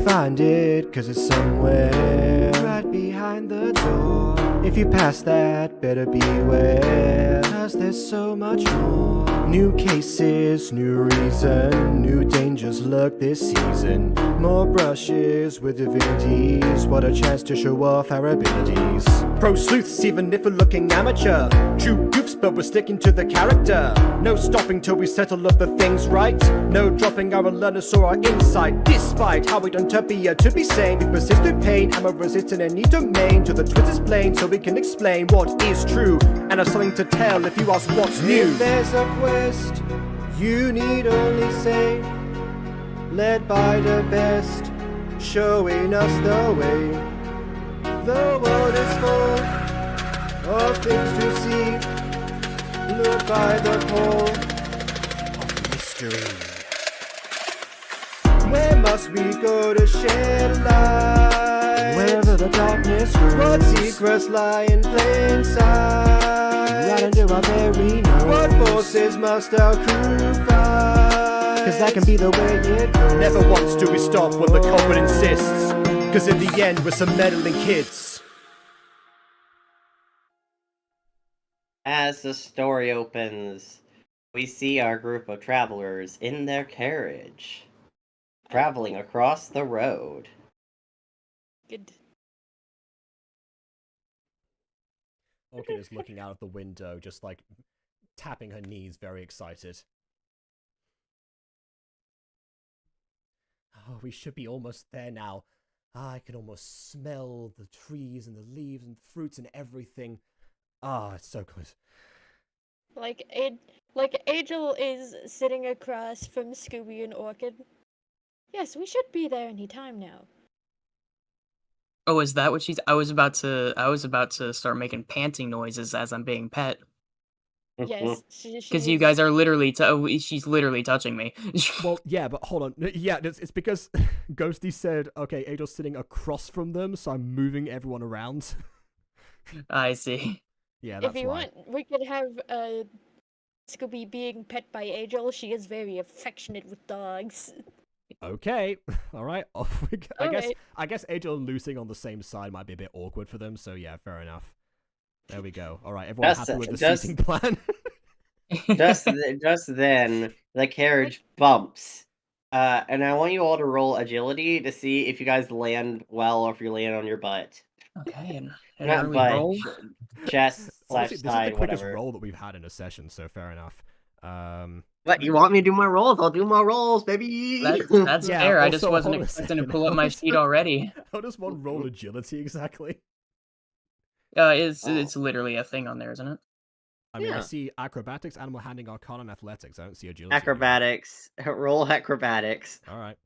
find it, cause it's somewhere right behind the door. If you pass that, better beware, cause there's so much more. New cases, new reason, new dangers lurk this season. More brushes with divinities, what a chance to show off our abilities. Pro sleuths, even if we're looking amateur. True goofs, but we're sticking to the character. No stopping till we settle up the things right. No dropping our alertness or our insight. Despite how we don't appear to be sane, we persist through pain and we're resistant any domain till the twist is plain, so we can explain what is true and have something to tell if you ask what's new. If there's a quest, you need only say, led by the best, showing us the way. The world is full of things to see. Look by the pole of mystery. Where must we go to shed light? Wherever the darkness grows. What secrets lie in plain sight? Right into our very nose. What forces must our crew fight? Cause that can be the way it goes. Never once do we stop when the culprit insists. Cause in the end we're some meddling kids. As the story opens, we see our group of travelers in their carriage, traveling across the road. Good. Orchid is looking out of the window, just like tapping her knees, very excited. Oh, we should be almost there now. I can almost smell the trees and the leaves and fruits and everything. Ah, it's so good. Like Angel is sitting across from Scooby and Orchid. Yes, we should be there any time now. Oh, is that what she's? I was about to start making panting noises as I'm being pet. Yes, Because you guys are literally, she's literally touching me. Well, yeah, but hold on. Yeah, it's because Ghosty said, okay, Angel's sitting across from them, so I'm moving everyone around. I see. Yeah, that's If you why. want, we could have Scooby being pet by Angel. She is very affectionate with dogs. Okay, all right. Off we go. Alright. I guess Angel and Loosing on the same side might be a bit awkward for them. So yeah, fair enough. There we go. All right, everyone happy with the seating plan? Just then, the carriage bumps. And I want you all to roll agility to see if you guys land well or if you land on your butt. Okay, and Not early butt, roll. chest / Honestly, this is the side, quickest whatever. roll that we've had in a session, so fair enough. What, you want me to do my rolls? I'll do my rolls, baby! That's Yeah, fair. I just also, wasn't hold on a expecting to second. pull up my sheet already. How does one roll agility exactly? It's literally a thing on there, isn't it? I mean, I Yeah. see acrobatics, animal handling, arcana, and athletics. I don't see agility. anywhere. Acrobatics. Roll acrobatics. All right.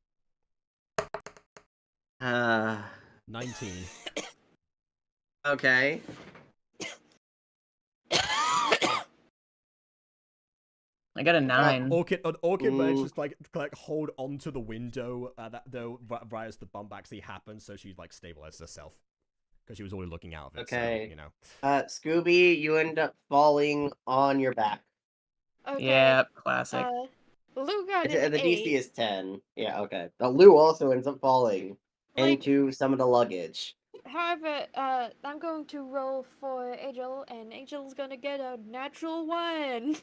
19. Okay. I got a 9. Orchid manages to like hold onto the window right as the bump actually happens, so she like stabilizes herself because she was already looking out of it. Okay. So, you know. Scooby, you end up falling on your back. Okay. Yeah, classic. Lou got The an DC 8. is 10. Yeah, okay. But Lou also ends up falling Like, into some of the luggage. however, I'm going to roll for Angel, and Angel's gonna get a natural 1.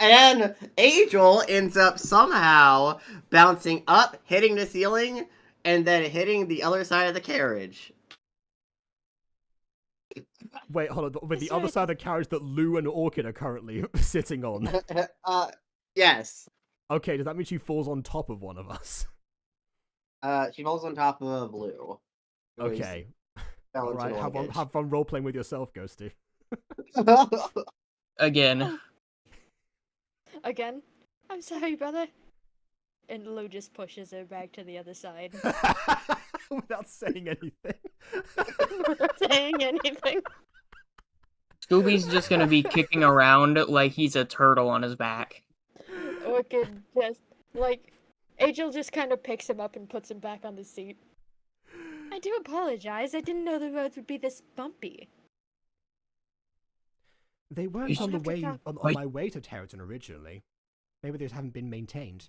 And Angel ends up somehow bouncing up, hitting the ceiling, and then hitting the other side of the carriage. Wait, hold on. With the other side of the carriage that Lou and Orchid are currently sitting on. Yes. Okay, does that mean she falls on top of one of us? She falls on top of Lou. who is Okay. balancing Alright, the luggage. have fun role playing with yourself, Ghosty. Again. Again? I'm sorry, brother. And Lou just pushes her back to the other side. Without saying anything. Without saying anything. Scooby's just gonna be kicking around like he's a turtle on his back. Orchid just, like, Angel just kind of picks him up and puts him back on the seat. I do apologize. I didn't know the roads would be this bumpy. They weren't on the have to way talk- on my way to Territon originally. Maybe they just haven't been maintained.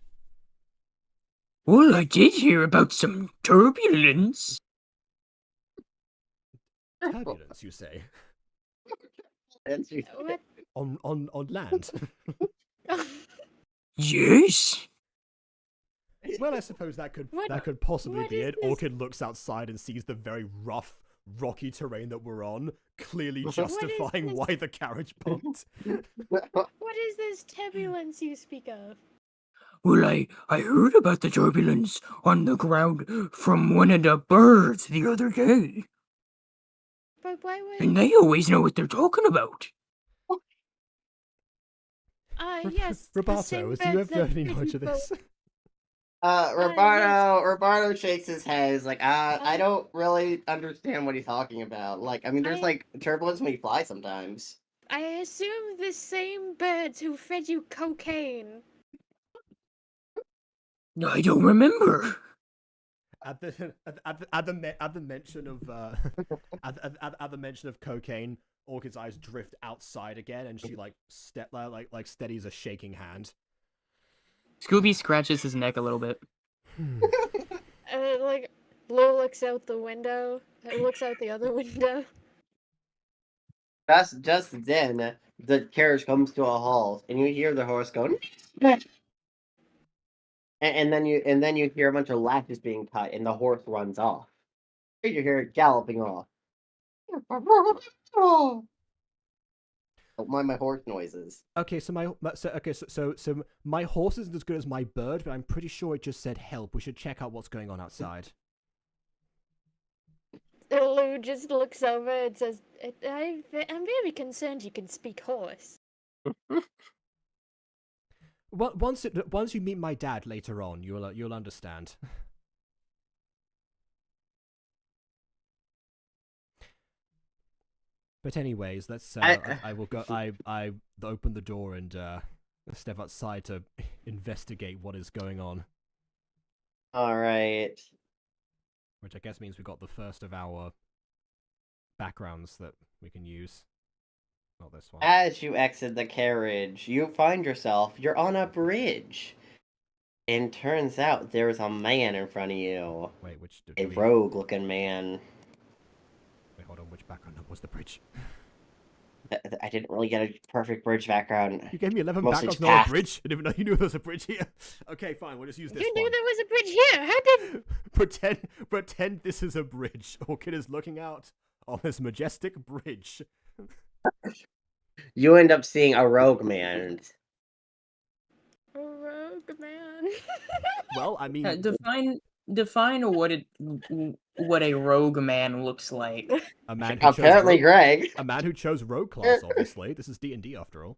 Well, I did hear about some turbulence. Turbulence, you say? What? On land? Yes. Well, I suppose that could What- possibly what be is it. this? Orchid looks outside and sees the very rough, rocky terrain that we're on, clearly justifying this? why the carriage bumped. What is this turbulence you speak of? Well, I heard about the turbulence on the ground from one of the birds the other day. But why would? And they always know what they're talking about. Yes. the Roberto, same do you birds have any that knowledge of people- this? Roberto shakes his head. He's like, I Um, don't really understand what he's talking about. Like, I mean, there's I- like turbulence when you fly sometimes. I assume the same birds who fed you cocaine. I don't remember. At the mention of at the mention of cocaine, Orchid's eyes drift outside again, and she like steadies a shaking hand. Scooby scratches his neck a little bit. Like, Lil looks out the window. Looks out the other window. Just then, the carriage comes to a halt, and you hear the horse go, and then you hear a bunch of lashes being cut, and the horse runs off. You hear it galloping off. Don't mind my horse noises. Okay, so my horse isn't as good as my bird, but I'm pretty sure it just said help. We should check out what's going on outside. Lou just looks over and says, I'm very concerned you can speak horse. Well, once you meet my dad later on, you'll understand. But anyways, let's. I will go. I open the door and step outside to investigate what is going on. All right. Which I guess means we got the first of our backgrounds that we can use. Not this one. As you exit the carriage, you find yourself, you're on a bridge. And turns out there's a man in front of you. Wait, which A rogue-looking man. Wait, hold on. Which background was the bridge? I didn't really get a perfect bridge background. You gave me 11 Mostly backgrounds, just not a path. bridge. I didn't even know you knew there was a bridge here. Okay, fine. We'll just use this You one. knew there was a bridge here. How did? Pretend this is a bridge. Orchid is looking out on this majestic bridge. You end up seeing a rogue man. A rogue man. Well, I mean, Define what a rogue man looks like. a man who Apparently, chose Greg. a man who chose rogue class. Obviously, this is D&D after all.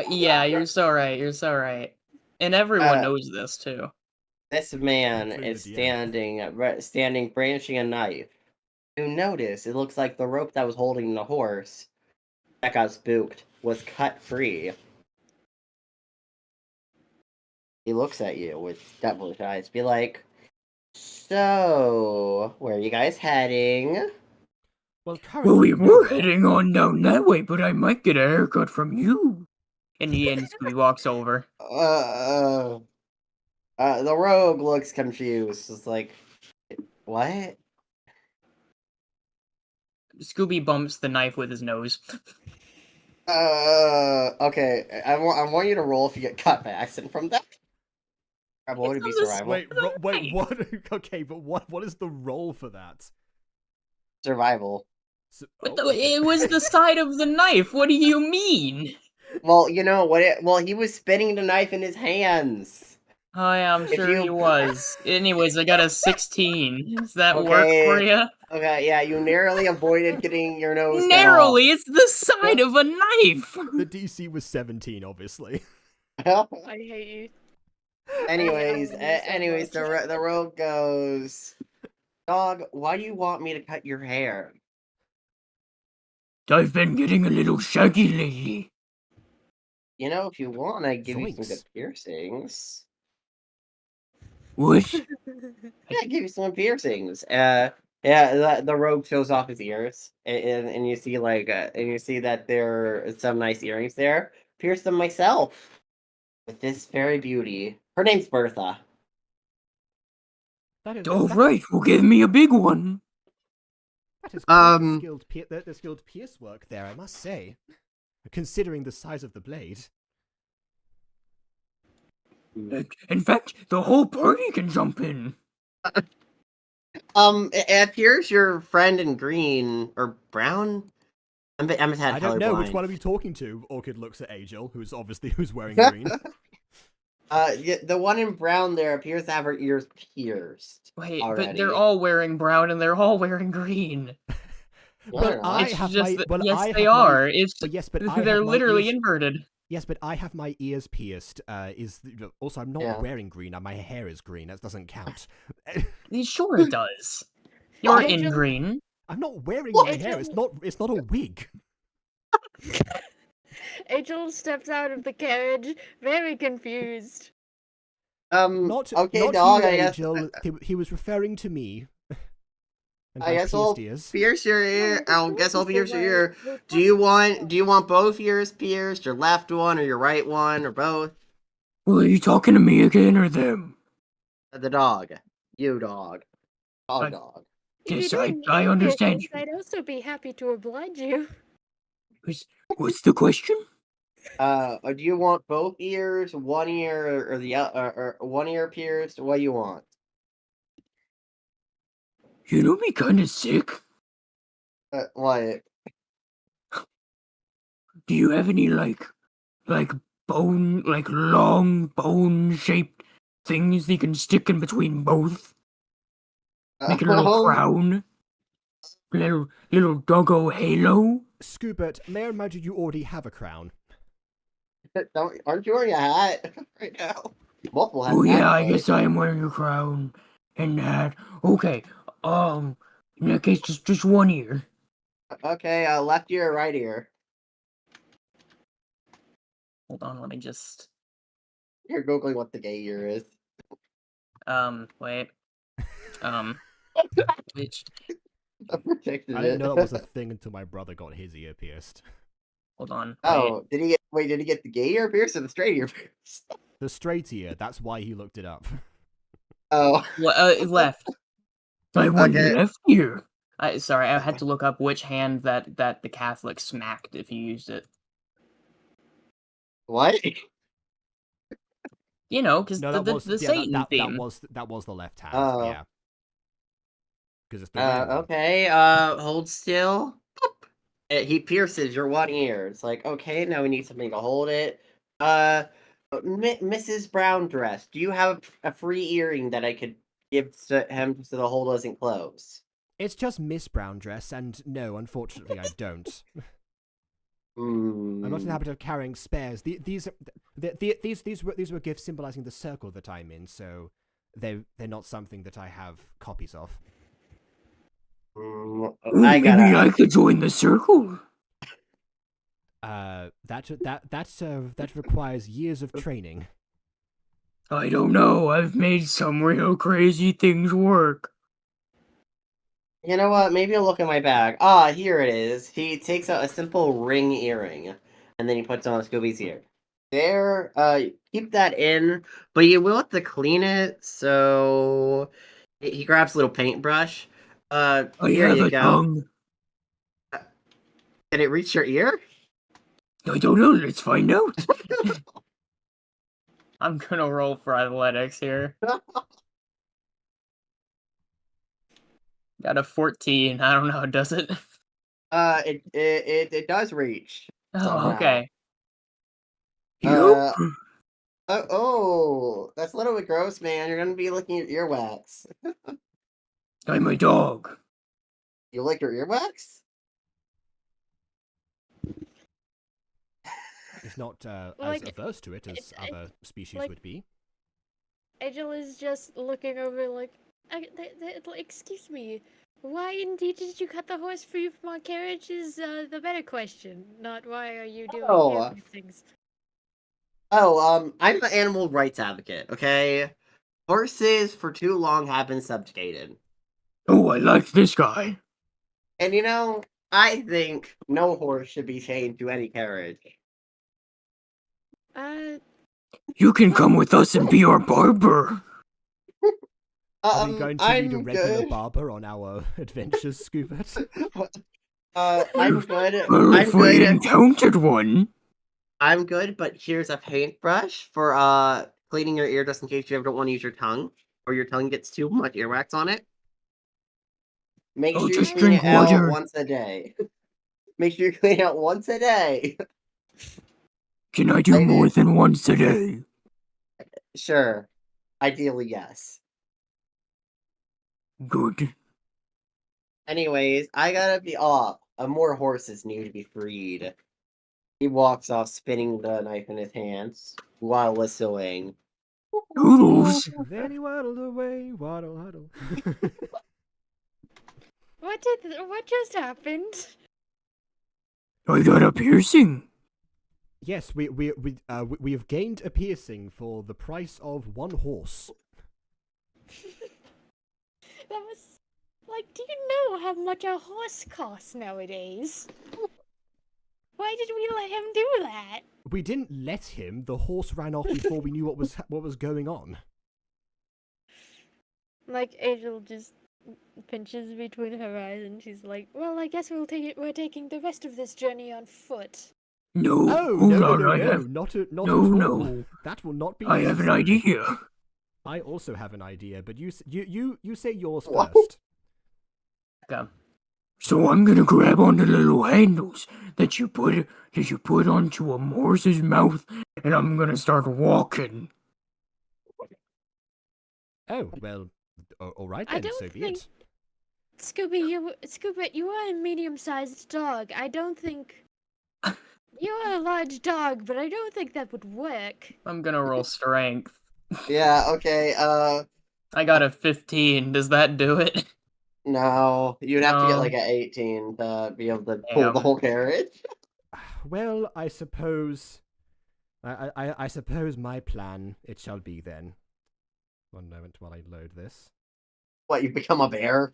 Yeah, you're so right. You're so right. And everyone Uh, knows this too. This man Including is the DM. standing, brandishing a knife. You notice it looks like the rope that was holding the horse that got spooked was cut free. He looks at you with devilish eyes, be like, "So, where are you guys heading?" Well, Well, we currently, were heading on down that way, but I might get a haircut from you. In the end, Scooby walks over. The rogue looks confused. It's like, what? Scooby bumps the knife with his nose. Okay. I want you to roll if you get cut by accident from that. What would it be, It's on the survival? wait, what? Okay, but what is the roll for that? Survival. So, It was the side of the knife. What do you mean? Well, you know what? He was spinning the knife in his hands. Oh yeah, I'm If sure you- he was. Anyways, I got a 16. Does that work for you? Okay, yeah, you narrowly avoided getting your nose cut Narrowly, it's the side of a knife. the DC was 17, obviously. off. I hate you. Anyways, I hate you so much. the rogue goes, "Dog, why do you want me to cut your hair?" I've been getting a little shaggy lately. You know, if you want, I give you some Zoinks. good piercings. What? Yeah, I give you some piercings. The rogue shows off his ears, and you see and you see that there are some nice earrings there. Pierced them myself with this very beauty. Her name's Bertha. All right, well, give me a big one. That is quite Um, the skilled pierce work there, I must say. Considering the size of the blade. In fact, the whole party can jump in. it appears your friend in green or brown. I'm a tad I don't know, which colorblind. one are we talking to? Orchid looks at Angel, who's wearing green. Yeah, the one in brown there appears to have her ears pierced. Wait, already. but they're all wearing brown and they're all wearing green. But Yeah. I It's have just my. that, Well, yes, I they have my- are. It's But yes, but I they're have my literally ears, inverted. Yes, but I have my ears pierced. Also, I'm not Yeah. wearing green. My hair is green. That doesn't count. Sure, it does. You're in Angel- green. I'm not wearing my hair. Angel- It's not a wig. Angel steps out of the carriage, very confused. Not okay, not dog. you, I guess. Angel. He was referring to me. And I my guess I'll pierced ears. pierce your ear. I'll guess I'll pierce your ear. We're Do you talking want both ears pierced, your left one or your right one, or both? Well, are you talking to me again or them? The dog. You dog. I- Dog. If you Yes, didn't I need understand piercings, I'd also be happy to oblige you. What's the question? Do you want both ears, one ear, or the or one ear pierced? What do you want? You know me kind of sick. What? Do you have any like bone, like long bone-shaped things that you can stick in between both? Make a little crown? Little doggo halo? Scoobert, may I remind you already have a crown. Aren't you wearing a hat right now? Multiple hats. Oh yeah, I actually. guess I am wearing a crown and hat. Okay, in that case, just one ear. Okay, left ear, right ear. Hold on, let me just, You're googling what the gay ear is. wait. Which, I predicted I didn't it. know that was a thing until my brother got his ear pierced. hold on. Wait. Oh, did he get the gay ear pierced or the straight ear pierced? The straight ear. That's why he looked it up. Oh. Left. I went Okay. left ear. Sorry, I had to look up which hand that the Catholic smacked if you used it. What? You know, because No, the Satan theme. that was the left hand. Oh. Yeah. Because it's the rare one. Okay, hold still. He pierces your one ear. It's like, okay, now we need something to hold it. Mrs. Brown Dress, do you have a free earring that I could give to him so the hole doesn't close? It's just Miss Brown Dress, and no, unfortunately, I don't. Hmm. I'm not in the habit of carrying spares. These were gifts symbolizing the circle that I'm in, so they're not something that I have copies of. I Maybe I could join the circle. That requires years of training. I don't know. I've made some real crazy things work. You know what? Maybe I'll look in my bag. Ah, here it is. He takes out a simple ring earring, and then he puts it on Scooby's ear. There, keep that in, but you will have to clean it, so he grabs a little paintbrush. I Here have you a go. tongue. Can it reach your ear? I don't know. Let's find out. I'm gonna roll for athletics here. Got a 14. I don't know. Does it? It does reach. Oh, somehow. okay. Uh, Oh, that's a little bit gross, man. You're gonna be licking your earwax. I'm a dog. You lick your earwax? It's not as Like, averse to it as other species like- would be. Angel is just looking over like, excuse me, why indeed did you cut the horse free from our carriage is the better question, not why are you doing Oh. these things. Oh, I'm an animal rights advocate, okay? Horses for too long have been subjugated. Oh, I like this guy. And you know, I think no horse should be chained to any carriage. You can come with us and be our barber. Are we going to need a I'm regular good. barber on our adventures, Scoobert? I'm good. Well, I'm if we good. encountered one, I'm good, but here's a paintbrush for cleaning your ear just in case you ever don't want to use your tongue or your tongue gets too much earwax on it. Make oh, sure you just clean drink it out water. once a day. Make sure you clean it out once a day. Can I do I more did. than once a day? Sure. Ideally, yes. Good. Anyways, I gotta be off. More horses need to be freed. He walks off, spinning the knife in his hands while whistling. Noodles. Then he waddled away, waddle, huddle. What just happened? I got a piercing. Yes, we have gained a piercing for the price of one horse. That was like, do you know how much a horse costs nowadays? Why did we let him do that? We didn't let him. The horse ran off before we knew what was going on. Like Angel just pinches between her eyes and she's like, "Well, I guess we're taking the rest of this journey on foot." No, Oh, hold no, on, I no, have. not at No, all. no. That will not be I have an necessary. idea. I also have an idea, but you say yours What? first. Okay. So I'm gonna grab on the little handles that you put onto a horse's mouth, and I'm gonna start walking. Oh, well, all right I then, don't so be think- it. Scooby, you are a medium-sized dog. I don't think you're a large dog, but I don't think that would work. I'm gonna roll strength. Yeah, okay, I got a 15. Does that do it? no. You'd have to get No. like an 18 to be able to pull the Damn. whole carriage. Well, I suppose... I suppose my plan it shall be then. One moment while I load this. What, you become a bear?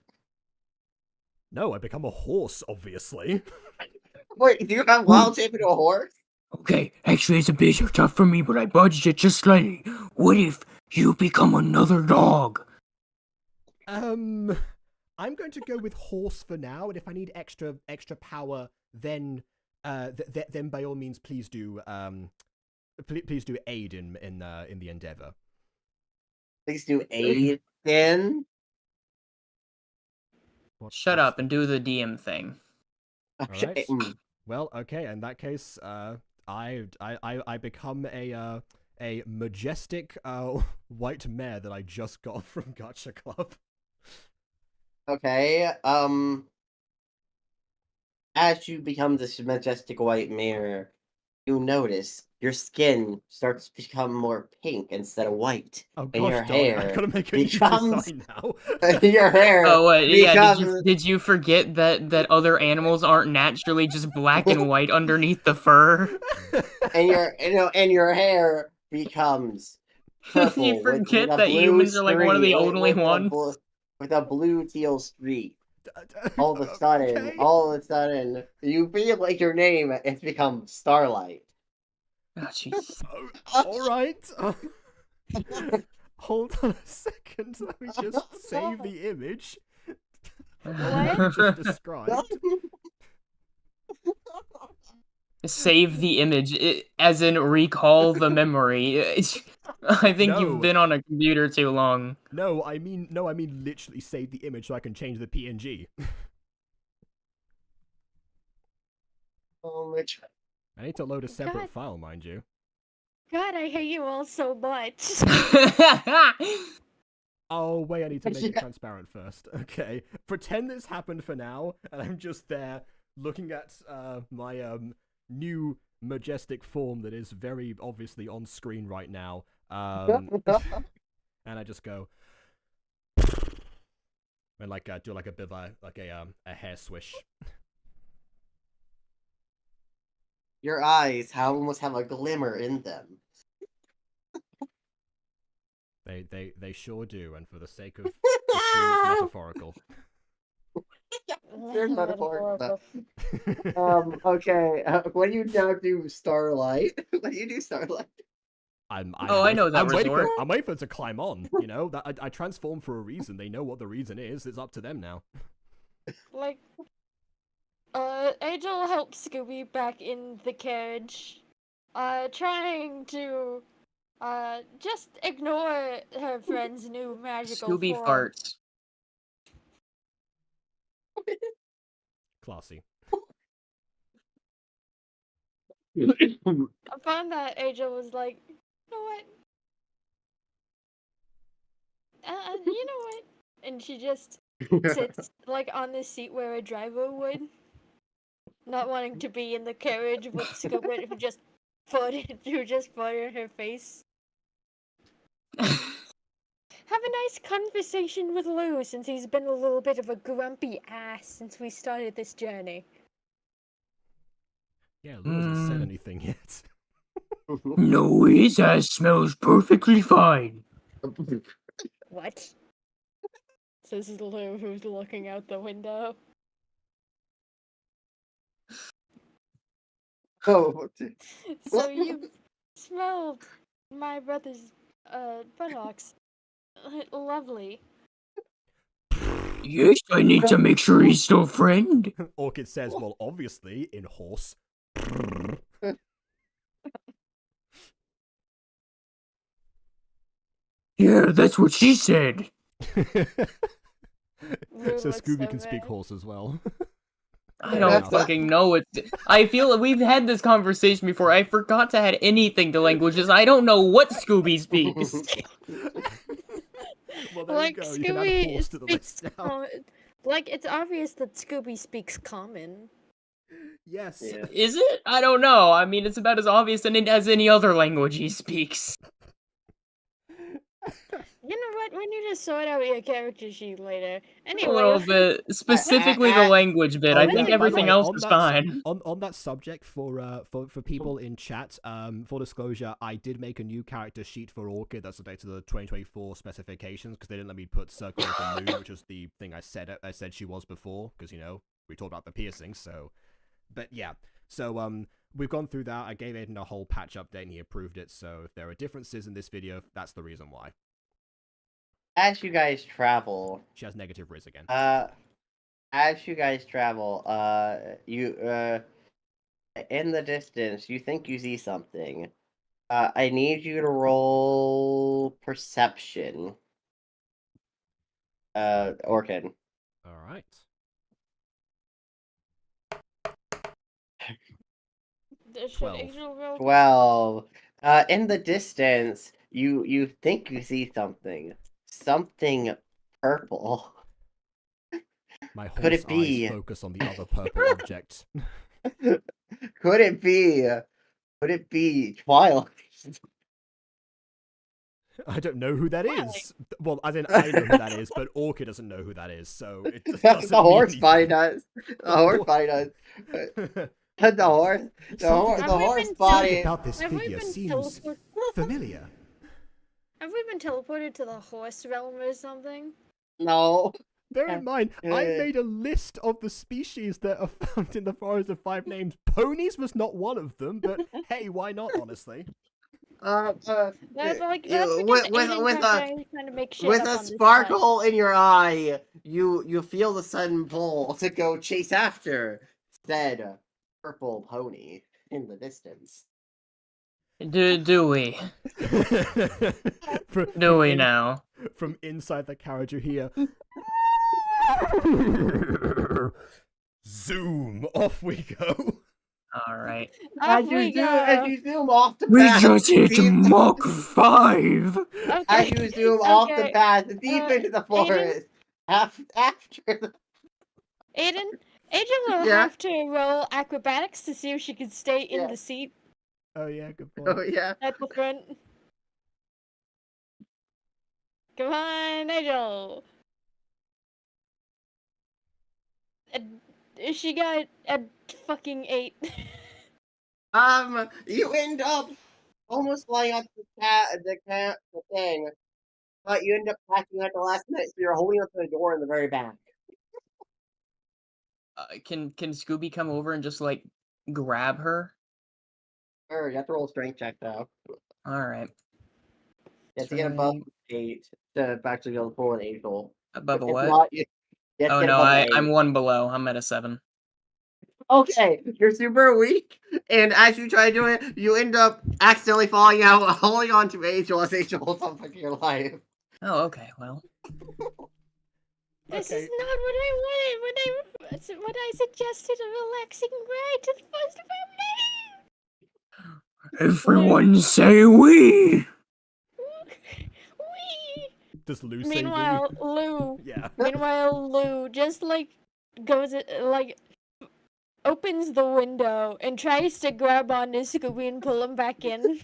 No, I become a horse, obviously. Wait, do you have wild shape into a horse? Okay, actually it's a bit tough for me, but I budged it just slightly. What if you become another dog? I'm going to go with horse for now, and if I need extra power, then then by all means, please do please do aid in the endeavor. Please do aid in. Shut up and do the DM thing. Okay. Alright. Well, okay. In that case, I become a majestic white mare that I just got from Gacha Club. Okay. As you become this majestic white mare, you notice your skin starts to become more pink instead of white. Oh And gosh, your darling, hair I gotta make a new becomes- design now. Your hair Oh wait, yeah. becomes Did you forget that other animals aren't naturally just black and white underneath the fur? and your hair becomes purple. You with forget a that blue humans are like one of the streak, only with ones. with a blue teal streak. All of a Okay. sudden, you feel like your name has become Starlight. Oh jeez. All right. Hold on a second. Let me just save the image. What? Just described. Save the image, as in recall the memory. I think No. you've been on a computer too long. No, I mean literally save the image so I can change the PNG. Oh my god. I need to load a separate God. file, mind you. God, I hate you all so much. Oh, wait, I need to make it Yeah. transparent first. Okay. Pretend this happened for now, and I'm just there looking at my new majestic form that is very obviously on screen right now. And I just go and like do like a bit of a hair swish. Your eyes almost have a glimmer in them. They sure do, and for the sake of the stream, it's metaphorical. They're metaphorical. Okay. What do you now do, Starlight? What do you do, Starlight? Oh, I know that I'm waiting resort. I'm waiting for it to climb on. You know that I transform for a reason. They know what the reason is. It's up to them now. Like, Angel helps Scooby back in the carriage, trying to, just ignore her friend's new magical Scooby form. farts. Classy. Upon that, Angel was like, you know what? You know what? And she just sits, like, on the seat where a driver would. Not wanting to be in the carriage with Scooby who just farted in her face. Have a nice conversation with Lou, since he's been a little bit of a grumpy ass since we started this journey. Yeah, Lou hasn't said anything yet. No, his ass smells perfectly fine. What? Says Lou, who's looking out the window. Oh, So you smelled my brother's buttocks. Lovely. Yes, I need to make sure he's still a friend. Orchid says, well, obviously, in horse. Yeah, that's what she said. Lou So looks Scooby so can speak bad. horse as well. I don't fucking know it. I feel we've had this conversation before. I forgot to add anything to languages. I don't know what Scooby speaks. Well, there Like, you go. You can add Scooby horse to the list speaks now. like, it's obvious that Scooby speaks common. Yes. Yeah. Is it? I don't know. I mean, it's about as obvious as any other language he speaks. You know what? We need to sort out your character sheet later. Anyway, A little bit. Specifically the language bit. I Oh, think by the everything way, else on is that fine. On that subject, for people in chat, for disclosure, I did make a new character sheet for Orchid that's updated to the 2024 specifications because they didn't let me put Circle of the Moon, which was the thing I said she was before, because we talked about the piercings. So, but yeah, so we've gone through that. I gave Aiden a whole patch update and he approved it. So if there are differences in this video, that's the reason why. As you guys travel, She has negative Riz again. as you guys travel, you in the distance, you think you see something. I need you to roll perception. Orchid. All right. should 12. Angel roll? 12. In the distance, you think you see something. Something purple. My Could horse it be? eyes focus on the other purple object. Could it be? Could it be Twilight? I don't know who that Twilight. is. Well, as in I know who that is, but Orchid doesn't know who that is, so it just doesn't The horse mean body anything. does. The horse body does. The horse. The horse Something body. about this Have we figure been seems familiar. Have we been teleported to the horse realm or something? No. Bear in mind, I made a list of the species that are found in the Forest of Five Names. Ponies was not one of them, but hey, why not, honestly? That's like that's with because Aiden a trying to make shit with up a on the spot. sparkle in your eye, you feel the sudden pull to go chase after said purple pony in the distance. Do we? Do we now? From inside the carriage, you hear. Zoom! Off we go! Alright. As you zoom off the We path, just hit deep- Mach 5! Okay. as you zoom off the Okay, path deep into the Aiden? forest, after the Aiden will Yeah. have to roll acrobatics to see if she can stay in Yeah. the seat Oh yeah, good point. oh yeah. at the front. Come on, Angel. She got a fucking 8. You end up almost flying off the thing, but you end up packing at the last minute, so you're holding up the door in the very back. Can Scooby come over and just like grab her? Sure, you have to roll a strength check though. Alright. You have to get above 8 to actually be able to pull an angel. Above a If what? not, you have to Oh get no, above an 8. I'm one below. I'm at a 7. Okay, you're super weak, and as you try to do it, you end up accidentally falling out, holding on to Angel as Angel holds on for your life. Oh, okay, well. This Okay. is not what I wanted when I suggested a relaxing ride to the first family. Everyone say we. Wee. Does Lou say Meanwhile, Lou. Yeah. Meanwhile, Lou just goes opens the window and tries to grab onto Scooby and pull him back in.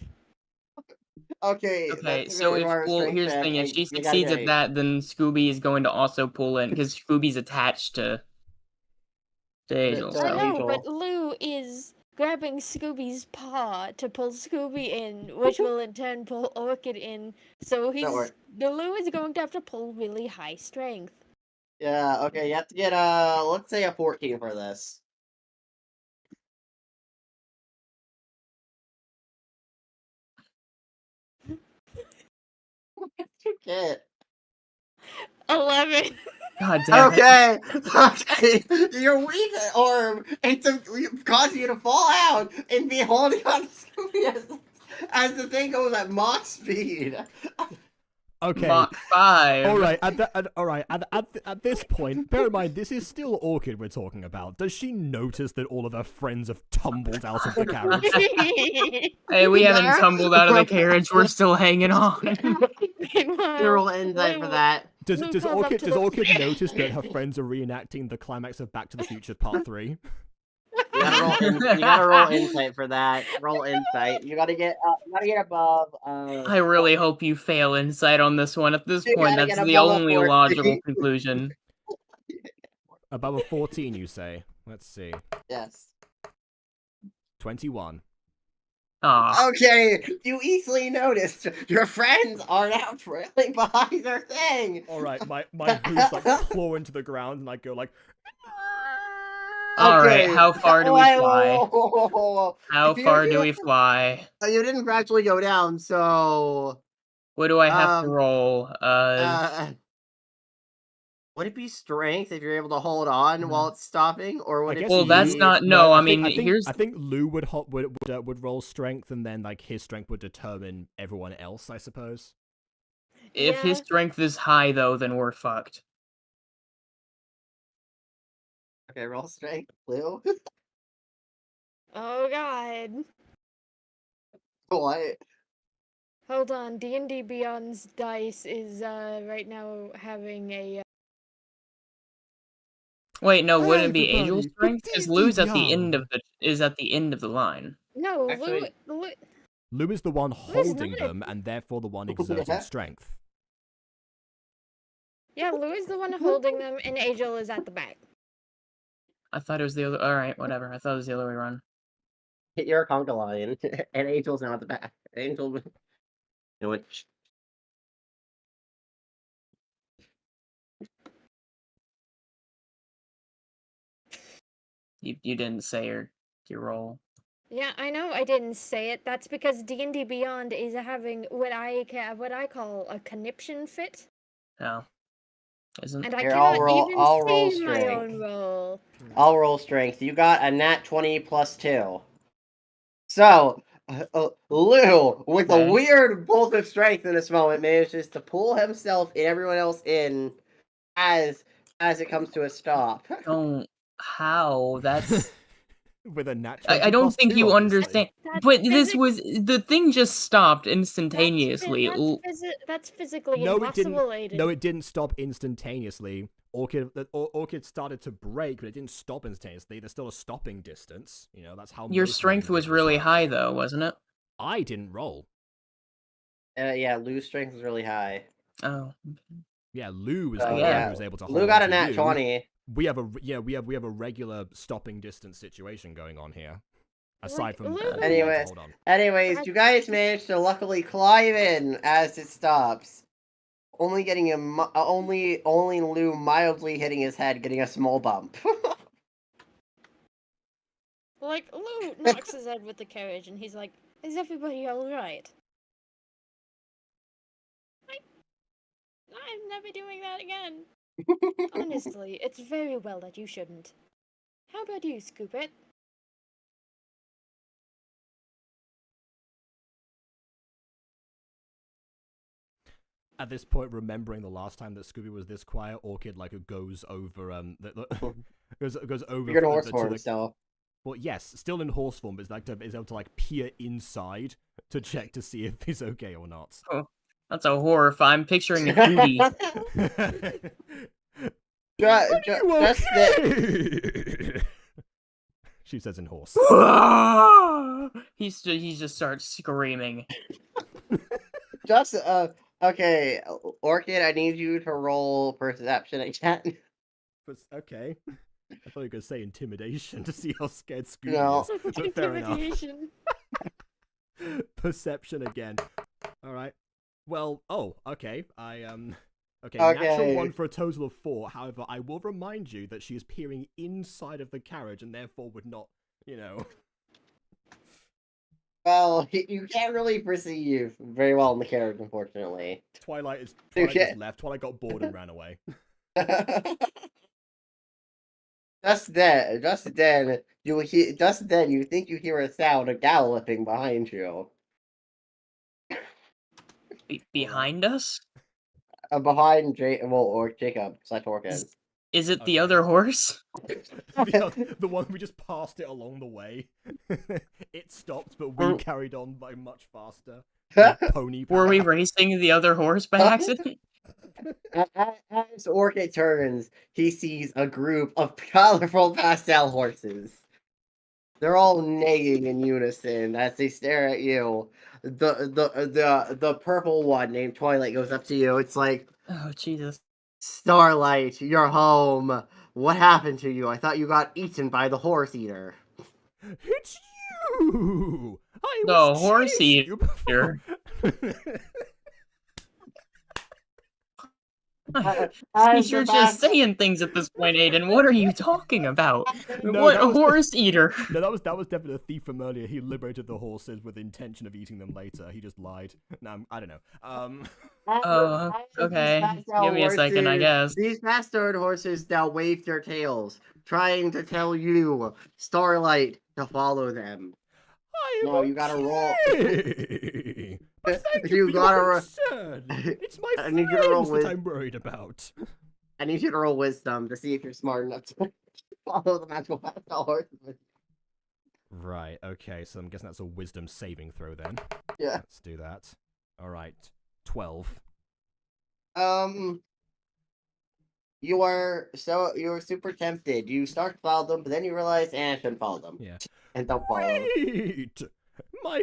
Okay, Okay, that's so really if, hard well, strength here's the check, thing, if and she you gotta succeeds get at 8. that, then Scooby is going to also pull in, because Scooby's attached to Angel, To I so. know, Angel. but Lou is grabbing Scooby's paw to pull Scooby in, which will in turn pull Orchid in. So worry. the Lou is going to have to pull really high strength. Yeah, okay, you have to get, let's say a 14 for this. You get. 11. God damn it. Okay, okay, your weak arm, it's causing you to fall out and be holding on to Scooby as the thing goes at Mach speed. Okay. Mach 5. All right. At this point, bear in mind this is still Orchid we're talking about. Does she notice that all of her friends have tumbled out of the carriage? Hey, we haven't There? tumbled out of the carriage, we're still hanging on. Meanwhile, Roll insight for that. Does Lou does pulls up Orchid to does the- Orchid notice that her friends are reenacting the climax of Back to the Future Part 3? You gotta roll insight for that. Roll insight. You gotta get above. I really hope you fail insight on this one. At this You point, gotta that's get the above a only 14. logical conclusion. Above a 14, you say? Let's see. Yes. 21. Aw. Okay, you easily noticed your friends are now trailing behind their thing. All right, my hooves like claw into the ground, and I go like. Alright, how far do we fly? Whoa. How far do we fly? You didn't actually go down, so What do I have to roll? would it be strength if you're able to hold on while it's stopping, or would I it guess be? Well, that's not. No, No, I think- mean, here's. I think Lou would roll strength, and then like his strength would determine everyone else, I suppose. If his Yeah. strength is high, though, then we're fucked. Okay, roll strength, Lou. Oh god. What? Hold on, D&D Beyond's dice is right now having a Wait, no, Hey, wouldn't it be everybody, Angel's the strength? Because D&D Lou's at the Beyond. end of the line. no. Actually- Lou is the one holding not. them, and therefore the one exerting Yeah. strength. Yeah, Lou is the one holding them, and Angel is at the back. I thought it was the other. All right, whatever. I thought it was the other way around. You're a conga lion, and Angel's now at the back. Angel, you know what? You didn't say your roll. Yeah, I know I didn't say it. That's because D&D Beyond is having what I call a conniption fit, No, isn't. and I Here, I'll cannot roll- even I'll roll see my strength. own roll. I'll roll strength. You got a nat 20 plus 2. So, Lou, with Okay. a weird bolt of strength in this moment, manages to pull himself and everyone else in as it comes to a stop. Don't. How? That's. With a natural. I don't think you understand. That's But this physic- was the thing just stopped instantaneously. That's physically No, it didn't. impossible, Aiden. No, it didn't stop instantaneously. Orchid started to break, but it didn't stop instantaneously. There's still a stopping distance. You know, that's how. Your most strength was motorcycles really are. high, though, wasn't it? I didn't roll. Yeah, Lou's strength is really high. Oh. Yeah, Lou was Oh, the one yeah. who was able to. Lou hold got a on to nat you. 20. We have a regular stopping distance situation going on here. Aside from Lou- Anyways. hold on. Anyways, you guys managed to luckily climb in as it stops. Only getting him, only Lou mildly hitting his head, getting a small bump. Like, Lou knocks his head with the carriage, and he's like, "Is everybody all right?" I'm never doing that again. Honestly, it's very well that you shouldn't. How about you, Scoop It? At this point, remembering the last time that Scooby was this quiet, Orchid like goes over goes over You're in horse to form the, still. well, yes, still in horse form, but is able to like peer inside to check to see if he's okay or not. Oh, that's a horror. I'm picturing a hootie. Just that. She says in horse. He just starts screaming. Just okay, Orchid. I need you to roll perception again. Okay. I thought you were going to say intimidation to see how scared Scooby No. is. But fair enough. Intimidation. Perception again. Alright. Well, okay. Okay, Okay. natural 1 for a total of 4. However, I will remind you that she is peering inside of the carriage and therefore would not, Well, you can't really perceive very well in the carriage, unfortunately. Twilight Okay. just left. Twilight got bored and ran away. Just then, you think you hear a sound of galloping behind you. Behind us? Behind Jacob / Orchid. Is it the Okay. other horse? the one we just passed it along the way. It stopped, but we carried on by much faster. Pony Were we power. racing the other horse by accident? As Orchid turns, he sees a group of colorful pastel horses. They're all neighing in unison as they stare at you. The purple one named Twilight goes up to you. It's like, Oh, Jesus. Starlight, you're home. What happened to you? I thought you got eaten by the horse eater. It's you! I The was horse chasing you before. You're just saying things at this point, Aiden. What are you talking about? No, What that was horse eater? No, that was definitely a thief from earlier. He liberated the horses with the intention of eating them later. He just lied. No, I don't know. Oh, okay. Give me a second, I guess. These bastard horses now wave their tails, trying to tell you, Starlight, to follow them. No, you gotta roll. But thank you for your concern. It's my I need you to roll friends that I'm worried about. I need you to roll wisdom to see if you're smart enough to follow the magical pastel horses. Right, okay, so I'm guessing that's a wisdom saving throw then. Yeah. Let's do that. Alright, 12. You were super tempted. You start to follow them, but then you realize, I shouldn't follow them. Yeah. And don't follow them. Wait! My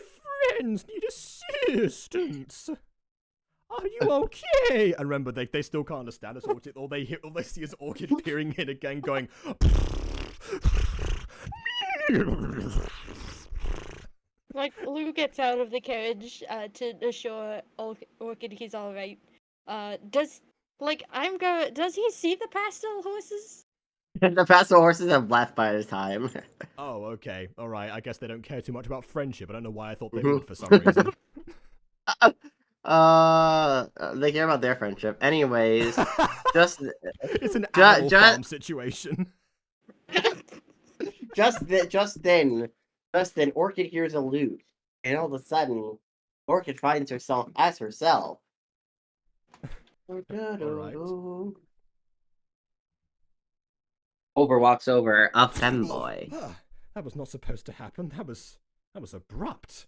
friends need assistance! Are you okay? And remember, they still can't understand us. All they see is Orchid peering in again, going... Like, Lou gets out of the carriage to assure Orchid he's alright. Does he see the pastel horses? The pastel horses have left by this time. Oh, okay. Alright, I guess they don't care too much about friendship. I don't know why I thought they would for some reason. They care about their friendship. Anyways, just... It's an Animal Farm situation. Just then, Orchid hears a lute, and all of a sudden, Orchid finds herself as herself. Alright. Walks over a femboy. That was not supposed to happen. That was abrupt.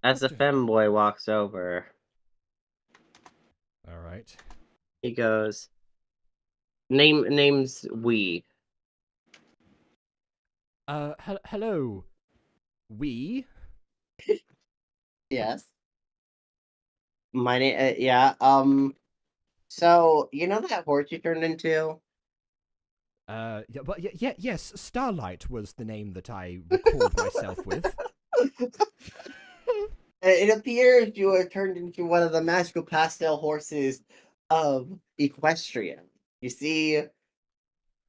As the femboy walks over, Alright. he goes, name's We. Hello. We? Yes. My name, yeah, so, you know that horse you turned into? Yes, Starlight was the name that I recalled myself with. It appears you were turned into one of the magical pastel horses of Equestria. You see,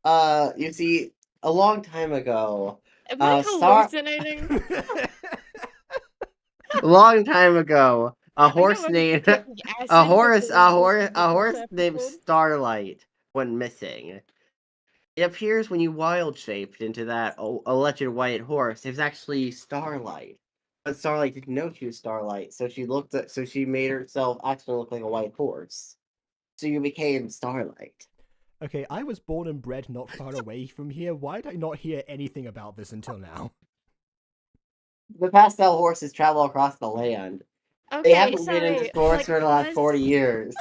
a long time ago, Am I Star- hallucinating? Long time ago, a I know horse I'm named taking acid a horse before we listen to a this horse named episode. Starlight went missing. It appears when you wild shaped into that alleged white horse, it was actually Starlight. But Starlight didn't know she was Starlight, so she made herself actually look like a white horse. So you became Starlight. Okay, I was born and bred not far away from here. Why did I not hear anything about this until now? The pastel horses travel across the land. They Okay, haven't been in the sorry. stores Like, for the last pause. 40 years.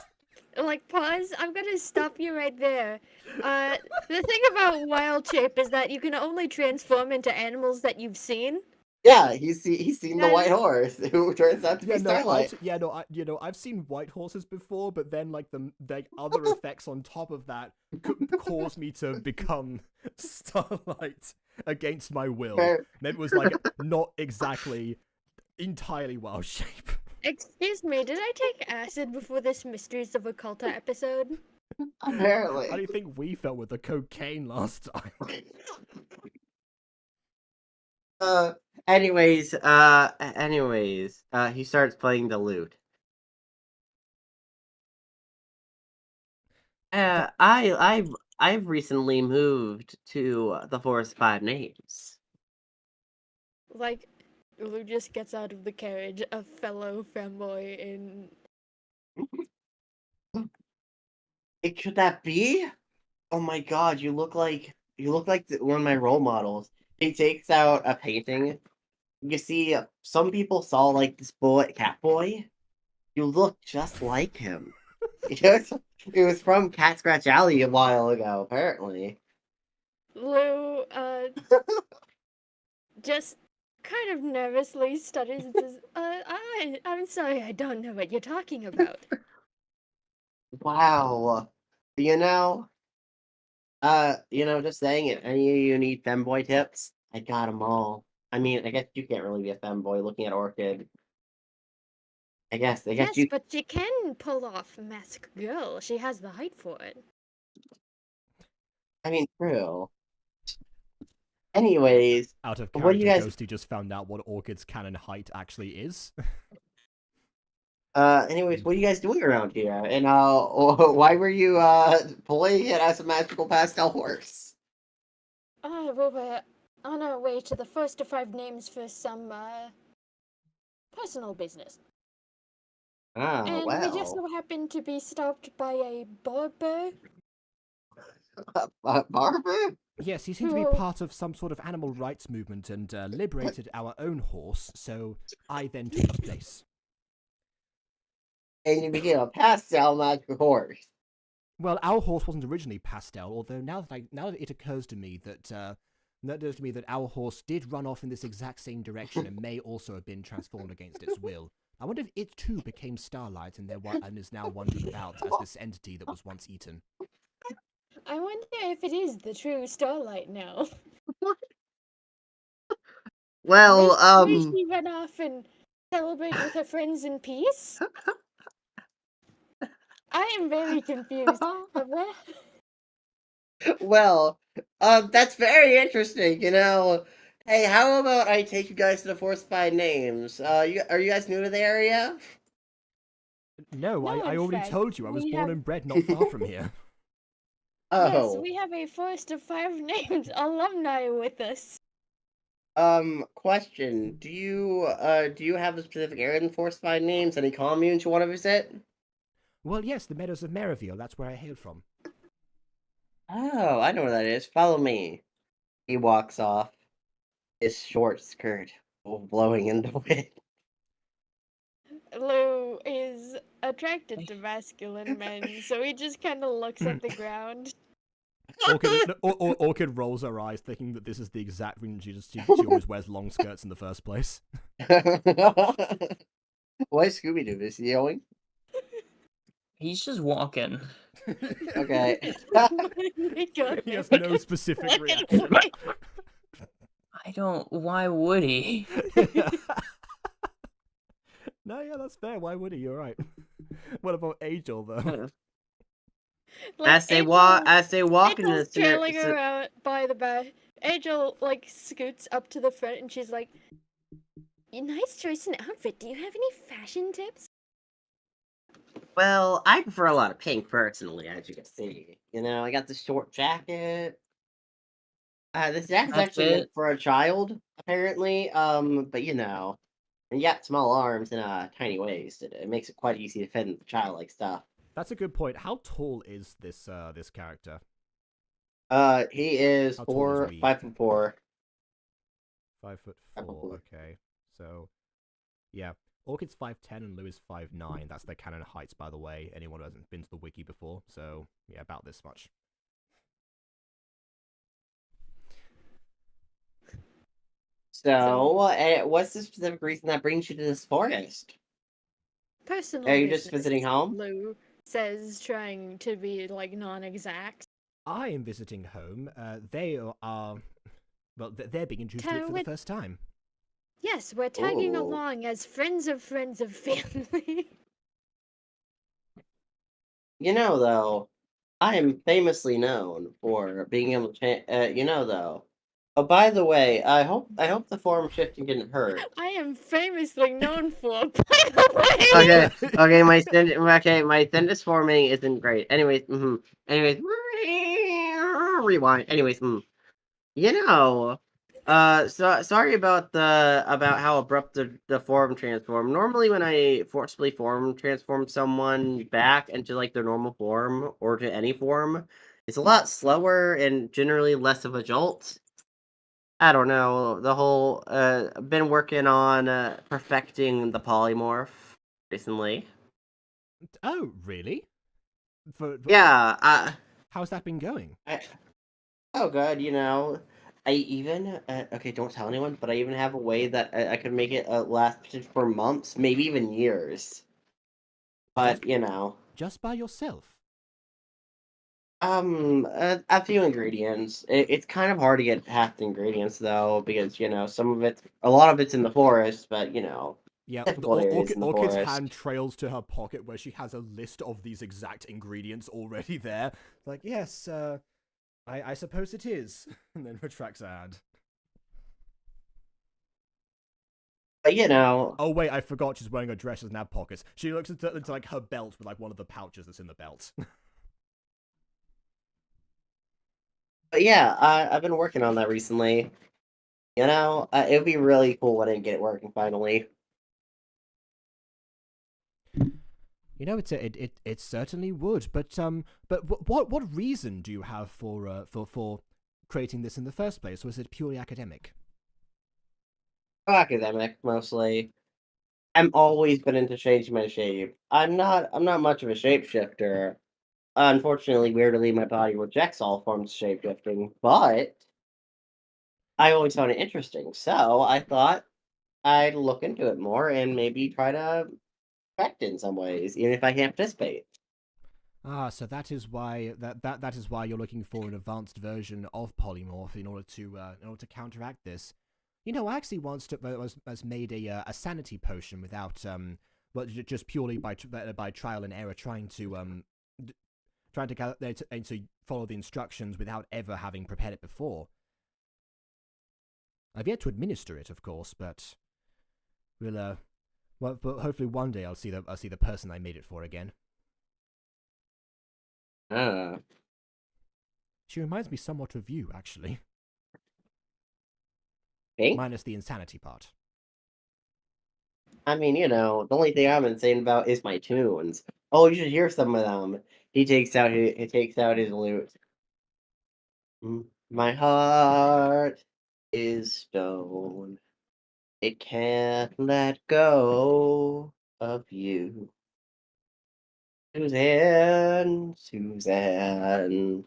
Like, pause. I'm gonna stop you right there. The thing about wild shape is that you can only transform into animals that you've seen. Yeah, he's seen the white Yes. horse, who turns out to be Starlight. I've seen white horses before, but then like the other effects on top of that caused me to become Starlight against my will. Fair. And it was like not exactly entirely wild shape. Excuse me, did I take acid before this Mysteries of Okulta episode? Apparently. How do you think we felt with the cocaine last time? Anyways, he starts playing the lute. I've recently moved to the Forest 5 Names. Like, Lou just gets out of the carriage, a fellow femboy in... Could that be? Oh my god, you look like one of my role models. He takes out a painting. You see, some people saw like this cat boy. You look just like him. It was from Cat Scratch Alley a while ago, apparently. Lou, just kind of nervously stutters and says, I'm sorry, I don't know what you're talking about. Wow. Just saying it. Any of you need femboy tips? I got them all. I mean, I guess you can't really be a femboy looking at Orchid. I guess Yes, you. but she can pull off Mask Girl. She has the height for it. I mean, true. Anyways, Out of what do character, you guys? Ghosty just found out what Orchid's canon height actually is. Anyways, what are you guys doing around here? And why were you pulling it as a magical pastel horse? Oh, well, we're on our way to the first of 5 names for some, personal business. Ah, And we just well. so happened to be stopped by a barber. Barber? Yes, he seemed to be Who- part of some sort of animal rights movement and liberated our own horse, so I then took his place. And you became a pastel magical horse. Well, our horse wasn't originally pastel, although now that it occurs to me that our horse did run off in this exact same direction and may also have been transformed against its will. I wonder if it too became Starlight and is now wandering about as this entity that was once eaten. I wonder if it is the true Starlight now. Well, May she run off and celebrate with her friends in peace? I am very confused. What? Well, that's very interesting, Hey, how about I take you guys to the Forest by Names? Are you guys new to the area? No, No, I in already fact, told you I was we born have- and bred not far from here. Oh. Yes, we have a first of 5 named alumni with us. Question. Do you have a specific area in the Forest by Names? Any communes you want to visit? Well, yes, the Meadows of Merivale, that's where I hail from. Oh, I know where that is. Follow me. He walks off, his short skirt blowing in the wind. Lou is attracted to masculine men, so he just kind of looks at the ground. Orchid rolls her eyes, thinking that this is the exact reason she always wears long skirts in the first place. What is Scooby Doo? Is he yelling? He's just walking. Okay. He has no specific reaction. I don't. Why would he? No, yeah, that's fair. Why would he? You're right. What about Angel though? Like, As they walk into Angel's the trailing her out by the back. Angel, like, scoots up to the front and she's like, Nice choice in outfit. Do you have any fashion tips? Well, I prefer a lot of pink personally, as you can see. You know, I got the short jacket. This jacket's That's actually meant it. for a child, apparently. But you know, and you got small arms and a tiny waist. It makes it quite easy to fit in childlike stuff. That's a good point. How tall is this character? He is How tall is we? 5'4". 5'4". Okay, so yeah, Orchid's 5'10" and Lou is 5'9". That's their canon heights, by the way. Anyone who hasn't been to the wiki before, so yeah, about this much. So, what's the specific reason that brings you to this forest? Personal Are you just business, visiting home? Lou says, trying to be like non-exact. I am visiting home. They are, well, they're being introduced to it for the With- first time. Yes, we're tagging Ooh. along as friends of family. You know, though, I am famously known for being able to. You know, though. Oh, by the way, I hope the form shifting didn't hurt. I am famously known for, by the way. Okay, okay, my sentence forming isn't great. Anyways, rewind. Anyways, you know, so sorry about how abrupt the form transform. Normally, when I forcibly form transform someone back into like their normal form or to any form, it's a lot slower and generally less of a jolt. I don't know. The whole been working on perfecting the polymorph recently. Oh, really? Yeah, How's that been going? oh good, you know. I even okay, don't tell anyone, but I even have a way that I could make it last for months, maybe even years. But you know, Just by yourself? a few ingredients. It's kind of hard to get half the ingredients though, because you know a lot of it's in the forest, but you know, Yeah, difficult areas in the Orchid's forest. hand trails to her pocket where she has a list of these exact ingredients already there. Like, yes, I suppose it is. And then retracts her hand. But you know, Oh, wait, I forgot she's wearing a dress and have pockets. She looks into like her belt with like one of the pouches that's in the belt. but yeah, I've been working on that recently. You know, it would be really cool when I get it working finally. You know, it certainly would. But what reason do you have for creating this in the first place? Was it purely academic? Academic mostly. I'm always been into changing my shape. I'm not much of a shapeshifter. Unfortunately, weirdly, my body rejects all forms of shapeshifting, but I always found it interesting. So I thought I'd look into it more and maybe try to perfect it in some ways, even if I can't participate. Ah, so that is why that is why you're looking for an advanced version of polymorph in order to counteract this. You know, I actually once was made a sanity potion without well, just purely by trial and error, trying to follow the instructions without ever having prepared it before. I've yet to administer it, of course, but but hopefully one day I'll see the person I made it for again. Uh, She reminds me somewhat of you, actually, Pink? minus the insanity part. I mean, you know, the only thing I'm insane about is my tunes. Oh, you should hear some of them. He takes out his lute. My heart is stone. It can't let go of you. Suzanne, Suzanne,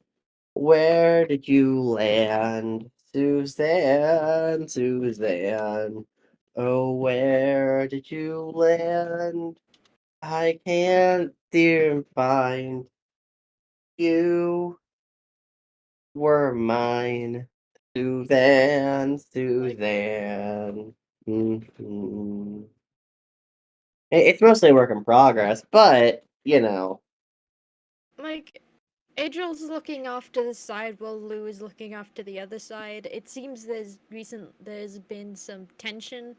where did you land? Suzanne, Suzanne, oh, where did you land? I can't dear find you were mine. Suzanne, Suzanne. Mhm. It's mostly a work in progress, but you know, Like, Adriel's looking off to the side while Lou is looking off to the other side. It seems there's been some tension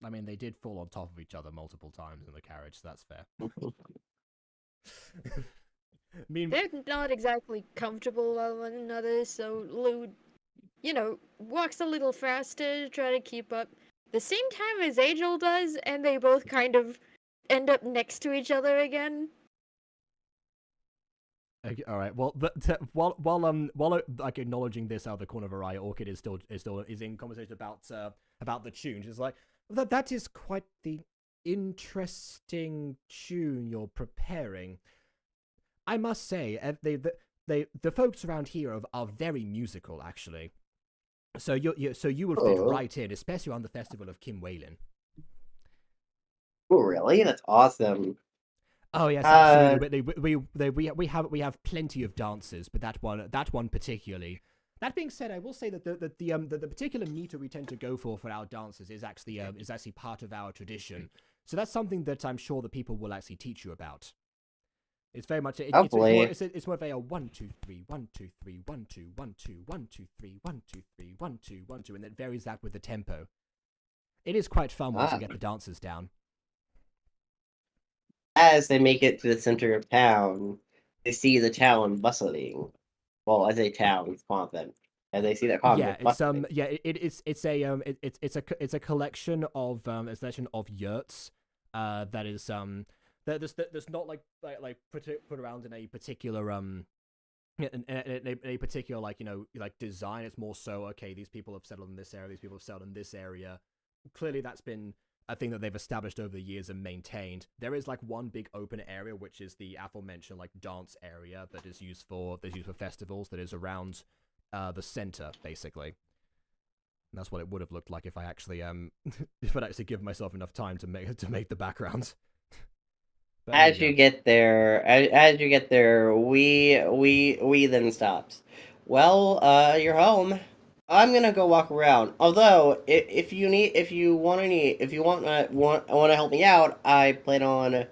I mean, they did fall on top of each other multiple times in the carriage, so that's fair. They're not exactly comfortable with one another, so Lou, walks a little faster to try to keep up. The same time as Angel does, and they both kind of end up next to each other again. Okay, all right. Well, while like acknowledging this out of the corner of her eye, Orchid is in conversation about the tune. She's like, that is quite the interesting tune you're preparing. I must say, the folks around here are very musical, actually. So you will fit right in, especially on the festival of Kim Whalen. Oh, really? That's awesome. Oh yes, absolutely. We have plenty of dances, but that one particularly. That being said, I will say that the particular meter we tend to go for our dances is actually part of our tradition. So that's something that I'm sure the people will actually teach you about. It's very much it's more of a 1 2 3 1 2 3 1 2 1 2 1 2 3 1 2 3 1 2 1 2, and it varies that with the tempo. It is quite fun once you get the dancers down. As they make it to the center of town, they see the town bustling. Well, I say town, it's convent. As they see that convent bustling. It's a collection of yurts that is that's not like put around in a particular in a particular like design. It's more so, okay, these people have settled in this area, these people have settled in this area. Clearly that's been a thing that they've established over the years and maintained. There is like one big open area, which is the aforementioned like dance area that is used for festivals, that is around the center, basically. And that's what it would have looked like if I actually if I'd actually give myself enough time to make the backgrounds. As you get there, we then stops. Well, you're home. I'm gonna go walk around. Although, if you want to help me out, I plan on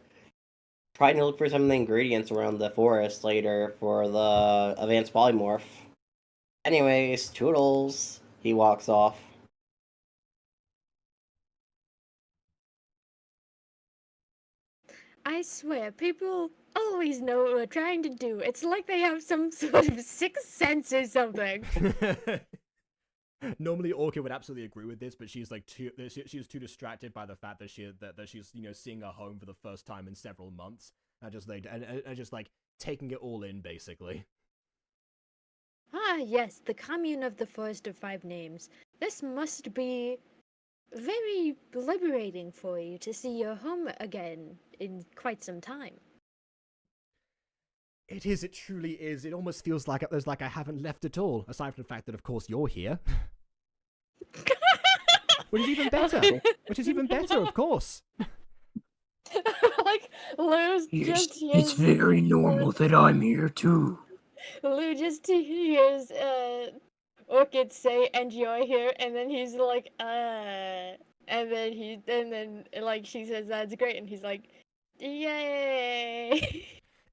trying to look for some of the ingredients around the forest later for the advanced polymorph. Anyways, toodles. He walks off. I swear, people always know what we're trying to do. It's like they have some sort of sixth sense or something. Normally, Orchid would absolutely agree with this, but she's like she's too distracted by the fact that she's seeing her home for the first time in several months, and just taking it all in, basically. Ah, yes, the commune of the Forest of Five Names. This must be very liberating for you to see your home again in quite some time. It is. It truly is. It almost feels like I haven't left at all, aside from the fact that, of course, you're here. Which is even better. Of course. Like, Lou's just hears... It's very normal that I'm here, too. Lou just hears, Orchid say, and you're here, and then he's like, and then she says, that's great, and he's like, yay!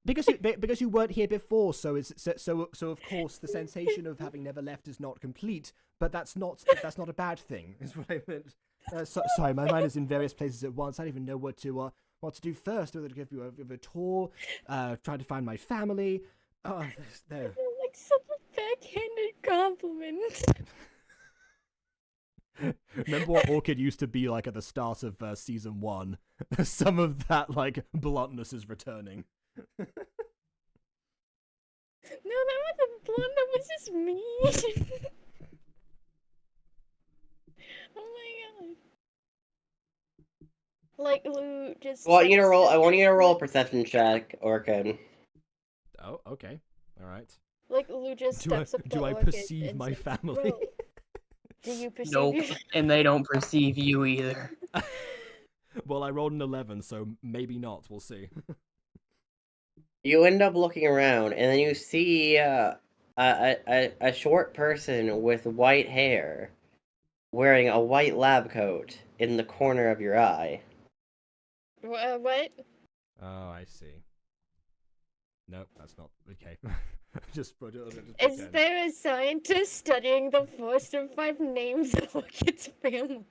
Because you weren't here before, so of course the sensation of having never left is not complete. But that's not a bad thing, is what I meant. Sorry, my mind is in various places at once. I don't even know what to do first. Whether to give you a tour, try to find my family. Oh, there. Like such a backhanded compliment. Remember what Orchid used to be like at the start of season 1? Some of that bluntness is returning. No, that wasn't blunt, that was just me. Oh my god. Like, Lou just... I want you to roll a perception check, Orchid. Oh, okay. Alright. Like, Lou just steps up to Do I Orchid perceive and my says, family? "Bro, do you perceive Nope, your... and they don't perceive you either. Well, I rolled an 11, so maybe not. We'll see. You end up looking around, and then you see a short person with white hair wearing a white lab coat in the corner of your eye. What? Oh, I see. Nope, that's not okay. Just Is there a scientist studying the Forest of Five Names of Orchid's family?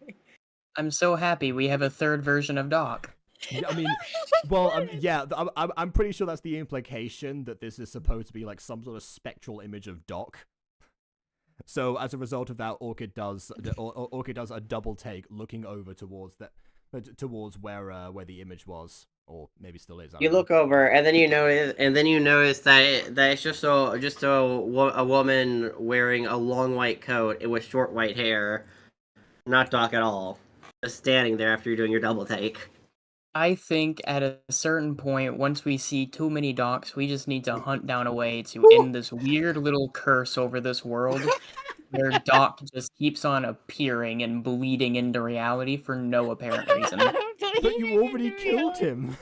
I'm so happy we have a third version of Doc. Yeah, I mean, well, yeah, I'm pretty sure that's the implication, that this is supposed to be like some sort of spectral image of Doc. So as a result of that, Orchid does a double take, looking over towards where the image was, or maybe still is. I You don't know. look over, and then you notice that it's just a woman wearing a long white coat with short white hair, not Doc at all, just standing there after you're doing your double take. I think at a certain point, once we see too many Docs, we just need to hunt down a way to end this weird little curse over this world, where Doc just keeps on appearing and bleeding into reality for no apparent reason. But you already killed him.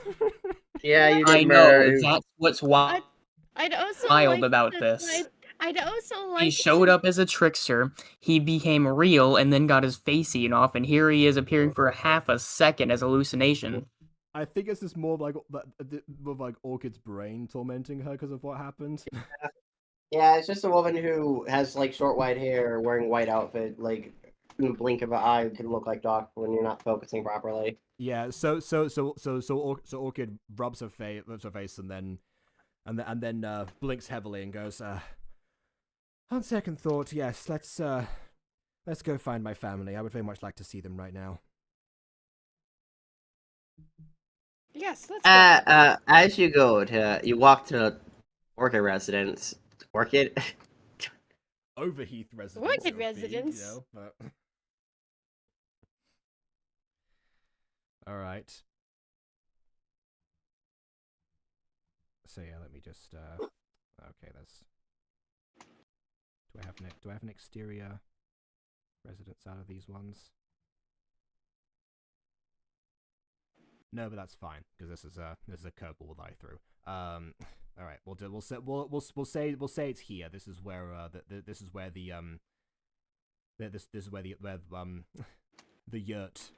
Yeah, you did I know, murder. that's what's I'd also wild like about to- this. I'd also like He showed to- up as a trickster, he became real, and then got his face eaten off, and here he is appearing for half a second as hallucination. I think it's just more like Orchid's brain tormenting her because of what happened. Yeah, it's just a woman who has like short white hair, wearing white outfit, like in the blink of an eye can look like Doc when you're not focusing properly. Yeah, so Orchid rubs her face and then blinks heavily and goes, on second thought, yes, let's go find my family. I would very much like to see them right now. Yes, let's go. As you walk to Orchid residence. Orchid? Overheath residence. Orchid so to speak, residence. you know, but... All right. So yeah, let me just. Okay, that's. Do I have an exterior residence out of these ones? No, but that's fine because this is a curveball that I threw. All right, we'll say it's here. This is where this is where the the yurt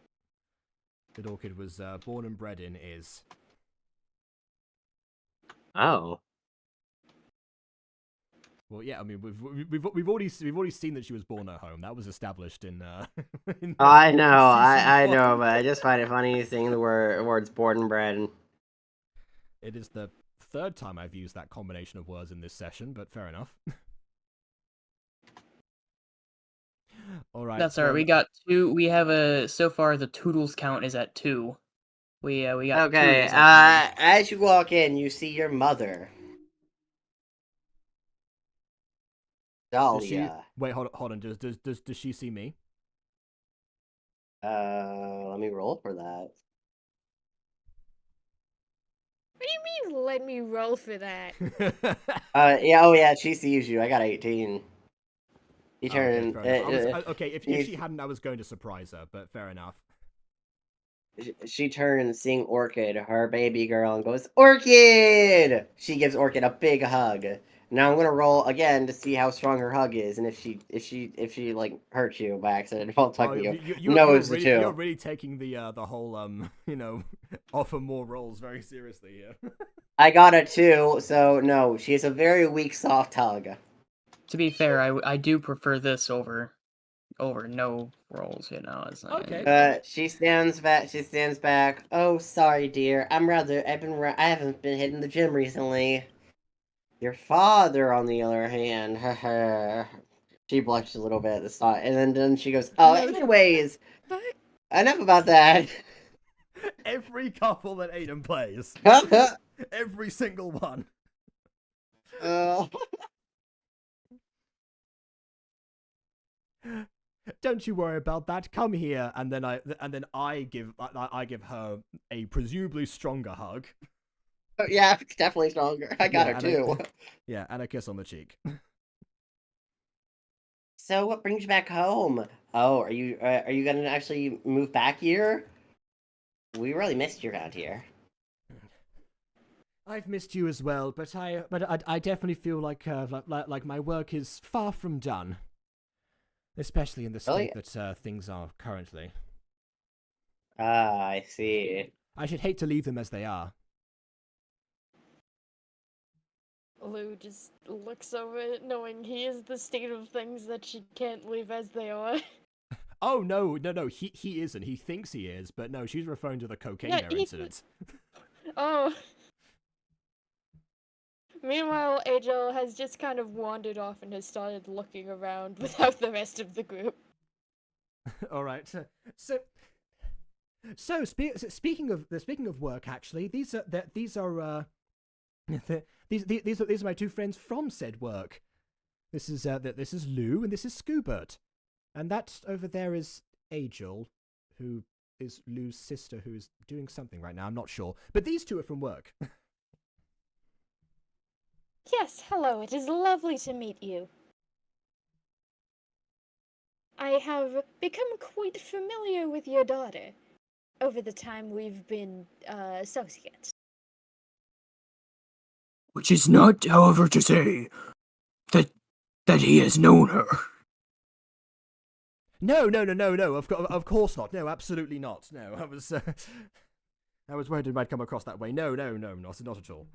that Orchid was born and bred in is. Oh. Well, yeah, I mean we've already seen that she was born at home. That was established in. In I know, I season know, one. but I just find it funny seeing the words born and bred. It is the third time I've used that combination of words in this session, but fair enough. All right. That's alright. We got two. We have a so far the Toodles count is at 2. We got Okay, Toodles at as you walk in, you see your mother. Does she, Dahlia. wait, hold on. Does she see me? Let me roll for that. What do you mean, let me roll for that? Yeah, oh yeah, she sees you. I got 18. You turn. Okay, if she hadn't, I was going to surprise her, but fair enough. She turns, seeing Orchid, her baby girl, and goes, "Orchid!" She gives Orchid a big hug. Now I'm gonna roll again to see how strong her hug is, and if she like hurts you by accident while talking to you. No, it's the 2. You're really taking the whole offer more rolls very seriously here. I got a 2, so no, she has a very weak soft hug. To be fair, I do prefer this over no rolls. You know, it's like, Okay. She stands back. She stands back. Oh, sorry, dear. I haven't been hitting the gym recently. Your father, on the other hand, she blushed a little bit at the start, and then she goes, "Oh, anyways, enough about that." Every couple that Aiden plays, every single one. Don't you worry about that. Come here, and then I give her a presumably stronger hug. Yeah, it's definitely stronger. I got her too. Yeah, and a kiss on the cheek. So, what brings you back home? Oh, are you gonna actually move back here? We really missed you around here. I've missed you as well, but I definitely feel like my work is far from done, especially in the state that things are currently. Ah, I see. I should hate to leave them as they are. Lou just looks over it, knowing he is the state of things that she can't leave as they are. Oh no, he isn't. He thinks he is, but no, she's referring to the cocaine Yeah, bear he- incident. Oh. Meanwhile, Angel has just kind of wandered off and has started looking around without the rest of the group. All right. Speaking of work, actually, these are these are my two friends from said work. This is Lou and this is Scoobert, and that over there is Angel, who is Lou's sister, who is doing something right now. I'm not sure, but these two are from work. Yes, hello, it is lovely to meet you. I have become quite familiar with your daughter over the time we've been associates. Which is not, however, to say that he has known her. No. Of course not. No, absolutely not. No, I was worried it might come across that way. No, not at all.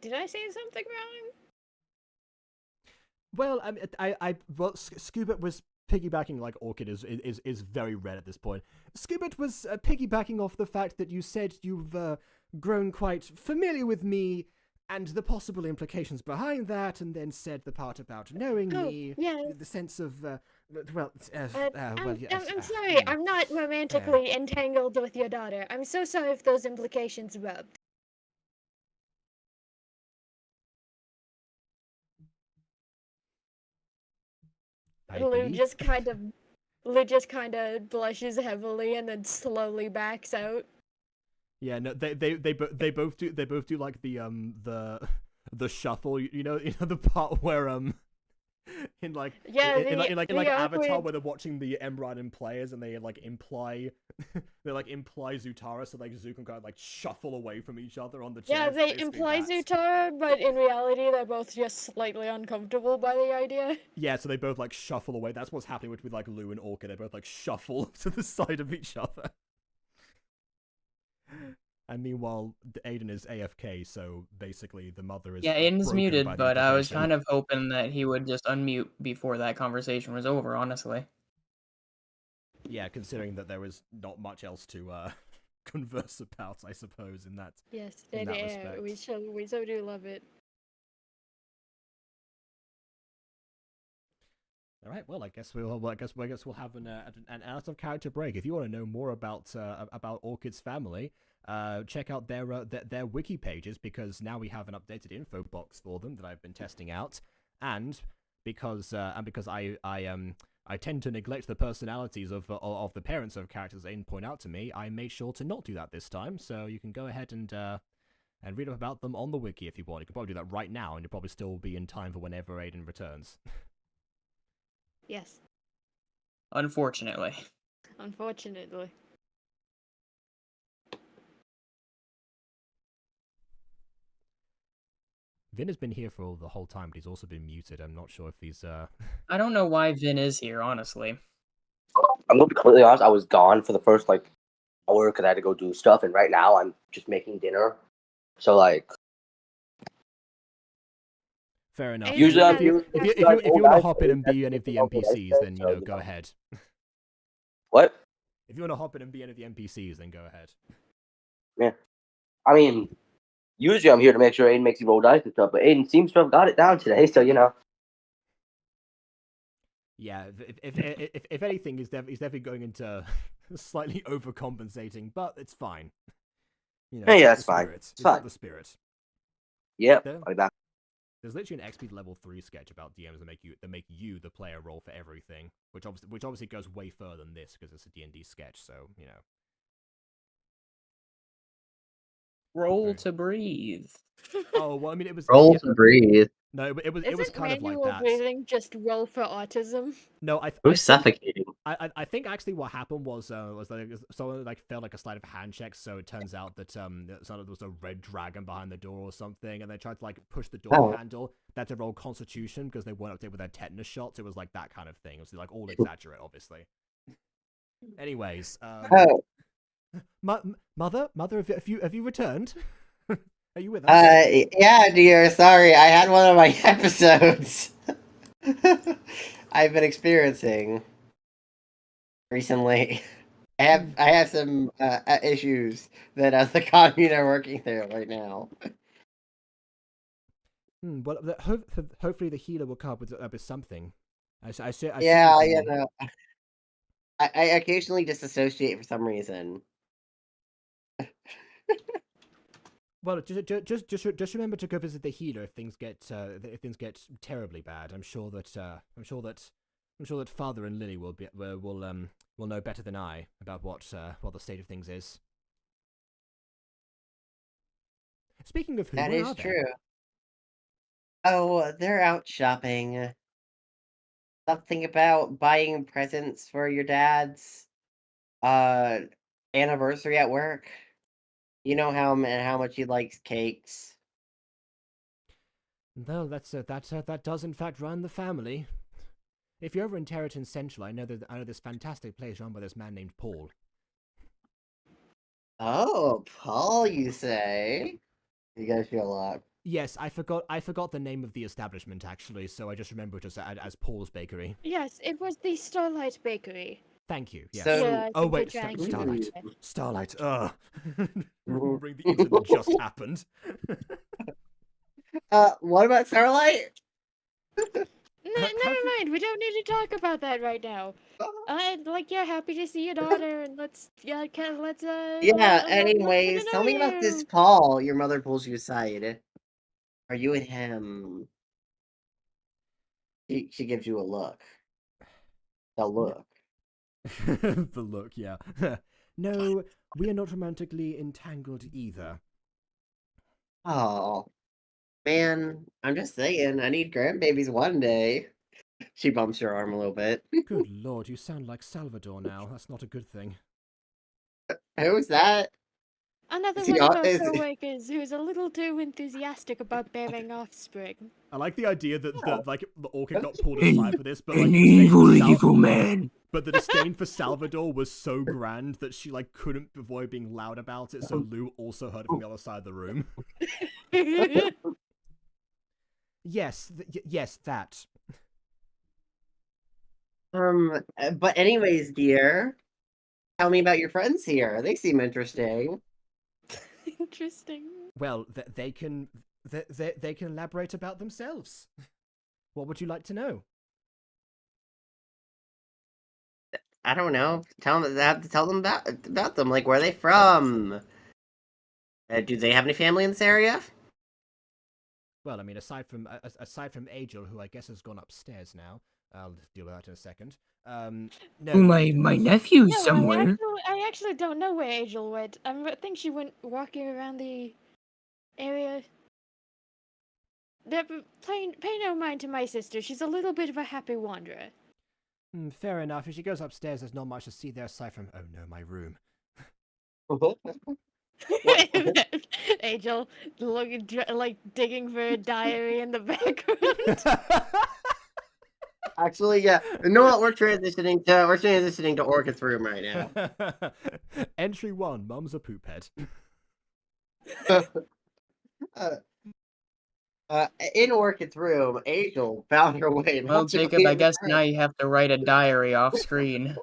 Did I say something wrong? Well, Scoobert was piggybacking, like Orchid is very red at this point. Scoobert was piggybacking off the fact that you said you've grown quite familiar with me and the possible implications behind that, and then said the part about knowing me, yeah. the sense of, I'm yes, sorry, I'm not romantically entangled with your daughter. I'm so sorry if those implications rubbed. Lou just kind of blushes heavily and then slowly backs out. Yeah, no, they both do like the shuffle, you know the part where in like Avatar where they're watching the Emriden players and they like imply Zutara, so like Zu can kind of like shuffle away from each other on the chair. Yeah, they imply Zutara, but in reality they're both just slightly uncomfortable by the idea. Yeah, so they both like shuffle away. That's what's happening with like Lou and Orchid. They both like shuffle to the side of each other. And meanwhile, Aiden is AFK, so basically the mother is. Yeah, Aiden's broken muted, by the but I was implication. kind of hoping that he would just unmute before that conversation was over, honestly. Yeah, considering that there was not much else to converse about, I suppose, in that. Yes, in that respect. We so do love it. All right. Well, I guess we'll have an out of character break. If you want to know more about Orchid's family, check out their wiki pages, because now we have an updated info box for them that I've been testing out, and because I tend to neglect the personalities of the parents of characters Aiden point out to me, I made sure to not do that this time. So you can go ahead and read up about them on the wiki if you want. You can probably do that right now, and you'll probably still be in time for whenever Aiden returns. Yes. Unfortunately. Unfortunately. Vin has been here for the whole time, but he's also been muted. I'm not sure if he's I don't know why Vin is here, honestly. I'm gonna be completely honest. I was gone for the first like hour because I had to go do stuff, and right now I'm just making dinner. So like, fair enough. usually I'm if here. you want to hop in and be any of the NPCs, then go ahead. What? If you want to hop in and be any of the NPCs, then go ahead. Yeah, I mean, usually I'm here to make sure Aiden makes you roll dice and stuff, but Aiden seems to have got it down today, so you know. Yeah, if anything, he's definitely going into slightly overcompensating, but it's fine. You know, Yeah, it's fine. It's fine. the spirit. Yep, There- I'll be back. There's literally an XP level 3 sketch about DMs that make you the player roll for everything, which obviously goes way further than this because it's a D&D sketch. So you know. Roll Okay. to breathe. Oh well, I mean it was Roll yeah, to breathe. no, but it was Isn't kind of like manual that. breathing just roll for autism? No, I Who's suffocating? I think actually what happened was like someone like felt like a sleight of hand check, so it turns out that there was a red dragon behind the door or something, and they tried to like push the door Oh. handle. They had to roll Constitution because they weren't up to date with their tetanus shots. It was like that kind of thing. It was like all exaggerate, obviously. Anyways, Oh. mother, have you returned? Are you with us? Yeah, dear. Sorry, I had one of my episodes. I've been experiencing recently. I have some issues that the commune are working through right now. Well, hopefully the healer will come up with something. I Yeah, certainly you can- know, I occasionally disassociate for some reason. Well, just remember to go visit the healer if things get terribly bad. I'm sure that Father and Lily will know better than I about what the state of things is. Speaking of who, That where is are they? true. Oh, they're out shopping. Something about buying presents for your dad's uh anniversary at work. You know how much he likes cakes. Well, that does in fact run the family. If you're over in Territon Central, I know this fantastic place run by this man named Paul. Oh, Paul, you say? You guys feel a lot. Yes, I forgot the name of the establishment actually, so I just remember it as Paul's Bakery. Yes, it was the Starlight Bakery. Thank you. Yes. So- Yeah, I Oh think wait, they're trying Starlight. to- Starlight. Remembering the incident that just happened. What about Starlight? Never mind. We don't need to talk about that right now. Yeah, happy to see your daughter, and let's Yeah, let's anyways, tell me about this Paul your mother pulls you aside. Are you and him? She gives you a look. A look. The look, yeah. No, we are not romantically entangled either. Oh, man, I'm just saying, I need grandbabies one day. She bumps your arm a little bit. Good lord, you sound like Salvador now. That's not a good thing. Who's that? Another Is he one of au- our is- co-workers who's a little too enthusiastic about bearing offspring. I like the idea that the orchid got pulled An- aside for this, but like An the disdain for evil man. But the disdain for Salvador was so grand that she like couldn't avoid being loud about it, so Lou also heard it from the other side of the room. Yes, yes, that. But anyways, dear, tell me about your friends here. They seem interesting. Interesting. Well, they can elaborate about themselves. What would you like to know? I don't know. Tell them about them. Like, where are they from? Do they have any family in this area? Well, I mean, aside from Angel, who I guess has gone upstairs now, I'll deal with that in a second. No, My nephew's No, somewhere. I actually don't know where Angel went. I think she went walking around the area. Pay no mind to my sister. She's a little bit of a happy wanderer. Fair enough. If she goes upstairs, there's not much to see there aside from, oh no, my room. Angel looking like digging for a diary in the background. Actually, yeah. You know what? We're transitioning to Orchid's room right now. Entry 1, Mum's a poop head. In Orchid's room, Angel found her way. Well, Jacob, I guess now you have to write a diary off screen.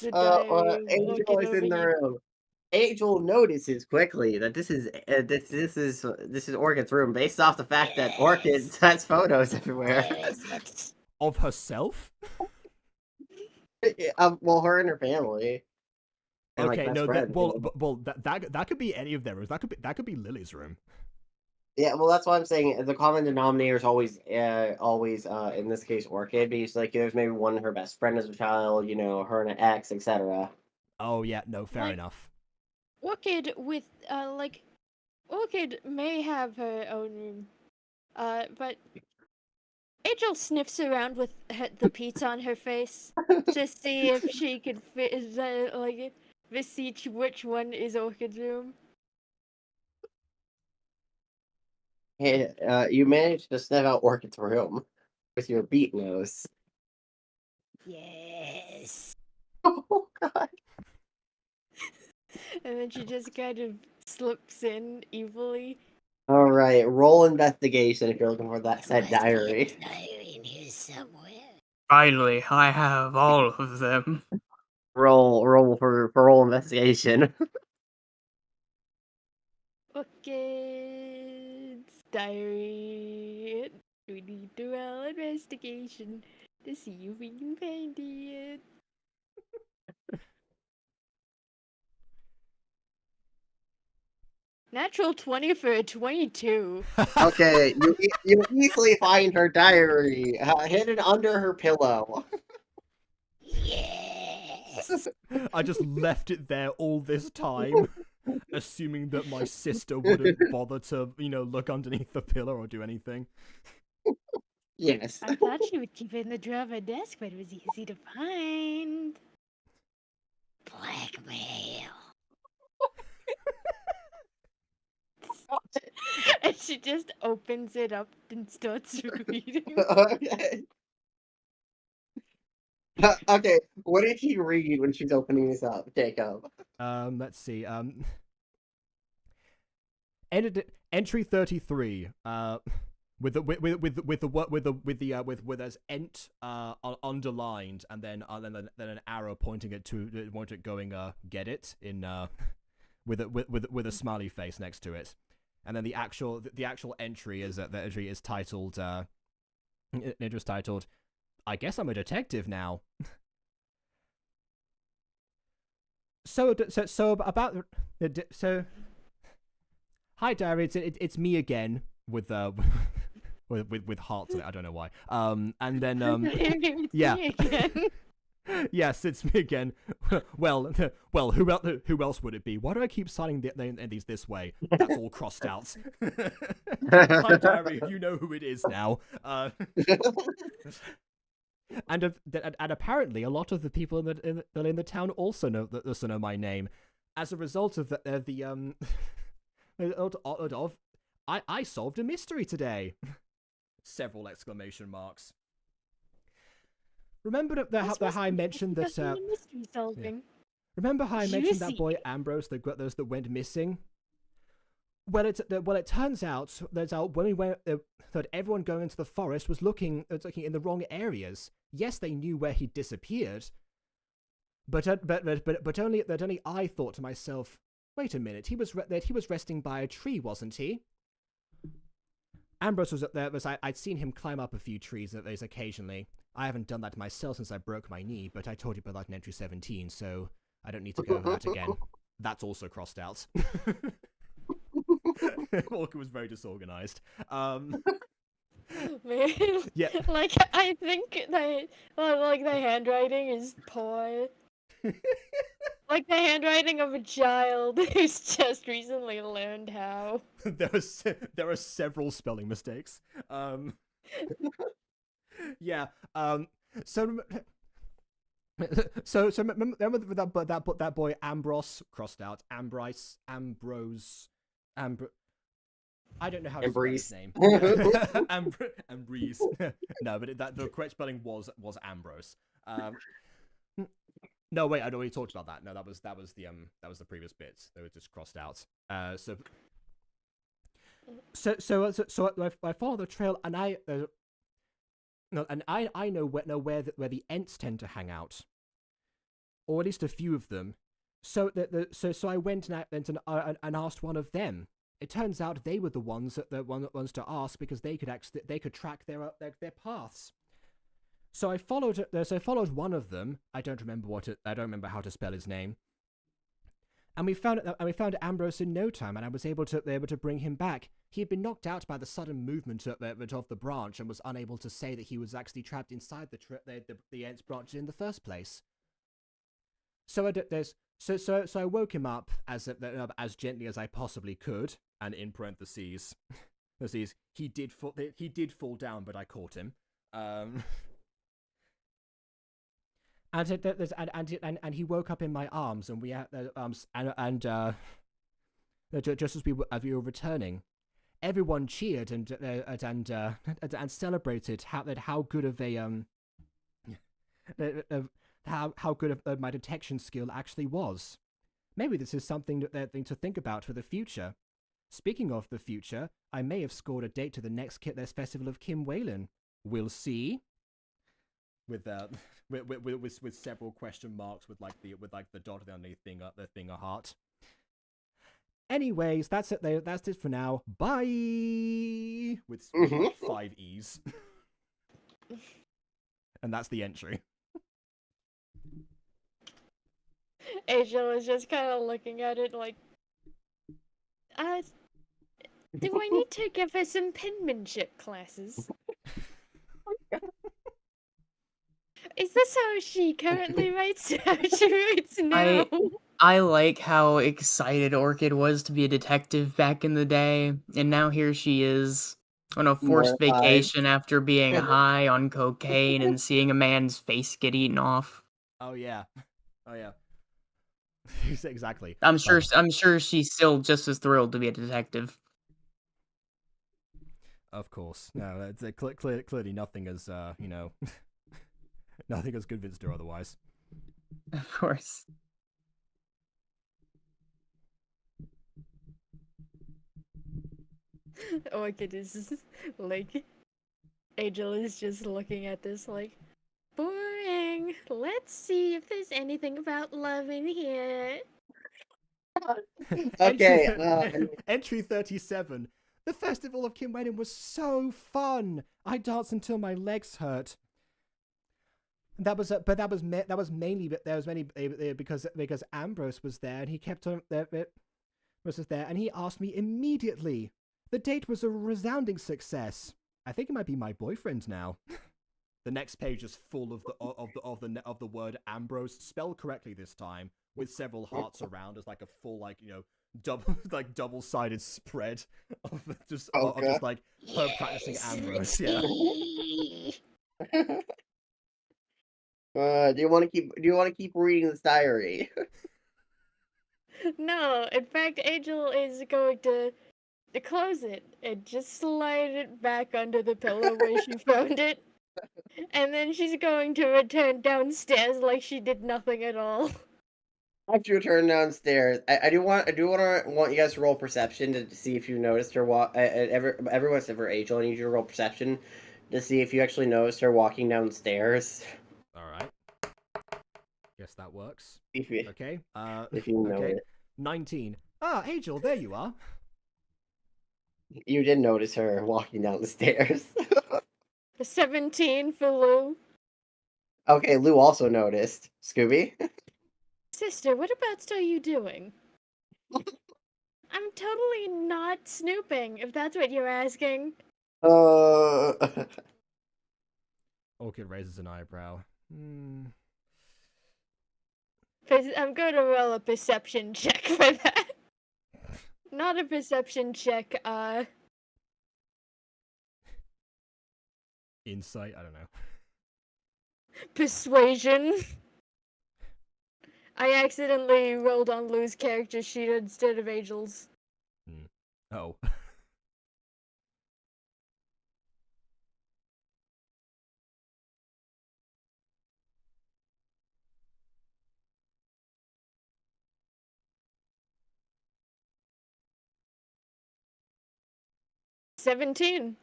The diary Angel looking is in the over you. room. Angel notices quickly that this is Orchid's room, based off the fact that Orchid has photos everywhere. Of herself? Well, her and her family. And, Okay, best no, friend, you know? that could be any of their rooms. That could be Lily's room. Yeah, well, that's what I'm saying. The common denominator is always in this case Orchid, because like there's maybe one her best friend as a child, you know, her and an ex, etc. Oh yeah, no, fair Like- enough. Orchid with Orchid may have her own room, but Angel sniffs around with the pizza on her face to see if she can beseech which one is Orchid's room. Hey, you managed to sniff out Orchid's room with your beat nose. Yes. Oh God! And then she just kind of slips in evilly. All right, roll investigation if you're looking for that said diary. Diary in here somewhere. Finally, I have all of them. Roll for roll investigation. Okay, it's diary. We need to roll investigation to see if we can find it. Natural 20 for a 22. Okay, you easily find her diary hidden under her pillow. Yes! I just left it there all this time, assuming that my sister wouldn't bother to, look underneath the pillow or do anything. Yes. I thought she would keep it in the drawer of her desk, but it was easy to find. Blackmail. And she just opens it up and starts reading. Okay. Okay, what did she read when she's opening this up, Jacob? Let's see. Entry 33. With as ent underlined and then an arrow pointing it going get it in with a smiley face next to it, and then the actual entry is titled it was titled, I guess I'm a detective now. So hi diary, it's me again with with hearts on it. I don't know why. And then It's yeah. me again. Yes, it's me again. Well, who else would it be? Why do I keep signing these this way? That's all crossed out. Hi diary, you know who it is now. And apparently a lot of the people in the town also know my name. As a result of I solved a mystery today. Several exclamation marks. Remember how I mentioned that mystery solving. remember how I mentioned that Juicy. boy Ambrose that went missing? Well, it turns out when we went, that everyone going into the forest was looking in the wrong areas. Yes, they knew where he disappeared, but only I thought to myself, wait a minute, he was resting by a tree, wasn't he? Ambrose was up there. I'd seen him climb up a few trees occasionally. I haven't done that myself since I broke my knee, but I told you about that in entry 17, so I don't need to go over that again. That's also crossed out. Walker was very disorganized. Man, Yeah. like I think the handwriting is poor. Like the handwriting of a child who's just recently learned how. there are several spelling mistakes. Yeah. So remember that boy Ambrose crossed out. Ambrose. I don't know how to spell his name. Ambrose. No, but the correct spelling was Ambrose. No, wait, I'd already talked about that. No, that was the previous bits. They were just crossed out. So I follow the trail, and I know where the Ents tend to hang out, or at least a few of them. So I went and asked one of them. It turns out they were the ones to ask, because they could track their paths. So I followed one of them. I don't remember how to spell his name. And we found Ambrose in no time, and I was able to bring him back. He had been knocked out by the sudden movement of the branch, and was unable to say that he was actually trapped inside the Ents branch in the first place. So I woke him up as gently as I possibly could, and in parentheses, he did fall down, but I caught him. And he woke up in my arms, and just as we were returning, everyone cheered and celebrated how good of how good of my detection skill actually was. Maybe this is something to think about for the future. Speaking of the future, I may have scored a date to the next festival of Kim Whalen. We'll see. With with several question marks with the dot underneath the thing a heart. Anyways, that's it. That's it for now. Bye. With 5 E's. And that's the entry. Angel is just kind of looking at it like, do I need to give her some penmanship classes? Is this how she currently writes? How she writes now? I like how excited Orchid was to be a detective back in the day, and now here she is on a forced vacation after being high on cocaine and seeing a man's face get eaten off. Oh yeah. Exactly. I'm sure she's still just as thrilled to be a detective. Of course. No, it's clearly nothing as nothing has convinced her otherwise. Of course. Orchid is like, Angel is just looking at this like, boring. Let's see if there's anything about love in here. Okay. Entry 37. The festival of Kim Whalen was so fun. I danced until my legs hurt. That was mainly because Ambrose was there and he kept on was there and he asked me immediately. The date was a resounding success. I think it might be my boyfriend now. The next page is full of the word Ambrose, spelled correctly this time, with several hearts around as like a full double-sided spread of just her practicing Ambrose. Yeah. Do you want to keep reading this diary? No, in fact, Angel is going to close it and just slide it back under the pillow where she found it. And then she's going to return downstairs like she did nothing at all. After you return downstairs, I do want you guys to roll perception to see if you noticed her walk. Everyone except for Angel, I need you to roll perception to see if you actually noticed her walking downstairs. All right. Guess that works. Okay. If you know it. 19. Ah, Angel, there you are. You did notice her walking down the stairs. 17 for Lou. Okay, Lou also noticed. Scooby? Sister, what about are you doing? I'm totally not snooping, if that's what you're asking. Orchid raises an eyebrow. I'm going to roll a perception check for that. Not a perception check, Insight? I don't know. Persuasion. I accidentally rolled on Lou's character sheet instead of Angel's. Oh. $17.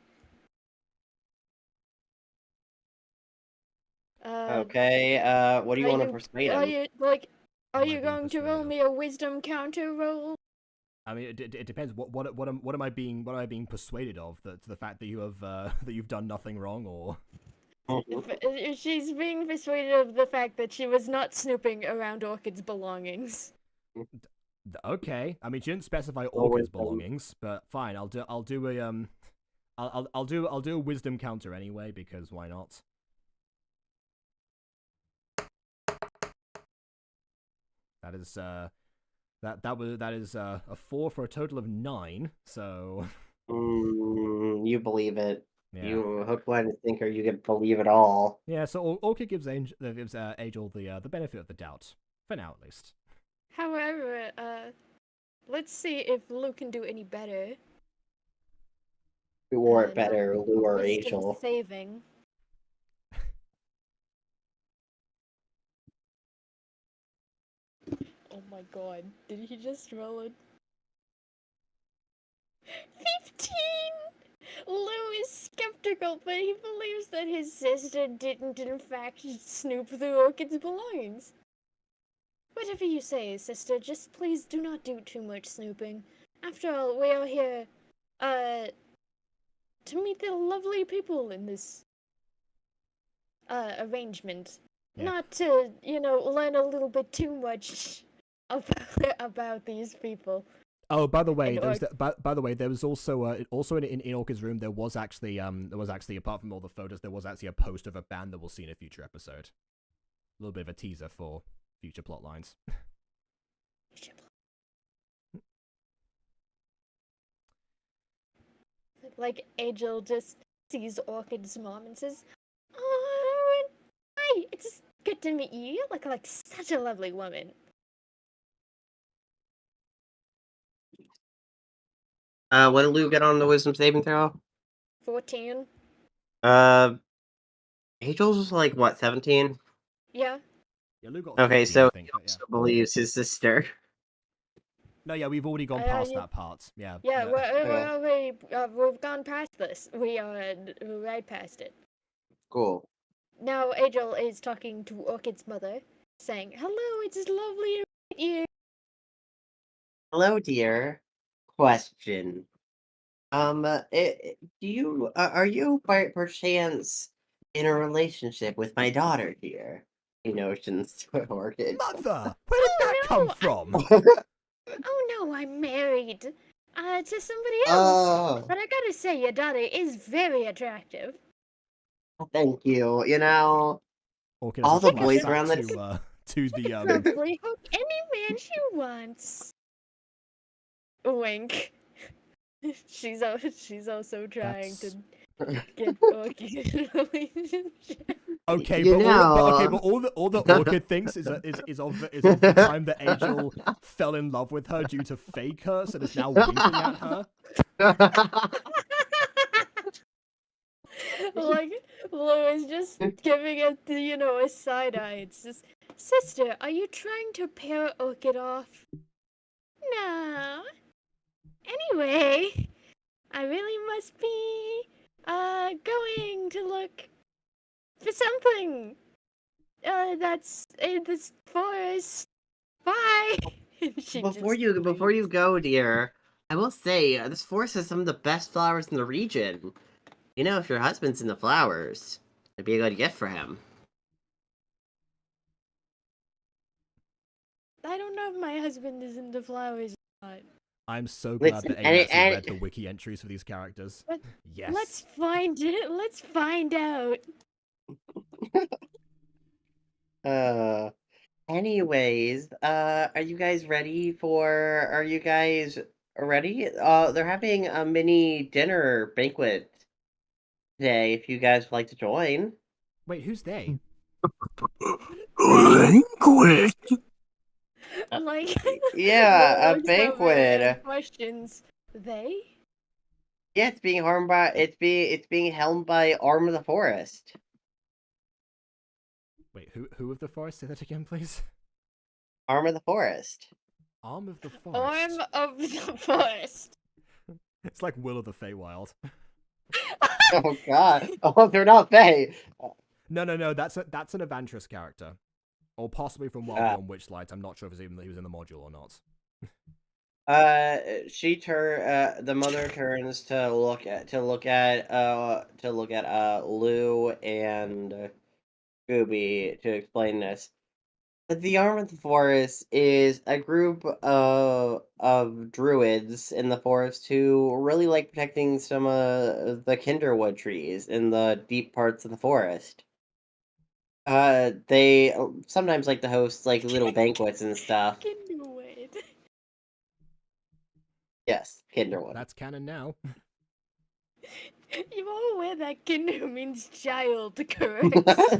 Okay, what do you want to persuade him? Are you going to roll me a wisdom counter roll? I mean, it depends. What am I being persuaded of? To the fact that you have that you've done nothing wrong, or She's being persuaded of the fact that she was not snooping around Orchid's belongings. Okay. I mean, she didn't specify Orchid's belongings, but fine. I'll do a wisdom counter anyway, because why not? That is that is a 4 for a total of 9. So you believe it. Yeah. You hook, line, and sinker. You can believe it all. Yeah. So Orchid gives Angel the benefit of the doubt for now, at least. However, let's see if Lou can do any better. Who wore it better, Lou or Angel? Saving. Oh my god. Did he just roll it? 15! Lou is skeptical, but he believes that his sister didn't in fact snoop through Orchid's belongings. Whatever you say, sister, just please do not do too much snooping. After all, we are here, to meet the lovely people in this, arrangement. Yeah. Not to, learn a little bit too much about these people. Oh, by the way, And there was by the way, there was also in Orchid's room there was actually apart from all the photos, there was actually a poster of a band that we'll see in a future episode. A little bit of a teaser for future plot lines. Like, Angel just sees Orchid's mom and says, "Oh, hi, it's good to meet you. You look like such a lovely woman." What did Lou get on the wisdom saving throw? 14. Angel's was like, what, 17? Yeah. Yeah, Lou got Okay, 15, so I think, he but yeah. also believes his sister. No, yeah, we've already gone past yeah. that part. Yeah. Yeah, no. we're already, we've gone past this. We're right past it. Cool. Now Angel is talking to Orchid's mother, saying, "Hello, it's lovely to meet you." Hello, dear. Question. Do you are you by perchance in a relationship with my daughter here? He notions to Orchid. Mother, where did that come no, from? Oh no, I'm married. To somebody else. Oh, But I gotta say, your daughter is very attractive. thank you. You know, Orchid all has a the boys flashback around the to the Probably hook any man she wants. Wink. She's also trying to get Orchid in a relationship. Okay, You but know. all the Orchid thinks is of the time that Angel fell in love with her due to fake her, and is now winking at her. Like, Lou is just giving it, a side eye. It's just, sister, are you trying to pair Orchid off? No. Anyway, I really must be, going to look for something, that's in this forest. Bye! Before you go, dear, I will say this forest has some of the best flowers in the region. You know, if your husband's into flowers, it'd be a good gift for him. I don't know if my husband is into flowers or not. I'm so glad that Amy actually read the wiki entries for these characters. But yes. Let's find it. Let's find out. Anyways, are you guys ready are you guys ready? They're having a mini dinner banquet today, if you guys would like to join. Wait, who's they? Banquet. Like, Yeah, a looks over and banquet. questions. They? Yeah, it's being helmed by Arm of the Forest. Wait, who of the forest? Say that again, please. Arm of the Forest. Arm of the forest. Arm of the forest. It's like Will of the Feywild. Oh god. Oh, they're not Fey. No. That's an Evantris character, or possibly from Wild Beyond Witchlight. I'm not sure if he was in the module or not. The mother turns to look at Lou and Scooby to explain this. The Arm of the Forest is a group of druids in the forest who really like protecting some of the kinderwood trees in the deep parts of the forest. They sometimes like to host like little banquets and stuff. Kinderwood. Yes, kinderwood. That's canon now. You all aware that kinder means child, correct? Oh,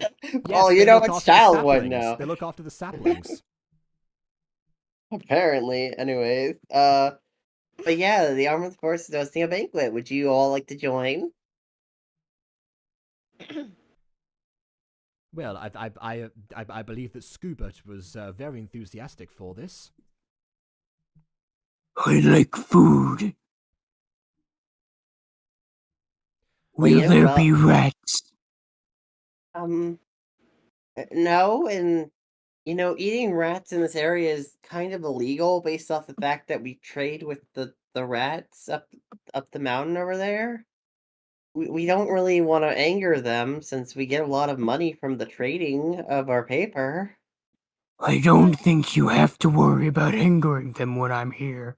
Yes, you they know look it's after the childwood saplings. now. They look after the saplings. Apparently, anyways. But yeah, the Arm of the Forest is hosting a banquet. Would you all like to join? Well, I believe that Scoobert was very enthusiastic for this. I like food. Well, Will there be rats? No, and eating rats in this area is kind of illegal based off the fact that we trade with the rats up the mountain over there. We don't really want to anger them since we get a lot of money from the trading of our paper. I don't think you have to worry about angering them when I'm here.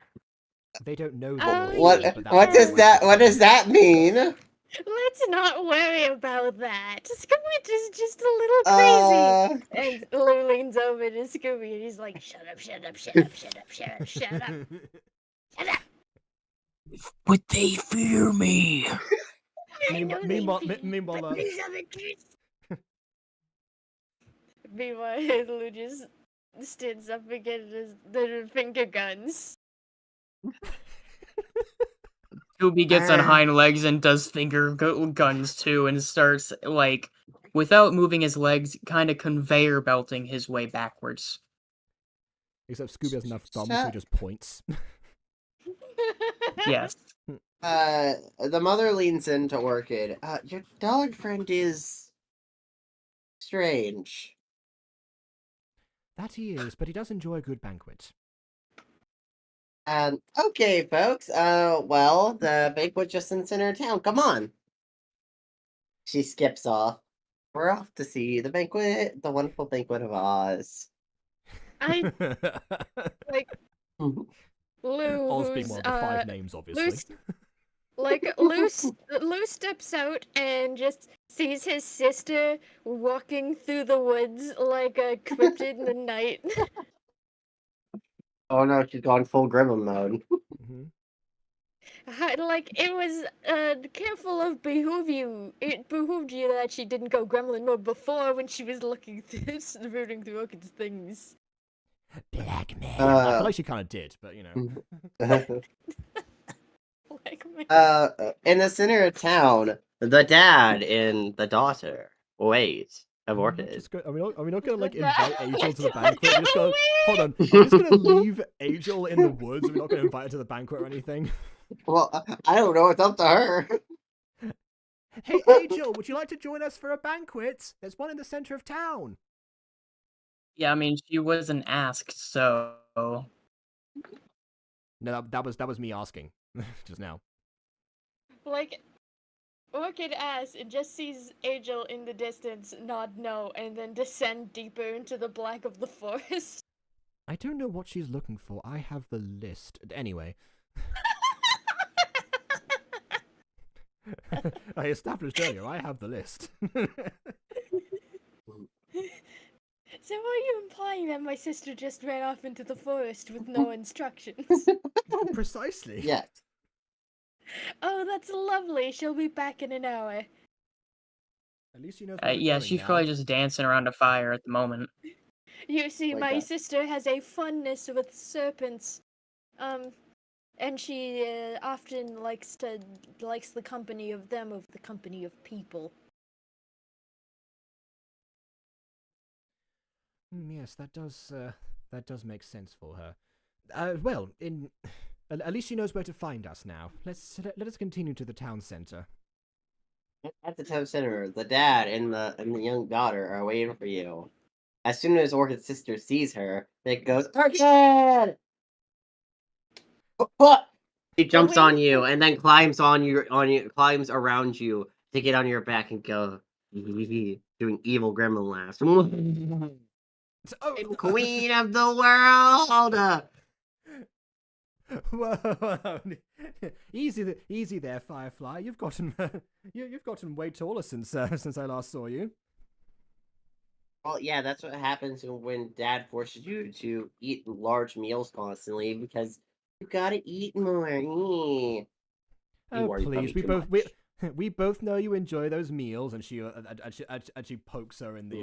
They don't know that Oh, you're here, yeah. but What that's does that mean? Let's not worry about that. Scooby is just a little Uh, crazy. And Lou leans over to Scooby and he's like, shut up, shut up, shut up, shut up, shut up, shut up, shut up. But they fear me. I know they Meanwhile, fear you, meanwhile, but these other kids. Meanwhile, Lou just stands up again and the finger guns. Scooby gets on hind legs and does finger guns too, and starts like, without moving his legs, kind of conveyor belting his way backwards. except Scooby has enough thumbs, so he just points. Yes. the mother leans into Orchid. Your dog friend is strange. That he is, but he does enjoy a good banquet. Okay, folks. Well, the banquet just in the center of town. Come on. She skips off. We're off to see the banquet, the wonderful banquet of Oz. I like Mhm. Lou, Oz being who's one of the 5 names, obviously. Lou steps out and just sees his sister walking through the woods like a cryptid in the night. Oh no, she's gone full gremlin mode. Mhm. Like it was careful of behoove you. It behooved you that she didn't go gremlin mode before when she was looking through, rooting through Orchid's things. Blackmail. I feel like she kind of did, but you know. Like, In the center of town, the dad and the daughter of Orchid. Are we not gonna like That- invite Angel to the that's banquet? We're just gonna hold on. Are we just gonna leave Angel in the woods? We're not gonna invite her to the banquet or anything. Well, I don't know. It's up to her. Hey, Angel, would you like to join us for a banquet? There's one in the center of town. Yeah, I mean, she wasn't asked, so. No, that was me asking just now. Like, Orchid asks and just sees Angel in the distance nod no and then descend deeper into the black of the forest. I don't know what she's looking for. I have the list. Anyway. I established earlier, I have the list. So are you implying that my sister just ran off into the forest with no instructions? Precisely. Yes. Oh, that's lovely. She'll be back in an hour. At least you know where we're Yeah, going she's now. probably just dancing around a fire at the moment. You see, Like my that. sister has a fondness with serpents. And she often likes the company of them over the company of people. Yes, that does make sense for her. Well, at least she knows where to find us now. Let us continue to the town center. At the town center, the dad and the young daughter are waiting for you. As soon as Orchid's sister sees her, it goes, Orchid! What? She jumps on you and then climbs climbs around you to get on your back and go, doing evil gremlin laughs. Queen of the world! Whoa, easy there, Firefly. You've gotten way taller since I last saw you. Well, yeah, that's what happens when Dad forces you to eat large meals constantly because you gotta eat more. You Oh worry about please, me too much. we both know you enjoy those meals, and she actually pokes her in the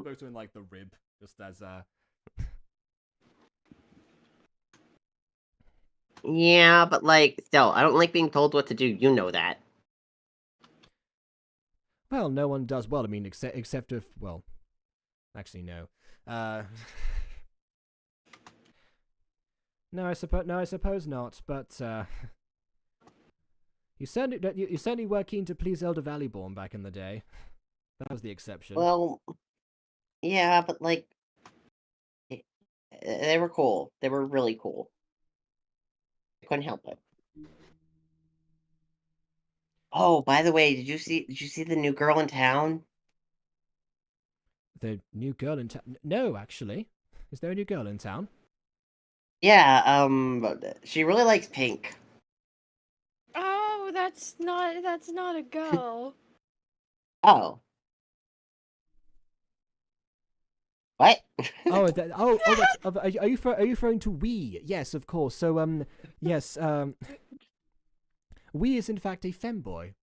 pokes her in like the rib, just as Yeah, but like, still, I don't like being told what to do. You know that. Well, no one does well. I mean, except if, well, actually no. No, I suppose not. But you certainly were keen to please Elder Valleyborn back in the day. That was the exception. Well, yeah, but like, they were cool. They were really cool. I couldn't help it. Oh, by the way, did you see the new girl in town? The new girl in town? No, actually. Is there a new girl in town? Yeah, she really likes pink. Oh, that's not a girl. Oh. What? Oh, that's, are you referring to we? Yes, of course. So, yes, we is in fact a femboy.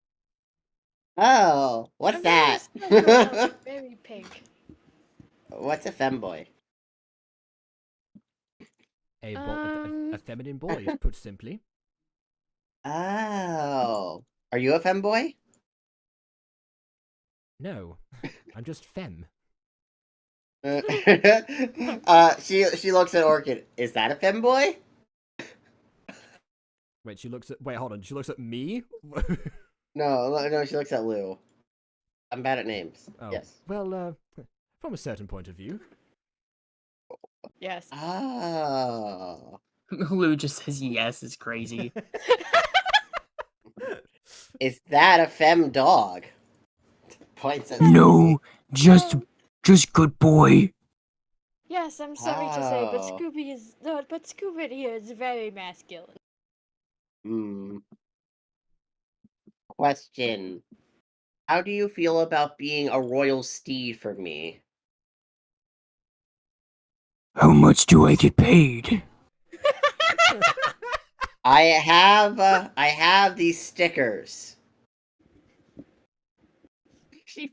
Oh, what's A that? very special one, very pink. What's a femboy? A feminine boy, put simply. Oh. Are you a femboy? No, I'm just femme. She looks at Orchid. Is that a femboy? Wait, hold on. She looks at me. No, she looks at Lou. I'm bad at names. Oh, Yes. well, from a certain point of view. Yes. Oh. Lou just says yes is crazy. Is that a fem dog? Points at No, just good boy. Yes, I'm sorry to say, but Oh. Scooby here is very masculine. Hmm. Question. How do you feel about being a royal steed for me? How much do I get paid? I have these stickers. She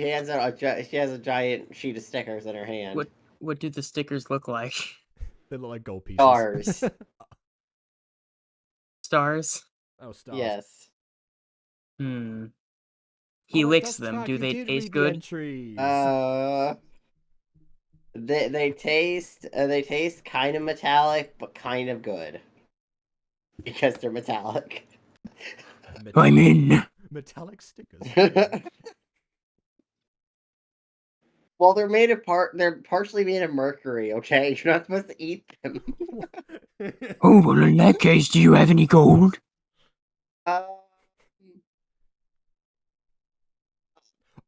hands out she has a giant sheet of stickers in her hand. What do the stickers look like? They look like gold pieces. Stars. Stars? Oh, stars. Yes. Hmm. He Oh, licks that's them. track, Do you they did taste read the good? entries. They taste kind of metallic, but kind of good because they're metallic. I'm in. Metallic stickers. Well, they're partially made of mercury. Okay, you're not supposed to eat them. Oh, well, in that case, do you have any gold? Uh,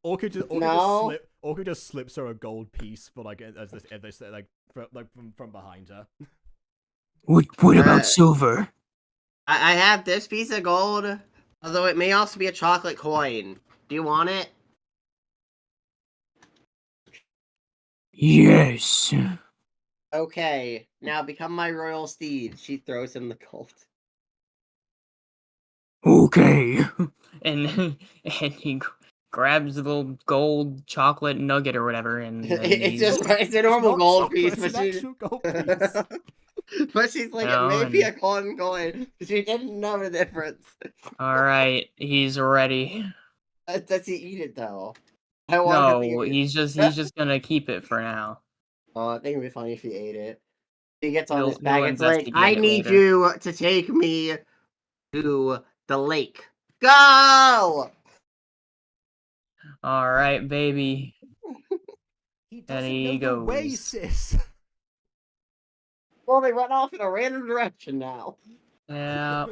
Orchid No. just slips her a gold piece for like as they say like from behind her. What Uh, about silver? I have this piece of gold, although it may also be a chocolate coin. Do you want it? Yes. Okay, now become my royal steed. She throws him the gold. Okay. And he grabs the little gold chocolate nugget or whatever, and then It's a normal not gold chocolate, piece, it's but an she actual gold piece. but she's like, No, it may be and- a coin. She didn't know the difference. all right, he's ready. Does he eat it though? I want him to No, eat it. he's just gonna keep it for now. Oh, I think it'd be funny if he ate it. He gets on He'll- his back. he'll It's like, investigate I it need later. you to take me to the lake. Go! All right, baby. He And doesn't he know the way, goes. sis. Well, they run off in a random direction now. Yeah.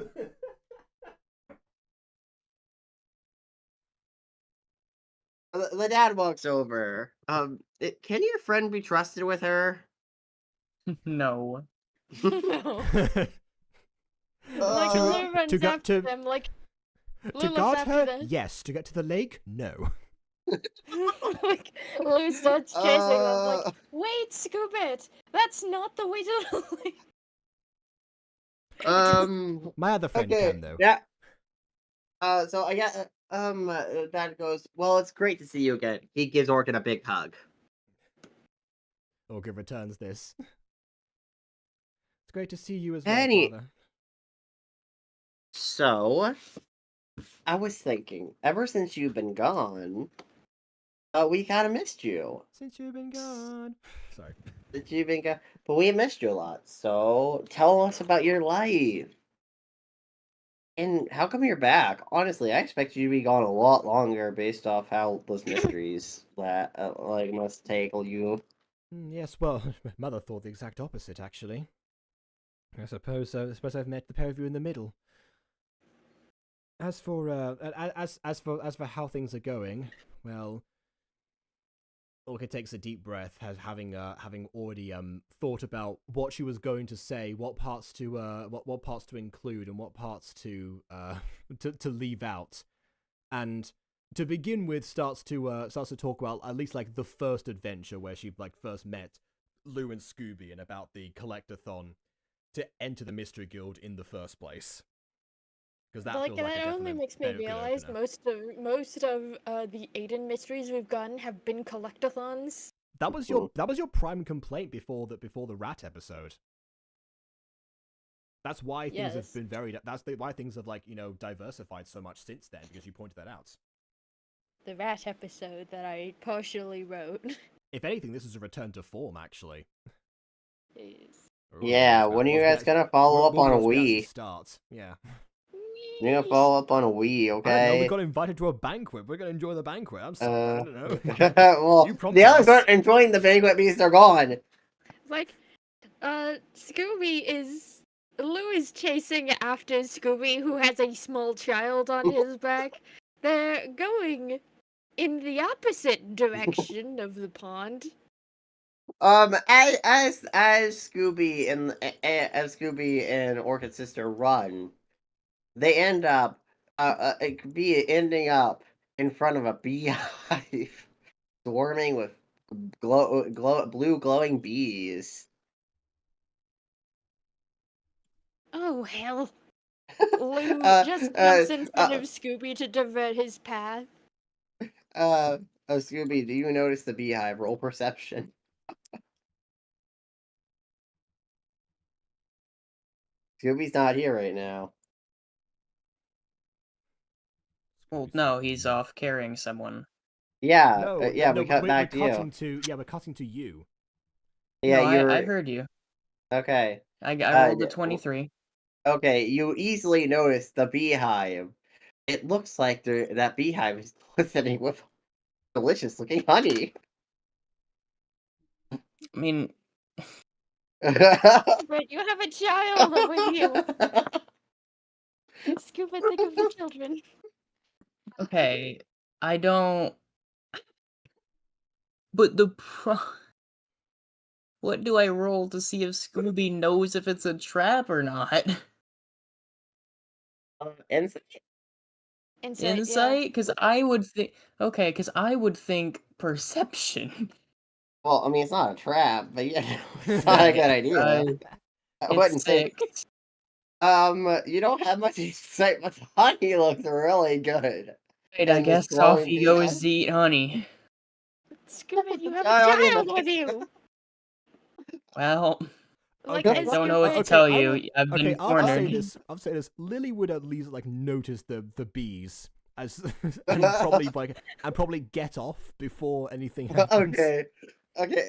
The dad walks over. Can your friend be trusted with her? No. No. Like, To- Lou runs to go- after to- them, like, To Lou looks guard after her, them. yes. To get to the lake, no. Like, Lou starts chasing them, like, Uh, wait, Scoobit! That's not the way to the lake! My other friend okay, can though. yeah. So I got, dad goes, well, it's great to see you again. He gives Orchid a big hug. Orchid returns this. It's great to see you as well, Any- father. So, I was thinking, ever since you've been gone, we kind of missed you. Since you've been gone. Sorry. Since you've been gone, but we missed you a lot. So tell us about your life. And how come you're back? Honestly, I expected you to be gone a lot longer based off how those mysteries that must take you. Yes, well, my mother thought the exact opposite, actually. I suppose I've met the pair of you in the middle. As for how things are going, well, Orca takes a deep breath, having already thought about what she was going to say, what parts to include, and what parts to leave out, and to begin with starts to talk about at least like the first adventure where she like first met Lou and Scooby and about the collectathon to enter the Mystery Guild in the first place. Because that feels like a that only definite makes me good realize opener. most of the Aiden mysteries we've gotten have been collectathons. That was your prime complaint before the rat episode. That's why things have been why things have diversified so much since then, because you pointed that out. The rat episode that I partially wrote. If anything, this is a return to form, actually. Is... Yeah, when are you guys gonna follow up on a Wii? Start. Yeah. You're gonna follow up on a Wii, okay? I don't know, we got invited to a banquet. We're gonna enjoy the banquet. I'm sorry, I don't know. Well, the others aren't enjoying the banquet because they're gone. Like, Scooby is... Lou is chasing after Scooby, who has a small child on his back. They're going in the opposite direction of the pond. As Scooby and Orchid Sister run, they end up ending up in front of a beehive, swarming with blue glowing bees. Oh hell! Lou just jumps in front of Scooby to divert his path. Scooby, do you notice the beehive? Roll perception. Scooby's not here right now. Well, no, he's off carrying someone. Yeah, we cut back to you. We're cutting to you. Yeah, no, I heard you. Okay. I rolled a 23. Okay, you easily notice the beehive. It looks like that beehive is glistening with delicious looking honey. I mean... But you have a child with you. Scuba, think of the children. Okay, I don't... But what do I roll to see if Scooby knows if it's a trap or not? Insight? Insight? Because I would think... Okay, because I would think perception. Well, I mean, it's not a trap, but yeah, it's not a good idea. I wouldn't think. You don't have much insight, but the honey looks really good. Right, I guess off he goes to eat honey. Scuba, you have a child with you! Well, Like, I don't know what to tell you. I've been cornered. I'll say this. Lily would at least notice the bees as and probably get off before anything happens. Okay.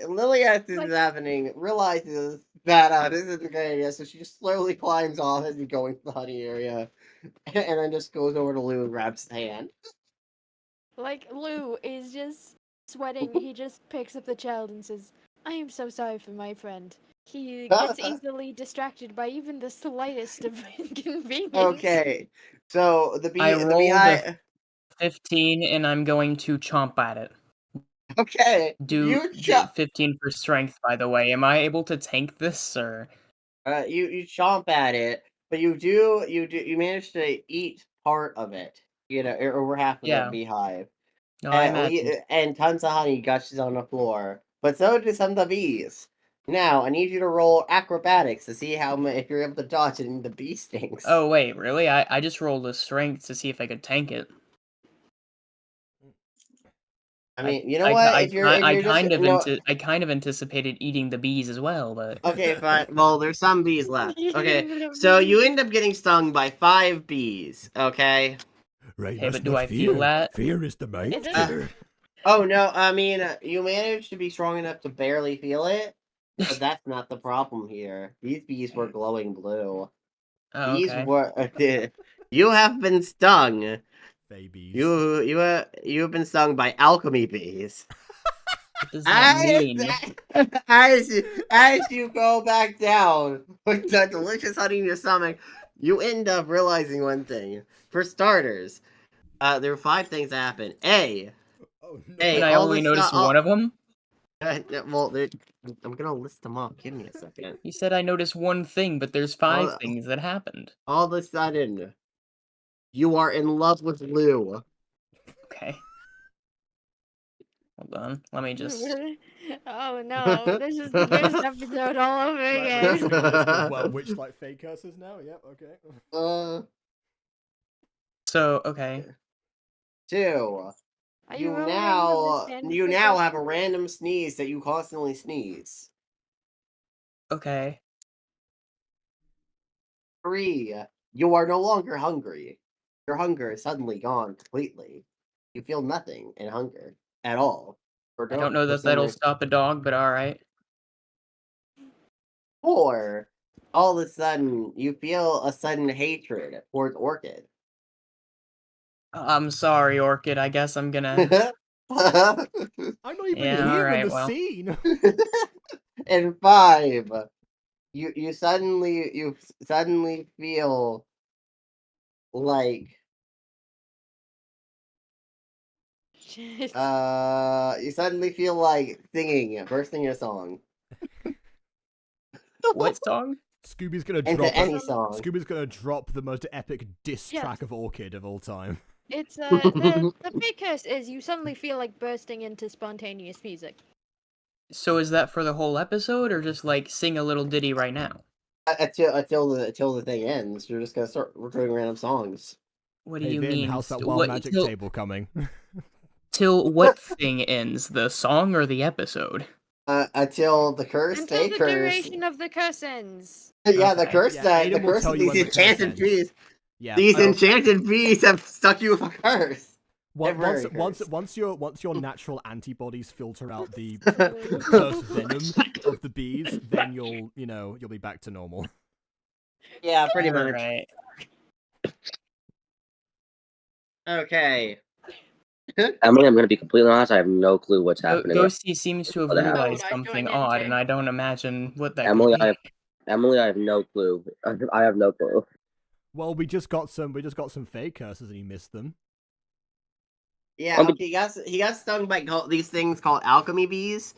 Lily, as this is happening, realizes that this is a good idea, so she just slowly climbs off as you go into the honey area, and then just goes over to Lou and grabs his hand. Like, Lou is just sweating. He just picks up the child and says, "I am so sorry for my friend. He gets easily distracted by even the slightest of inconvenience." Okay, so I rolled a 15, and I'm going to chomp at it. Okay, Do 15 for strength, by the way. Am I able to tank this, or? You chomp at it, but you manage to eat part of it. Over half of the beehive. No, and tons of honey gushes on the floor. But so do some of the bees. Now, I need you to roll acrobatics to see if you're able to dodge it in the bee stings. Oh, wait, really? I just rolled a strength to see if I could tank it. I mean, you know what? I kind of anticipated eating the bees as well, but... Okay, fine. Well, there's some bees left. Okay, so you end up getting stung by 5 bees, okay? Ray Okay, must but do not I feel fear. that? Fear is the main Is it- killer. Oh no, I mean, you managed to be strong enough to barely feel it, but that's not the problem here. These bees were glowing blue. Oh, These okay. were. You have been stung. Babies. You have been stung by alchemy bees. What does that mean? As you go back down with the delicious honey in your stomach, you end up realizing one thing. For starters, there are 5 things that happen. A. Oh, no. Hey, And I all only this noticed stuff- one of them? well, I'm gonna list them off. Give me a second. You said I noticed one thing, but there's 5 Well, things that happened. All of a sudden, you are in love with Lou. Okay. Hold on. Let me just. Oh no, this is the first episode all over Right, again. we're just list of, well, which like fake curses now? Yep, okay. So, okay. 2. Are You rolling now with the you stand now for have a random sneeze that you constantly sneeze. Okay. 3. You are no longer hungry. Your hunger is suddenly gone completely. You feel nothing in hunger at all. I don't know that that'll stop a dog, but alright. 4. All of a sudden, you feel a sudden hatred towards Orchid. I'm sorry, Orchid. I guess I'm gonna. I'm not even Yeah, here alright, in the well. scene. And 5. You suddenly feel like Shit. you suddenly feel like singing, bursting a song. What song? Scooby's gonna Into drop any song. Scooby's gonna drop the most epic diss Yes. track of Orchid of all time. It's the fake curse is you suddenly feel like bursting into spontaneous music. So is that for the whole episode, or just like sing a little ditty right now? Until the thing ends, you're just gonna start recording random songs. What do Hey you Vin, mean? how's that st- wild what, magic till, table coming? till what thing ends? The song or the episode? Until the curse, Until they the curse. duration of the curse ends. Yeah, the Okay, curse yeah, that the Aiden will curse tell of you these when the curse enchanted ends. bees. Yeah, These I'll- enchanted bees have stuck you with a curse. Temporary curse. once your natural antibodies filter out the curse venom of the bees, then you'll be back to normal. Yeah, pretty much. Alright. Okay. Emily, I'm gonna be completely honest. I have no clue what's happening. Ghosty seems to have What happened? realized I something joined odd, in, and I don't imagine what that Emily, could be. Emily, I have no clue. I have no clue. Well, we just got some fake curses and you missed them. Yeah, okay, he got stung by these things called alchemy bees.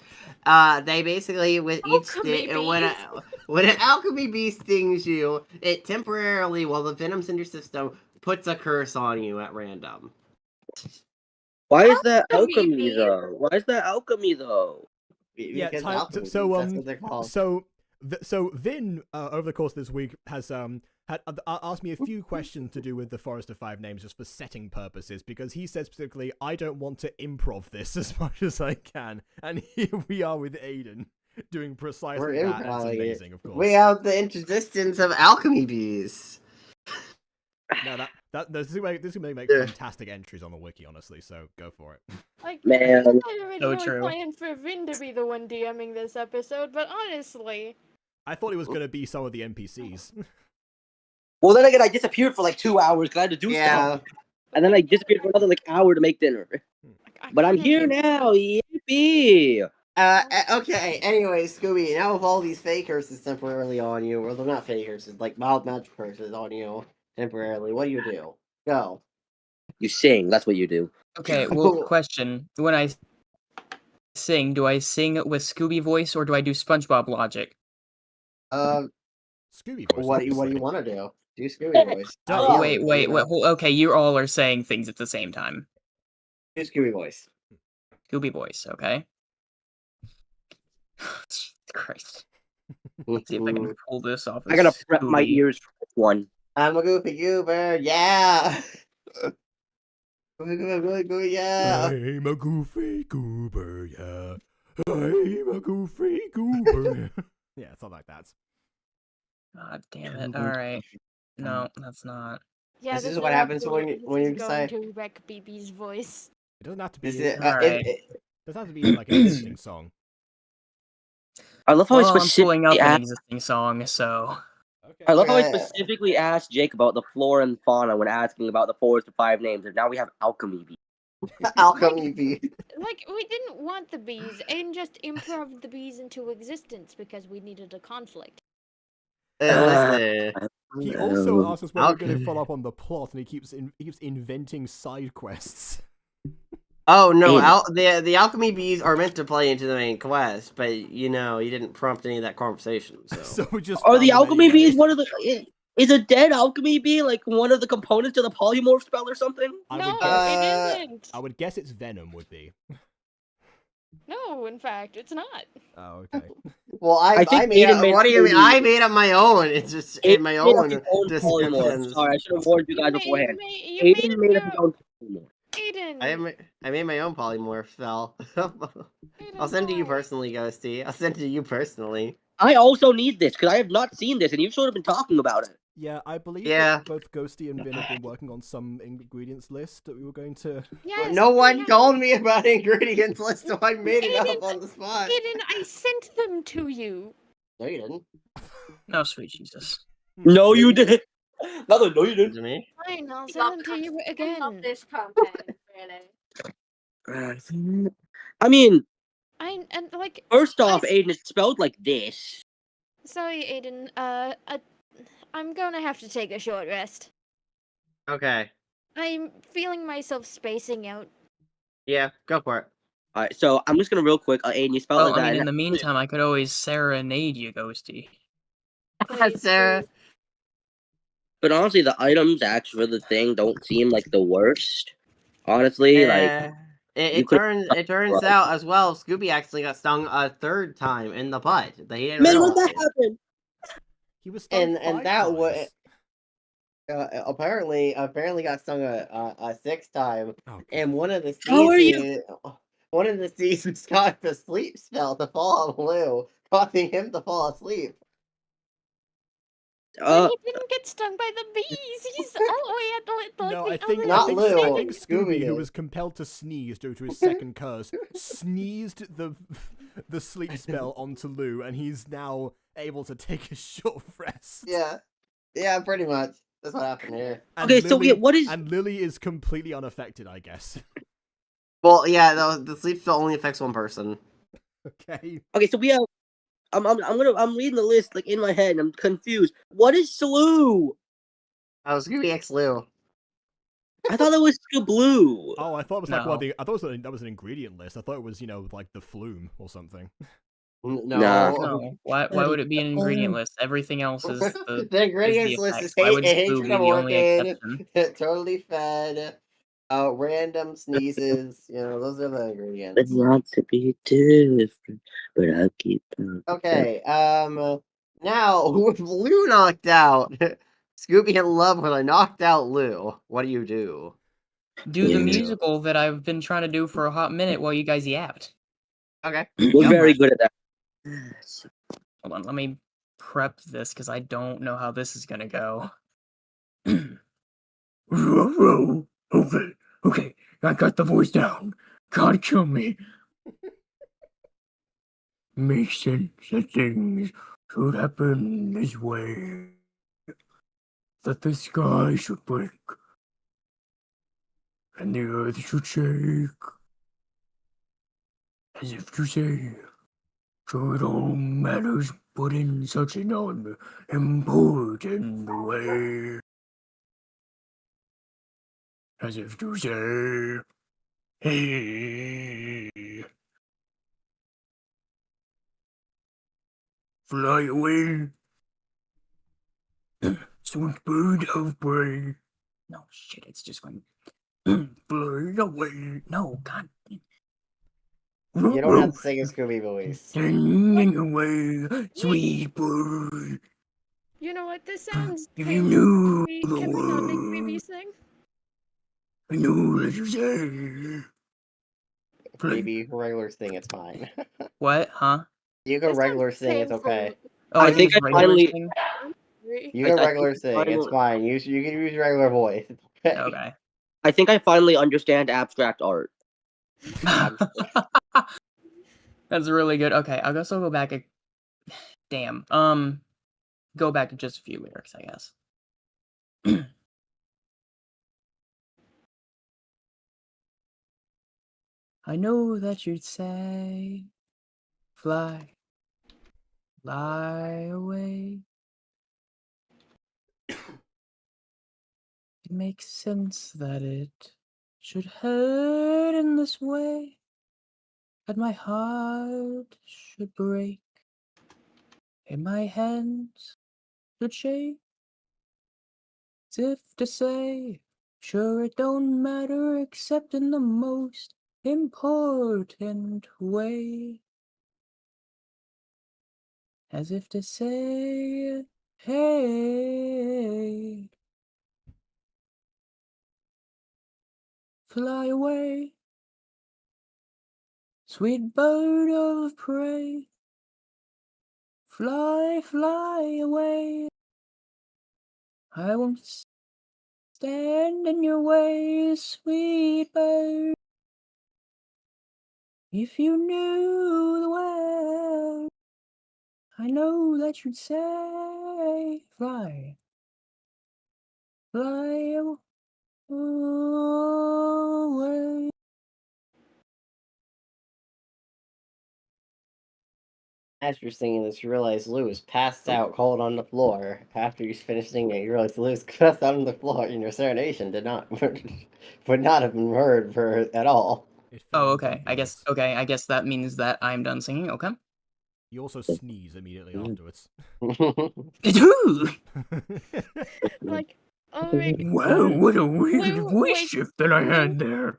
They basically with each Alchemy when an alchemy bee stings you, it temporarily, while the venom's in your system, puts a curse on you at random. Why is that Alchemy alchemy bee? though? Why is that alchemy though? Yeah, Because time, alchemy so bees, that's what they're called. so Vin over the course of this week has had asked me a few questions to do with the Forest of Five Names just for setting purposes, because he said specifically, I don't want to improv this as much as I can, and here we are with Aiden doing precisely that, and it's improving it. amazing, of course. We have the existence of alchemy bees. No, this is gonna make Yeah. fantastic entries on the wiki, honestly. So go for it. Like, Man. I originally true. planned for Vin to be the one DMing this episode, but honestly, I thought it was gonna be some of the NPCs. Well, then again, I disappeared for like 2 hours because I had to do Yeah. stuff, and then I disappeared for another like hour to make dinner. I But I'm kinda here hate- now. Yippee! Okay, anyway, Scooby, now with all these fake curses temporarily on you, or they're not fake curses, like mild magic curses on you temporarily, what do? Go. You sing. That's what you do. Okay, well, question. When I sing, do I sing with Scooby voice, or do I do SpongeBob logic? Scooby voice. What do you obviously. want to do? Do Scooby voice. Don't Yeah, Wait, you know, okay, you all are saying things at the same time. do Scooby voice. Scooby voice, okay? Christ. Let's see if I can pull this off. I gotta as prep my Scooby. ears for this one. I'm a goofy goober, yeah! Goofy, yeah! I'm a goofy goober, yeah. I'm a goofy goober. Yeah, something like that. God damn it. Alright. No, that's not. Yeah, This is this what happens this when is you going decide. to wreck BB's voice. It doesn't have to This be. is, Alright. Doesn't have to be like an existing song. I love how I Well, I'm pulling up specifically an asked. existing song, so Okay. I love how I Okay. specifically asked Jake about the flora and fauna when asking about the 4 to 5 names, and now we have alchemy bees. Alchemy bee. Like, we didn't want the bees, and just improv the bees into existence because we needed a conflict. Listen. He also asked us when we're going to Okay. follow up on the plot, and he keeps inventing side quests. Oh no, Aiden. the alchemy bees are meant to play into the main quest, but you didn't prompt any of that conversation. So, So we just Are found the them alchemy anyway. bees one of the? Is a dead alchemy bee like one of the components to the polymorph spell or something? I No, would guess. it isn't. I would guess it's venom would be. No, in fact, it's not. Oh, okay. well, I think I made Aiden up. made What do you mean? only- I made up my own. It's just in my Aiden made up own his own polymorph. descriptions. Sorry, I should have warned you guys beforehand. You made Aiden up made your up his own polymorph. Aiden. I made my own polymorph spell. I'll send it to you why? personally, Ghosty. I'll send it to you personally. I also need this because I have not seen this, and you've sort of been talking about it. Yeah, I believe Yeah. that both Ghosty and Vin have been working on some ingredients list that we were going to. Yes, No we one have- told me about ingredients list, so I made it Aiden, up on the spot. Aiden, I sent them to you. No, you didn't. no sweet Jesus. No, you didn't. No, you To me. Fine, I'll send them to you again. I love this campaign, really. didn't. I mean, And like, first off, I- Aiden, it's spelled like this. sorry, Aiden. I'm gonna have to take a short rest. Okay. I'm feeling myself spacing out. Yeah, go for it. All right, so I'm just gonna real quick. Aiden, you spelled Well, like I that. mean, in and- the meantime, I could always serenade you, Ghosty. Please, Sarah. please. But honestly, the items actually for the thing don't seem like the worst. Honestly, like you It could- turns out as well. Scooby actually got stung a third time in the butt. That he didn't man, when realize. that happened. He was stung And 5 that times. was apparently got stung a sixth time, Oh, and one of the How are you? seasons got the sleep spell to fall on Lou, causing him to fall asleep. But he didn't get stung by the bees. He's all the way at the No, the I think, other Not I think, Lou, I think Scooby Scooby, did. who was compelled to sneeze due to his second curse, sneezed the sleep spell onto Lou, and he's now able to take a short rest. Yeah, pretty much. That's what happened here. And Okay, so Lily, yeah, what is? And Lily is completely unaffected, I guess. Well, yeah, the sleep spell only affects one person. Okay. Okay, so we have. I'm reading the list like in my head, and I'm confused. What is Slew? Oh, Scooby X Lou. I thought that was Skablu. Oh, I thought it was like No. I thought that was an ingredient list. I thought it was like the flume or something. No. Nah. No, why would it be an ingredient list? Everything else is the The ingredients list effects. is Why would hatred Scooby of be the only orchid, exception? totally fed, random sneezes. Those are the ingredients. But not to be different, but I'll keep. Okay. Now with Lou knocked out, Scooby in love with a knocked out Lou. What do you do? Do the Yeah. musical that I've been trying to do for a hot minute while you guys yapped. Okay. We're Go very for it. good at that. Hold on, let me prep this because I don't know how this is gonna go. Okay, I got the voice down. Can't kill me. Makes sense that things should happen this way. That the sky should break. And the earth should shake. As if to say, so it all matters, but in such an unimportant way. As if to say, hey, fly away, sweet bird of prey. No, shit, it's just going, fly away. No, God. You don't have to sing a Scooby voice. Singing away, sweet bird. You know what? This sounds. If you knew Can the we not make word, baby sing? I know that you say. Maybe regular sing, it's fine. What? Huh? You go This regular sounds sing, it's painful. okay. Oh, I I think think it's I regular finally- thing. agree. You get I regular think thing. It's fine. You can use regular voice. It's okay. Okay. I think I finally understand abstract art. That's really good. Okay, I guess I'll go back. Damn. Go back to just a few lyrics, I guess. I know that you'd say, fly away. It makes sense that it should hurt in this way, that my heart should break, and my hands should shake, as if to say, sure it don't matter except in the most important way. As if to say, hey, fly away, sweet bird of prey, fly away. I won't stand in your way, sweet bird. If you knew the way, I know that you'd say, fly away. As you're singing this, you realize Lou is passed out cold on the floor. After you finish singing, you realize Lou is passed out on the floor, and your serenation would not have been heard for at all. It fell Oh, into okay. I guess emptiness. I guess that means that I'm done singing. Okay. You also sneeze immediately afterwards. Like, oh my Wow, what a weird Lou voice wakes- shift that I had there.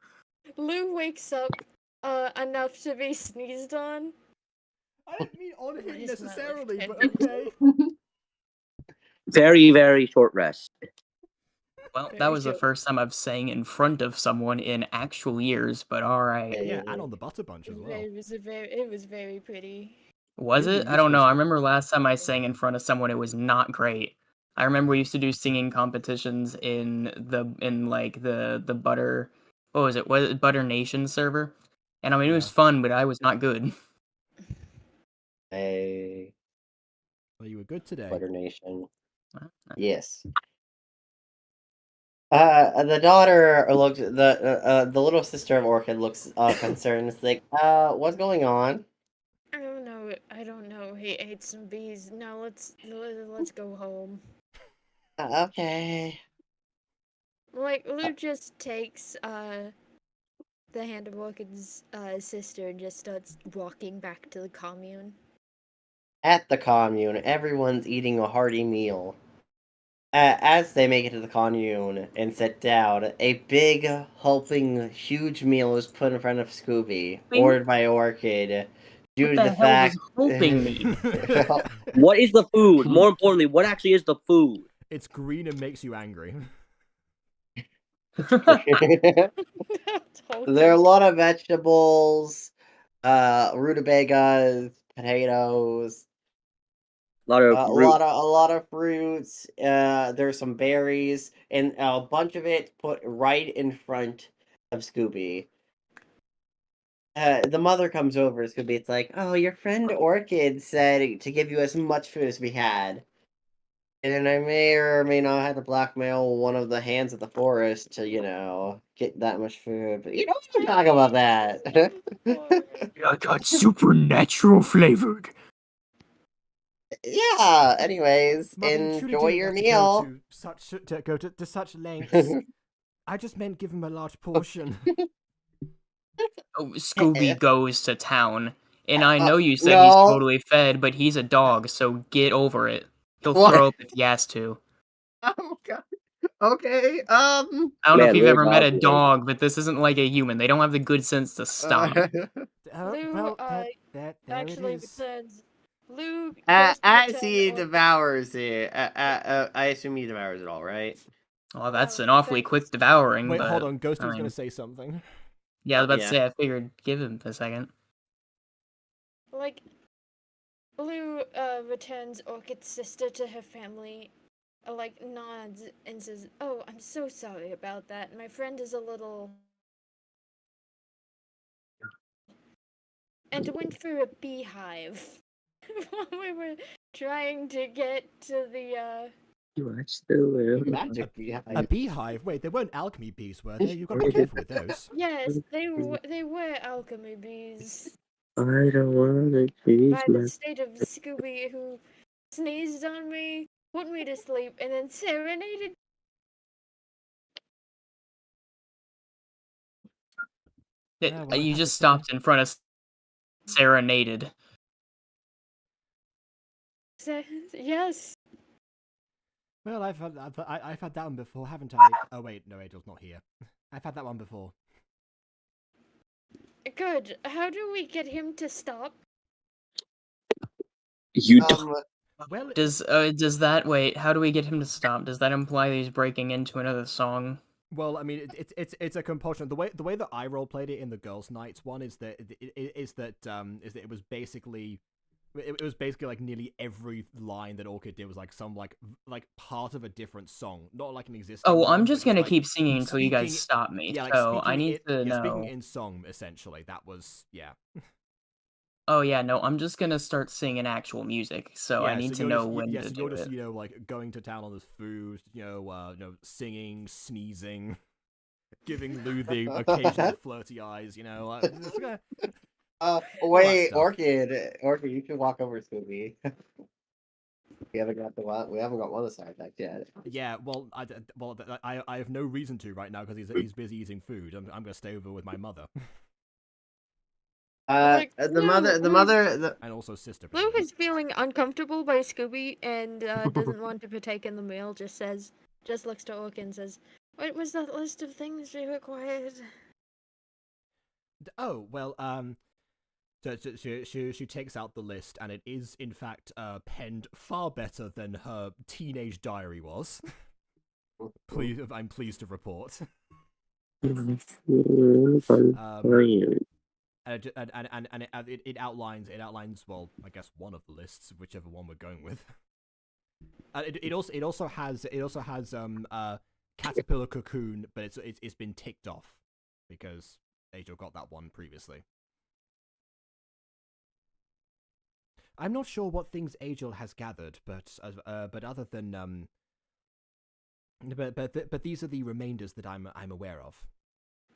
Lou wakes up enough to be sneezed on. I didn't mean on What him is my necessarily, life but been? okay. Very, very short rest. Well, that Very was the short. first time I've sang in front of someone in actual years, but alright. Yeah, and on the butter bunch as well. It was very pretty. Was Really it? I don't know. useful I stuff. remember last time I sang in front of someone, it was not great. I remember we used to do singing competitions in like the Butter, what was it? Was it Butter Nation server? And I mean, it was Yeah. fun, but I was not good. Hey, Well, you were good today. Butter Nation. Uh, Yes. The daughter looks the little sister of Orchid looks concerned. It's like, what's going on? I don't know. He ate some bees. Now let's go home. Okay. Like Lou just takes the hand of Orchid's sister and just starts walking back to the commune. At the commune, everyone's eating a hearty meal. As they make it to the commune and sit down, a big, hulking, huge meal is put in front of Scooby, Bing. ordered by Orchid, due What to the the hell does fact. hoping mean? What is the food? More importantly, what actually is the food? It's green and makes you angry. There are a lot of vegetables, rutabagas, potatoes, A lot of a lot of fruits. There's some berries, and a bunch of it put right in front of Scooby. The mother comes over to Scooby. It's like, oh, your friend Orchid said to give you as much food as we had. And I may or may not have to blackmail one of the hands of the forest to, get that much food. But you don't want to talk about that. I got supernatural flavored. Yeah, anyways, Mother, you truly enjoy didn't your have to meal. go to such lengths. I just meant give him a large portion. Oh, Scooby goes to town. And I know you said no. he's totally fed, but he's a dog, so get over it. He'll What? throw up if he has to. Oh, God. Okay, I don't know if Man, you've little ever met a dog, dog, but this isn't like a human. They don't have the good sense to stop. Lou, Well, there actually it is. returns. Lou goes to As return he Orchid. devours it, I assume he devours it all, right? Well, that's Oh, an awfully thanks. quick devouring, Wait, but hold on. Ghosty I was going mean, to say something. yeah, I was about to Yeah. say, I figured give him a second. Like, Lou returns Orchid's sister to her family, like nods and says, "Oh, I'm so sorry about that. My friend is a little..." and went through a beehive while we were trying to get to the Watch the world. Magic A beehive. beehive? Wait, they weren't alchemy bees, were they? You've got to be careful with those. Yes, they were alchemy bees. I don't wanna choose By my. the state of Scooby, who sneezed on me, put me to sleep, and then serenaded. Well, You I just have to stopped in front of serenaded. Yes. Well, I've had that one before, haven't I? Oh wait, no, Angel's not here. I've had that one before. Good. How do we get him to stop? You don't. Well, Does that wait? How do we get him to stop? Does that imply that he's breaking into another song? well, I mean, it's a compulsion. The way that I role played it in the Girls' Nights one is that it was basically. It was basically like nearly every line that Orchid did was like some like part of a different song, not like an existing. Oh, one, I'm but just gonna like keep singing until you guys speaking- stop me. Yeah, like so speaking I need to know. speaking in song essentially. That was Oh yeah, no, I'm just gonna start singing actual music. So I need to you're know just, when yeah, to so do you're just it. like going to town on this food, singing, sneezing, giving Lou the occasional flirty eyes, it's gonna- Wait, stuff. Orchid, you can walk over, Scooby. We haven't got one of the side effects yet. Yeah, well, I have no reason to right now because he's busy eating food. I'm gonna stay over with my mother Like, The Lou, mother. and also sister. Lou is feeling uncomfortable by Scooby and doesn't want to partake in the meal. Just looks to Orchid and says, "What was that list of things we required?" Oh well, so she takes out the list, and it is in fact penned far better than her teenage diary was. I'm pleased to report. And it outlines well, I guess one of the lists, whichever one we're going with. It also has caterpillar cocoon, but it's been ticked off because Angel got that one previously. I'm not sure what things Angel has gathered, but other than but these are the remainders that I'm aware of.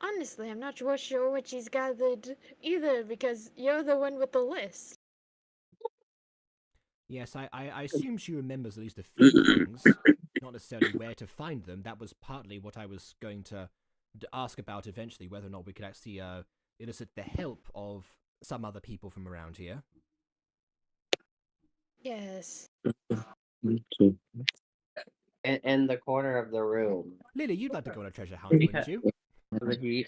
Honestly, I'm not sure what she's gathered either, because you're the one with the list. Yes, I assume she remembers at least a few things, not necessarily where to find them. That was partly what I was going to ask about eventually, whether or not we could actually elicit the help of some other people from around here. Yes. In the corner of the room. Lily, you'd like to go on a treasure hunt, wouldn't you? The heat.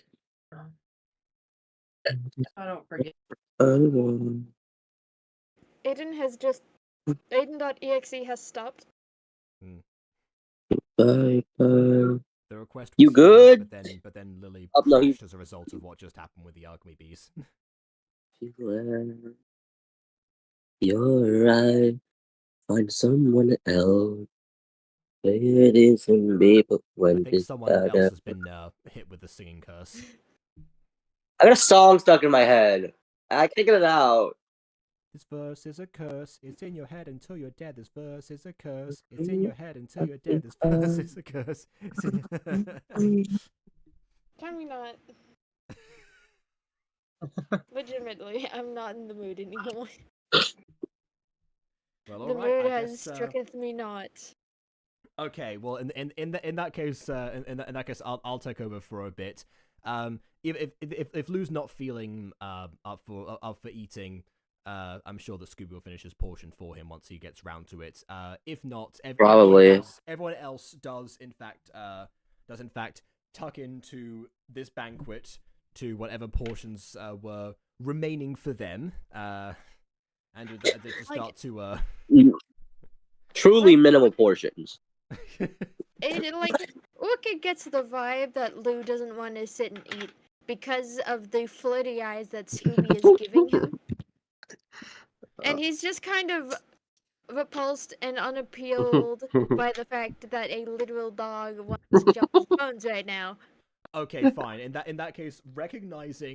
I don't forget. Aiden.exe has stopped. Bye bye. The request was You good? but then Lily No, crashed as a result of what just happened with the alchemy bees. You're right. Find someone else. It isn't me, but I when think it's someone else has been hit with the singing curse. I got a song stuck in my head. I can't get it out. This verse is a curse. It's in your head until you're dead. This verse is a curse. It's in your head until you're dead. This verse is a curse. It's in Can we not? Legitimately, I'm not in the mood anymore. Well, The all right. mood I has guess, strucketh me not. Okay. Well, in that case, I'll take over for a bit. If Lou's not feeling up for eating, I'm sure that Scooby will finish his portion for him once he gets round to it. If not, everyone else does in fact tuck into this banquet to whatever portions were remaining for them, and they just start to Truly minimal portions. Orchid gets the vibe that Lou doesn't want to sit and eat because of the flirty eyes that Scooby is giving him. And he's just kind of repulsed and unappealed by the fact that a literal dog wants to jump his bones right now. Okay, fine. In that case, recognizing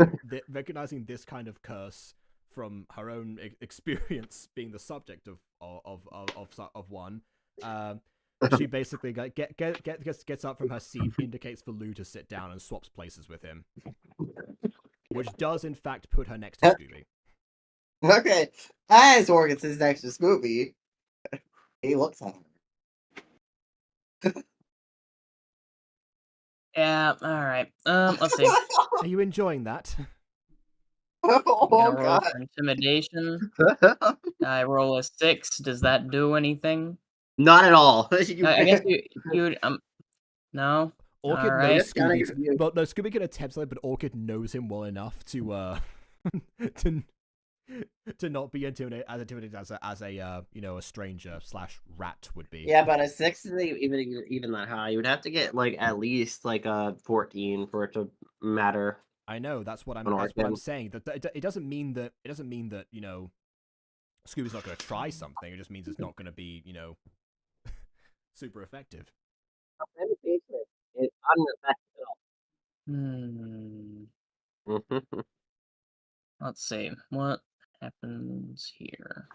this kind of curse from her own experience, being the subject of one, she basically gets up from her seat, indicates for Lou to sit down, and swaps places with him, which does in fact put her next to Scooby. Okay, as Morgan sits next to Scooby, he looks at her. Yeah, alright. Let's see. Are you enjoying that? I'm Oh gonna roll god. for intimidation. I roll a 6. Does that do anything? Not at all. I guess you would, no? Orchid Alright. knows Just kinda Scooby. confused. Well, no, Scooby can attempt something, but Orchid knows him well enough to to not be intimidated as a a stranger / rat would be. Yeah, but a 6 isn't even that high. You would have to get like at least like a 14 for it to matter. I know that's what I'm Orchid. saying. That it doesn't mean that Scooby's not going to try something. It just means it's not going to be super effective. It's unaffected. Let's see. What happens here?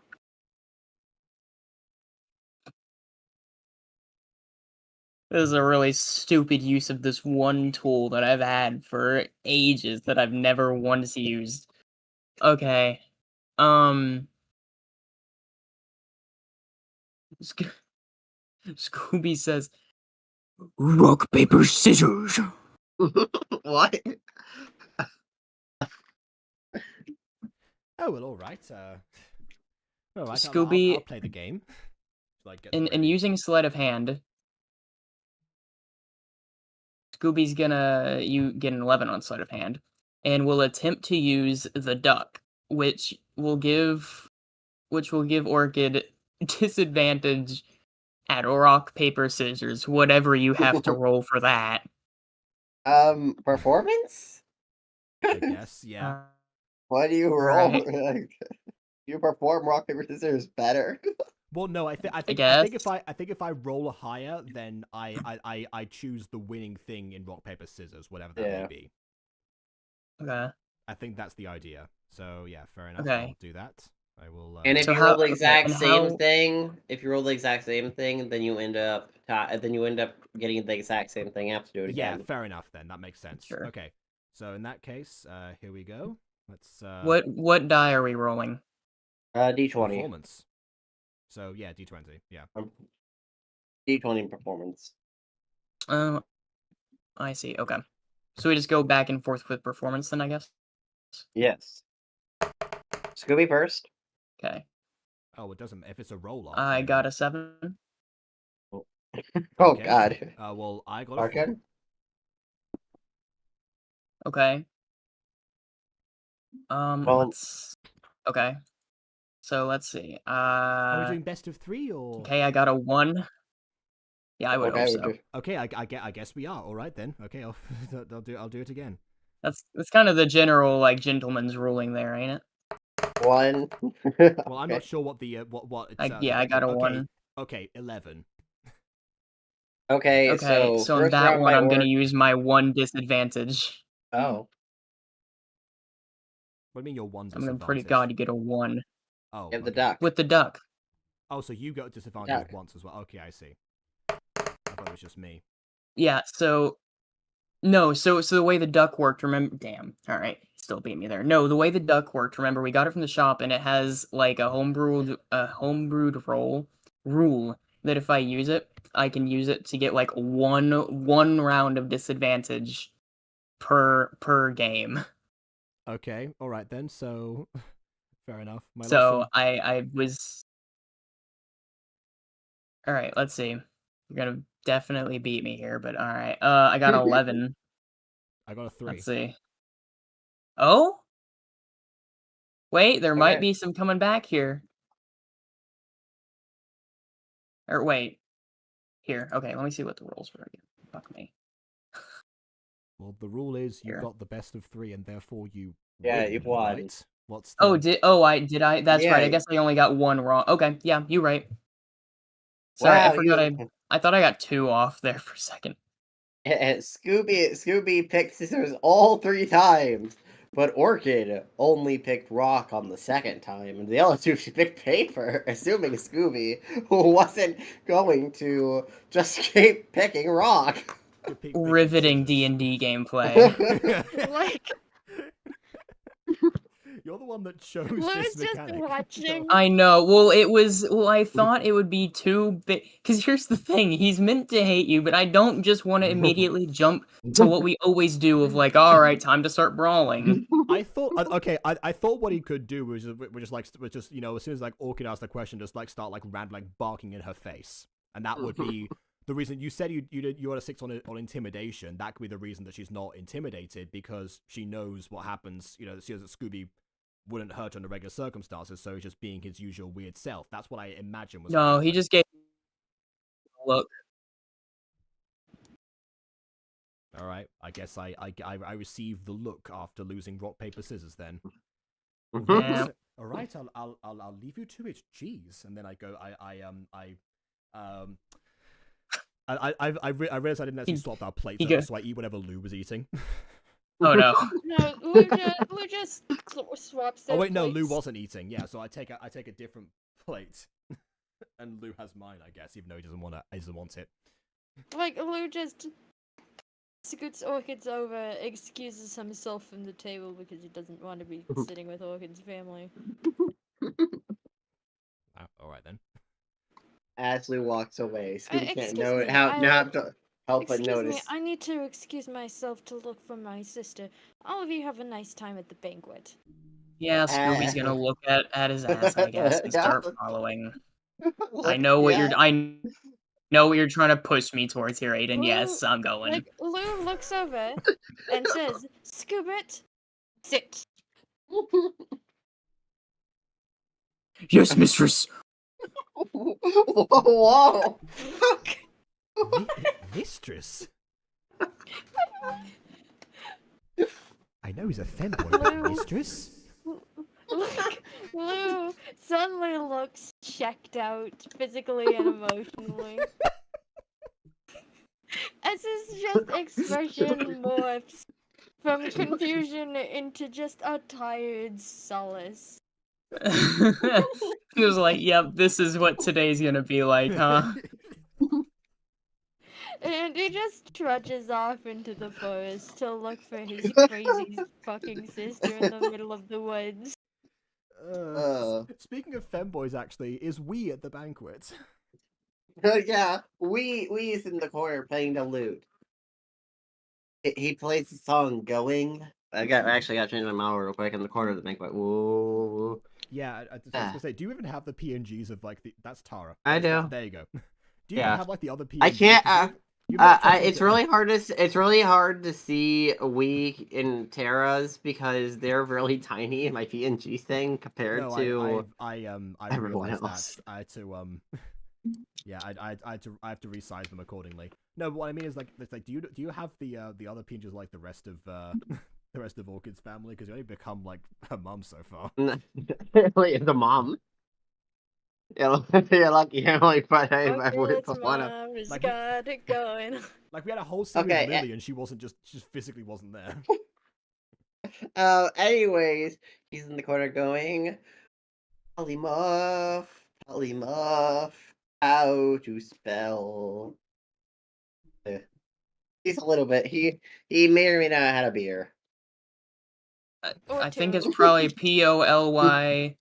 This is a really stupid use of this one tool that I've had for ages that I've never once used. Okay. Scooby says, Rock, paper, scissors. What? Oh well, all right. All right. Scooby- I'll play the game. in using sleight of hand, Scooby's gonna get an 11 on sleight of hand, and will attempt to use the duck, which will give Orchid disadvantage at rock, paper, scissors, whatever you have to roll for that. Performance? I guess, yeah. Why do you roll? Right. You perform rock paper scissors better. Well, no, I think guess. if I roll higher, then I choose the winning thing in rock paper scissors, whatever that may Yeah. be. Okay. I think that's the idea. So yeah, fair enough. Okay. I'll do that. I will. And if So you how- roll the okay, exact and same how- thing, then you end up getting the exact same thing. You have to do it yeah, again. fair enough. Then that makes sense. Sure. Okay. So in that case, here we go. Let's. What die are we rolling? D20. Performance. So yeah, D20. Yeah. D20 performance. Oh, I see. Okay. So we just go back and forth with performance then, I guess? Yes. Scooby first. Okay. Oh, it doesn't. If it's a roll off. I got a 7. Oh Okay. god. Well, I got a 4. Arcade? Okay. Well- Okay. So let's see. Are we doing best of 3 or? Okay, I got a 1. Yeah, I would hope so. Okay, I guess we are. All right then. Okay, I'll do it again. That's kind of the general like gentleman's ruling there, ain't it? 1. Well, I'm not sure what the what. It's, I got a okay, 1. Okay, 11. Okay, Okay, so in first that round one, by I'm gonna orc- use my 1 disadvantage. Oh. What do you mean your 1 I'm disadvantage? gonna pray to God you get a 1 Oh, You have the okay. duck. with the duck. Oh, so you got disadvantage Duck. once as well. Okay, I see. I thought it was just me. Yeah. So no. So the way the duck worked. Remember? Damn. All right. Still beat me there. No, the way the duck worked. Remember, we got it from the shop, and it has like a homebrewed rule that if I use it, I can use it to get like one round of disadvantage per game. Okay, all right then. So, fair enough. My So lesson- I was. All right. Let's see. You're gonna definitely beat me here, but all right. I got 11. I got a 3. Let's see. Oh? Wait, there might Okay. be some coming back here. Or wait. Here. Okay, let me see what the rolls were again. Fuck me. Well, the rule is you Here. got the best of 3, and therefore you. Yeah, win, you've won. Right? What's Oh, the... did I? That's right. I Yeah. guess I only got one wrong. Okay, yeah, you're right. Sorry, I Wow, forgot. you. I thought I got 2 off there for a second. Scooby picked scissors all 3 times, but Orchid only picked rock on the 2nd time, and the other 2 she picked paper, assuming Scooby wasn't going to just keep picking rock. Riveting D&D gameplay. Like, You're the one that chose Lou's this just mechanic. watching. I know. Well, I thought it would be too big. Because here's the thing: he's meant to hate you, but I don't just want to immediately jump to what we always do of like, all right, time to start brawling. I thought, okay, I thought what he could do was just you know, as soon as like Orchid asked the question, just like start like barking in her face, and that would be the reason. You said you had a 6 on intimidation. That could be the reason that she's not intimidated, because she knows what happens. You know, she knows that Scooby wouldn't hurt her under regular circumstances, so he's just being his usual weird self. That's what I imagine was. No, he just gave a look. All right, I guess I received the look after losing rock paper scissors. Then. Yeah. All right, I'll leave you to it. Jeez, and then I go. I realized I didn't actually swap our plates, so I eat whatever Lou was eating. Oh no. No, Lou just swaps their Oh wait, no, Lou plates. wasn't eating. Yeah, so I take a different plate, and Lou has mine, I guess, even though he doesn't want it. Like, Lou just scoots Orchid's over, excuses himself from the table because he doesn't want to be sitting with Orchid's family. All right then. Ashley walks away. Scooby can't excuse know me, how I- to help but Excuse me, notice. I need to excuse myself to look for my sister. All of you have a nice time at the banquet. Yeah, Scooby's gonna look at his ass, I guess, and start following. I know what you're trying to push me towards here, Aiden. Lou, Yes, I'm going. Like, Lou looks over and says, Scoobit, sit. Yes, mistress. Whoa! Mistress. I know he's a femboy, but Lou. mistress. Lou suddenly looks checked out, physically and emotionally. As his just expression morphs from confusion into just a tired solace. He was like, yep, this is what today's gonna be like, huh? And he just trudges off into the forest to look for his crazy fucking sister in the middle of the woods. Speaking of femboys, actually, is we at the banquet? Yeah, we is in the corner playing the lute. He plays the song "Going." I actually got to change my mouth real quick in the corner of the banquet. Whoa. Yeah, I was gonna say, do you even have the PNGs of like that's Tara? I do. There you go. Do you Yeah. even have like the other PNGs? I can't. It's to... really hard to. It's really hard to see we in Terra's because they're really tiny in my PNG thing compared to I everyone realized else. that I had to yeah, I have to resize them accordingly. No, but what I mean is like do you have the other PNGs like the rest of the rest of Orchid's family, because you only become like her mum so far. The mom. You're lucky. I only put Orchid's one of. mom has Like, got it going. Like we had a whole scene Okay, with Lily, and she just physically wasn't there. Anyways, he's in the corner going, polymorph, how to spell. He's a little bit. He may or may not have had a beer. I think it's probably POLYMORPH.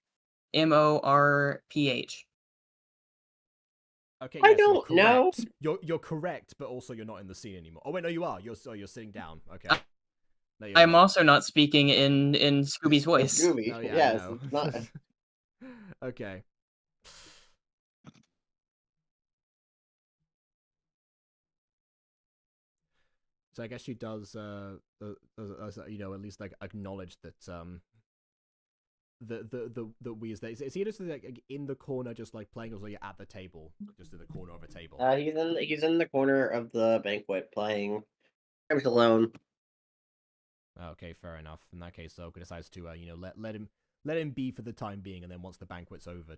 Okay, I yes, don't you're know. correct. You're correct, but also you're not in the scene anymore. Oh wait, no, you are. You're sitting down. Okay. No, you're I'm not. also not speaking in Scooby's voice. Scooby. Oh, yeah, Yes, I know. it's not. Okay. So I guess she does, you know, at least like acknowledge that the we is there. Is he just like in the corner, just like playing, or is he at the table, just in the corner of a table? He's in the corner of the banquet playing. I was alone. Okay, fair enough. In that case, Soka decides to, you know, let him let him be for the time being, and then once the banquet's over,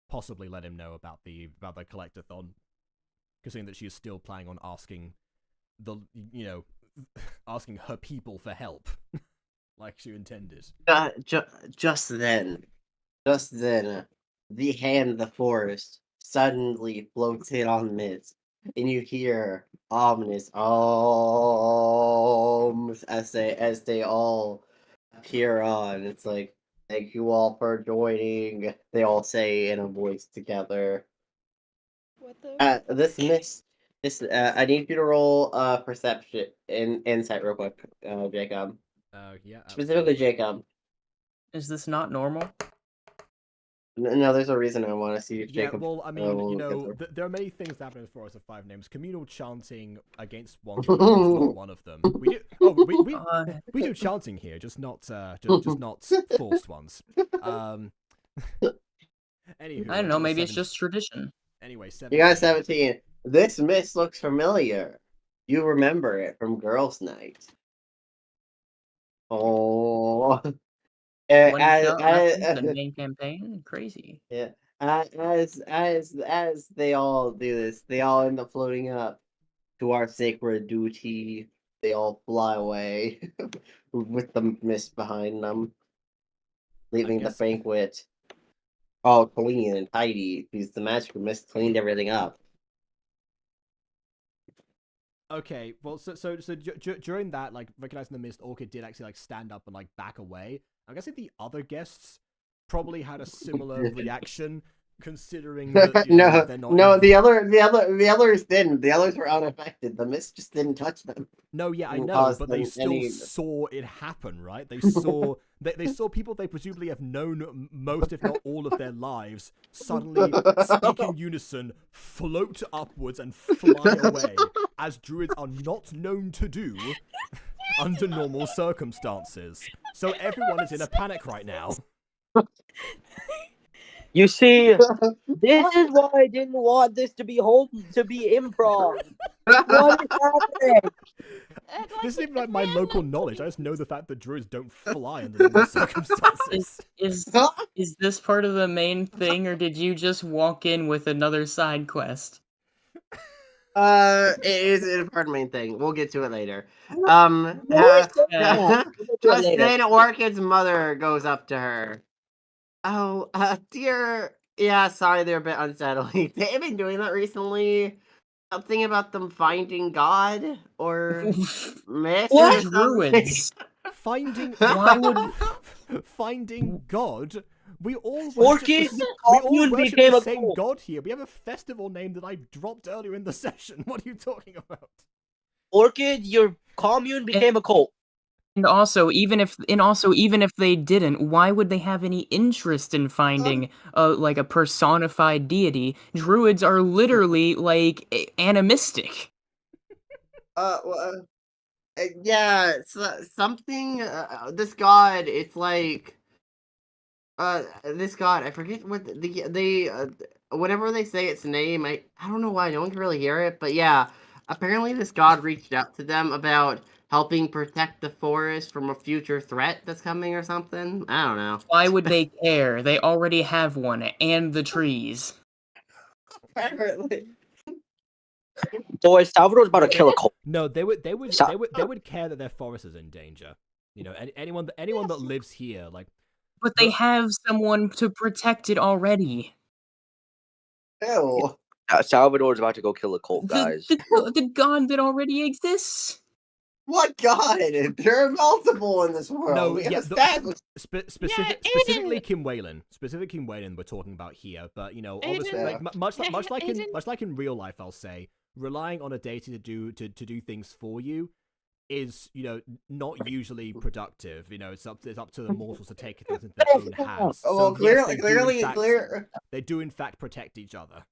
possibly let him know about the collectathon, considering that she is still planning on asking asking her people for help, like she intended. Just then, the hand of the forest suddenly floats in on Miz, and you hear ominous ohms as they all appear on. It's like, thank you all for joining. They all say in a voice together. What the? I need you to roll perception insight real quick, Jacob. Yeah. Specifically, Jacob. Is this not normal? No, there's a reason I want to see if Yeah, Jacob. well, I mean, will get through. there are many things that happen in the Forest of Five Names. Communal chanting against one group is not one of them. We do chanting here, just not forced ones. Anywho, I don't know. Maybe it's just tradition. Anyway, 17. You got 17. This miss looks familiar. You remember it from Girls' Night. Oh. One shot left in the main campaign. Crazy. Yeah. As they all do this, they all end up floating up to our sacred duty. They all fly away with the mist behind them, leaving the banquet all clean and tidy because the magical mist cleaned everything up. Okay, well, so during that, like, recognizing the mist, Orchid did actually, like, stand up and, like, back away. I'm guessing the other guests probably had a similar reaction, considering that, they're not... the others didn't. The others were unaffected. The mist just didn't touch them. No, yeah, I know, but they still saw it happen, right? They saw they saw people they presumably have known most, if not all, of their lives suddenly speak in unison, float upwards, and fly away, as druids are not known to do under normal circumstances. So everyone is in a panic right now. You see, this is why I didn't want this to be improv. What is happening? This isn't even like my local knowledge. I just know the fact that druids don't fly under normal circumstances. Is this part of the main thing, or did you just walk in with another side quest? It is a part of the main thing. We'll get to it later. Just then, Orchid's mother goes up to her. Oh, dear. Yeah, sorry, they're a bit unsettling. They've been doing that recently. Something about them finding God or myth. What? Druids. Finding God. We all Orchid, worship the same God here. We have a festival name that I dropped earlier in the session. What are you talking about? Orchid, your commune became a cult. And also, even if they didn't, why would they have any interest in finding like a personified deity? Druids are literally like animistic. Yeah, it's, something. This god, it's like. This god, I forget what they whenever they say its name, I don't know why no one can really hear it, but yeah, apparently this god reached out to them about helping protect the forest from a future threat that's coming or something. I don't know. Why would they care? They already have one, and the trees. Apparently. Boy, Salvador's about to kill a cult. No, they would care that their forest is in danger. You know, anyone that lives here, like. But they have someone to protect it already. Ew. Salvador's about to go kill a cult, guys. The god that already exists. What god? There are multiple in this world. No, yeah, specifically Kim Whalen. Specific Kim Whalen we're talking about here, but you know, obviously, like much like in real life, I'll say, relying on a deity to do things for you is, you know, not usually productive. You know, it's up to the mortals to take things into their own hands. Well, so clearly, they do in fact protect each other.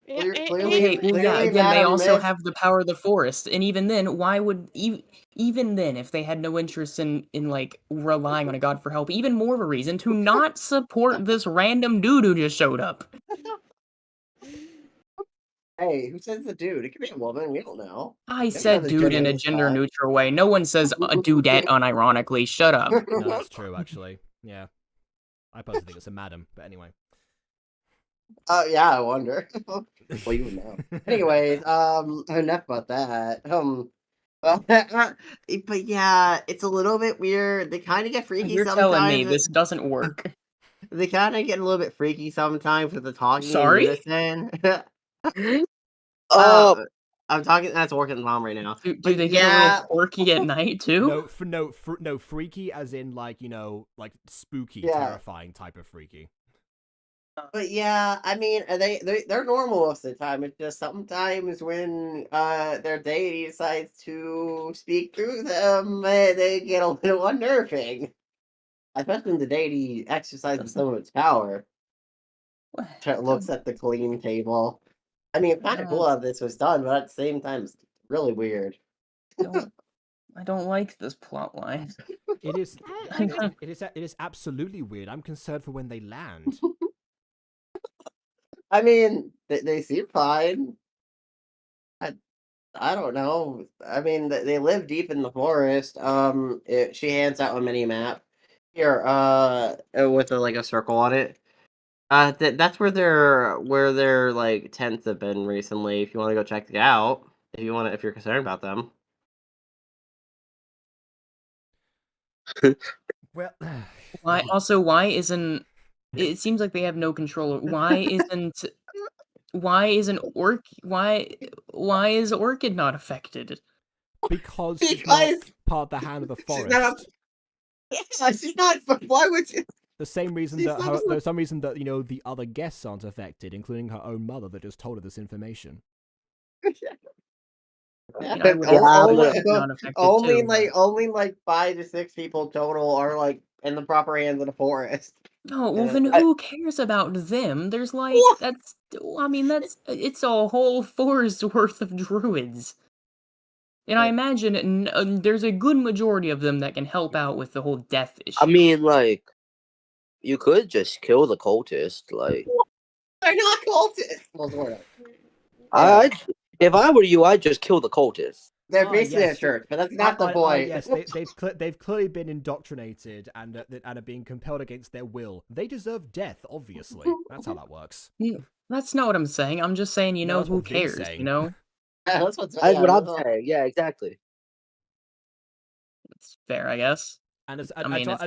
Okay, well, yeah, again, they also have the power of the forest, and even then, why would even then, if they had no interest in like relying on a god for help, even more of a reason to not support this random dude who just showed up. Hey, who says the dude? It could be a woman. We don't know. I know said the dude in gender a of the gender spot. neutral way. No one says a dudette unironically. Shut up. No, that's true, actually. Yeah. I personally think it's a madam, but anyway. Oh yeah, I wonder. Well, you would know. Anyways, enough about that. Well, but yeah, it's a little bit weird. They kind of get freaky You're sometimes. telling me this doesn't work. They kind of get a little bit freaky sometimes with the talking Sorry? in unison. Uh, I'm talking. That's Orchid's mom right now. Do But they get a yeah, little quirky at night too? No, freaky as in like, like spooky, Yeah. terrifying type of freaky. but yeah, I mean, they're normal most of the time. It's just sometimes when their deity decides to speak through them, they get a little unnerving. Especially when the deity exercises some of its power. Looks at the clean table. I mean, it's kind of cool how this was done, but at the same time, it's really weird. I don't like this plot line. It is I it is absolutely weird. I'm concerned for when they land. I mean, they seem fine. I don't know. I mean, they live deep in the forest. She hands out a mini map here, with like a circle on it. That's where their like tents have been recently. If you want to go check it out, if you're concerned about them. Well, Why isn't it seems like they have no control. Why is Orchid not affected? because she's not Because part of the hand of the she's forest. not. Yeah, she's not. Why would you? The same reason She's that not- there's some reason that the other guests aren't affected, including her own mother that just told her this information. I mean, I would Yeah, hope but- she's not affected too. but- only like 5 to 6 people total are like in the proper hands of the forest. No, well Yeah. then who cares about them? There's like it's a whole forest worth of druids. And I imagine there's a good majority of them that can help out with the whole death issue. I mean, like, you could just kill the cultist. Like, They're not cultists. Well, sort of. if I were you, I'd just kill the cultist. They're Ah, basically yes. a church, but that's not the point. Yes, they've clearly been indoctrinated and are being compelled against their will. They deserve death, obviously. That's how that works. That's not what I'm saying. I'm just saying, No, that's who what Vin's cares, saying. That's That's what I'm saying. Yeah, exactly. It's fair, I guess. And I mean, to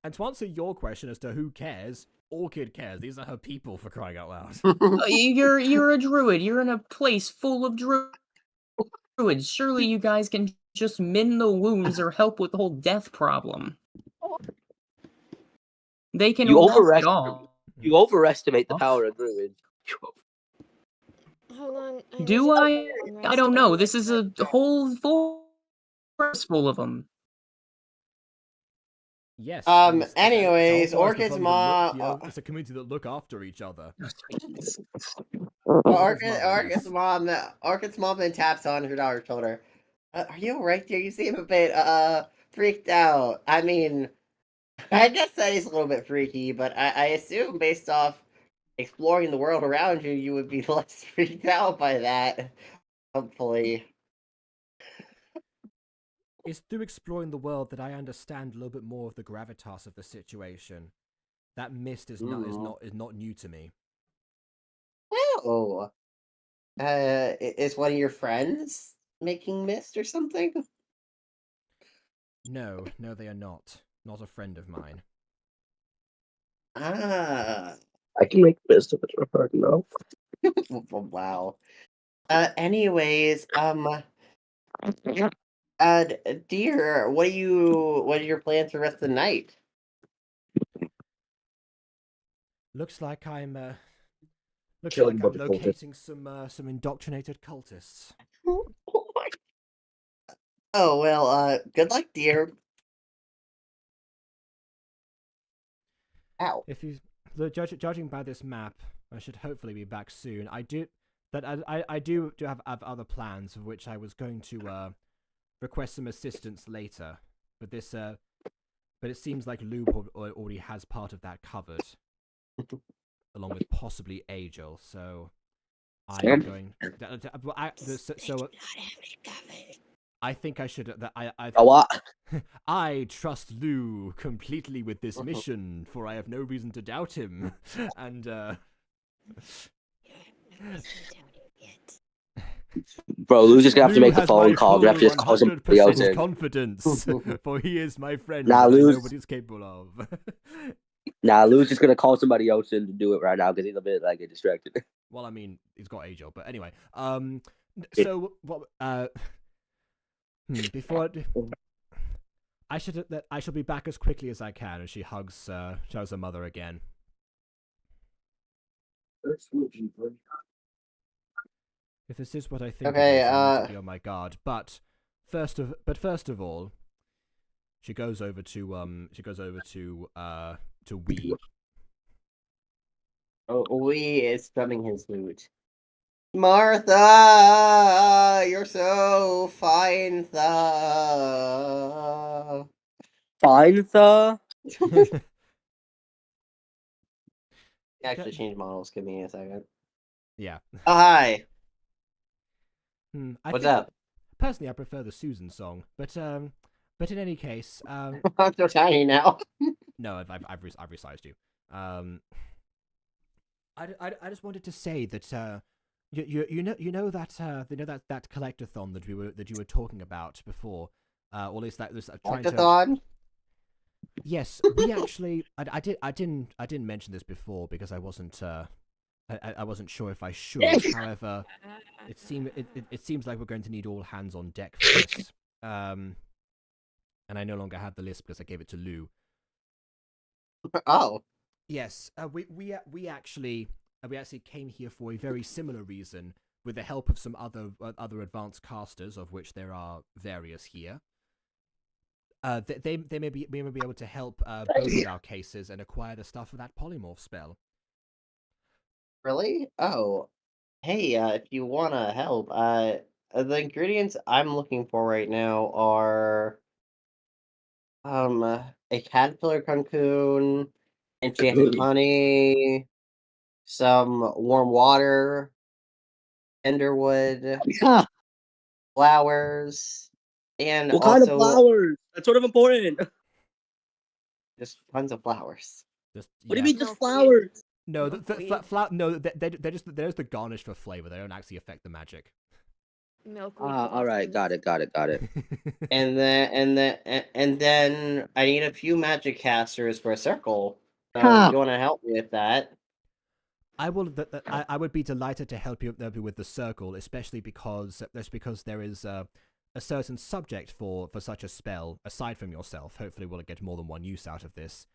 answer your question as to who cares, Orchid cares. These are her people, for crying out loud. You're a druid. You're in a place full of druids. Surely you guys can just mend the wounds or help with the whole death problem. They can walk it off. You overestimate the power of druids. Hold on. Do I? I don't know. This is a whole forest full of them. Yes. Anyways, it's almost Orchid's a fun that mom. it's a community that look after each other. Orchid's mom then taps on her daughter's shoulder. Are you alright there? You seem a bit freaked out. I mean, I guess that is a little bit freaky, but I assume based off exploring the world around you, you would be less freaked out by that. Hopefully. It's through exploring the world that I understand a little bit more of the gravitas of the situation. That mist is not new to me. Oh. Is one of your friends making mist or something? No, they are not. Not a friend of mine. Ah. I can make mist if it's referred enough. Wow. Anyways, dear, what are your plans for the rest of the night? Looks like I'm Killing a bunch of cultists. locating some indoctrinated cultists. Oh well, good luck, dear. Ow. If you judging by this map, I should hopefully be back soon. I do have other plans of which I was going to request some assistance later, but it seems like Lube already has part of that covered, along with possibly Angel. So I Sam? am going. So I think I should. Oh, what? I trust Lou completely with this mission, for I have no reason to doubt him. And Bro, Lou's just gonna have to Lou make the has phone my call. full Gonna have to just call somebody else 100% in. confidence, for he is my friend, Nah, and I know Lou's- what he's capable of. Nah, Lou's just gonna call somebody else in to do it right now because he's a bit like distracted. Well, I mean, he's got a job, but anyway. So what? Before I shall be back as quickly as I can. And she hugs her mother again. If this is what I think Okay, it is, I need to be on my guard. But first of all, she goes over to Wee. Oh, Wee is strumming his flute. Martha, you're so fine, tha. Fine, sir. Actually, change models. Give me a second. Yeah. Oh, hi. I What's think, up? Personally, I prefer the Susan song, but in any case, I'm so tiny now. no, I've resized you. I just wanted to say that you know that that collectathon that you were talking about before, or at least that was trying to. Hackathon? Yes, we actually I didn't mention this before because I wasn't I wasn't sure if I should. However, it seems like we're going to need all hands on deck for this. And I no longer have the list because I gave it to Lou. Oh. Yes, we actually came here for a very similar reason, with the help of some other advanced casters, of which there are various here. They may be able to help both of our cases and acquire the stuff for that polymorph spell. Really? Oh. Hey, if you wanna help, the ingredients I'm looking for right now are a caterpillar cocoon, enchanted honey, some warm water, enderwood, Yeah. flowers, and What kind of also flowers? That's sort of important. just tons of flowers. Just What do yeah. you mean just flowers? No, Milkweed. no, they're just the garnish for flavor. They don't actually affect the magic. Milkweed. All right, got it. And then I need a few magic casters for a circle. So if you want to help me with that. I will. I would be delighted to help you with the circle, especially because there is a certain subject for such a spell aside from yourself. Hopefully, we'll get more than one use out of this.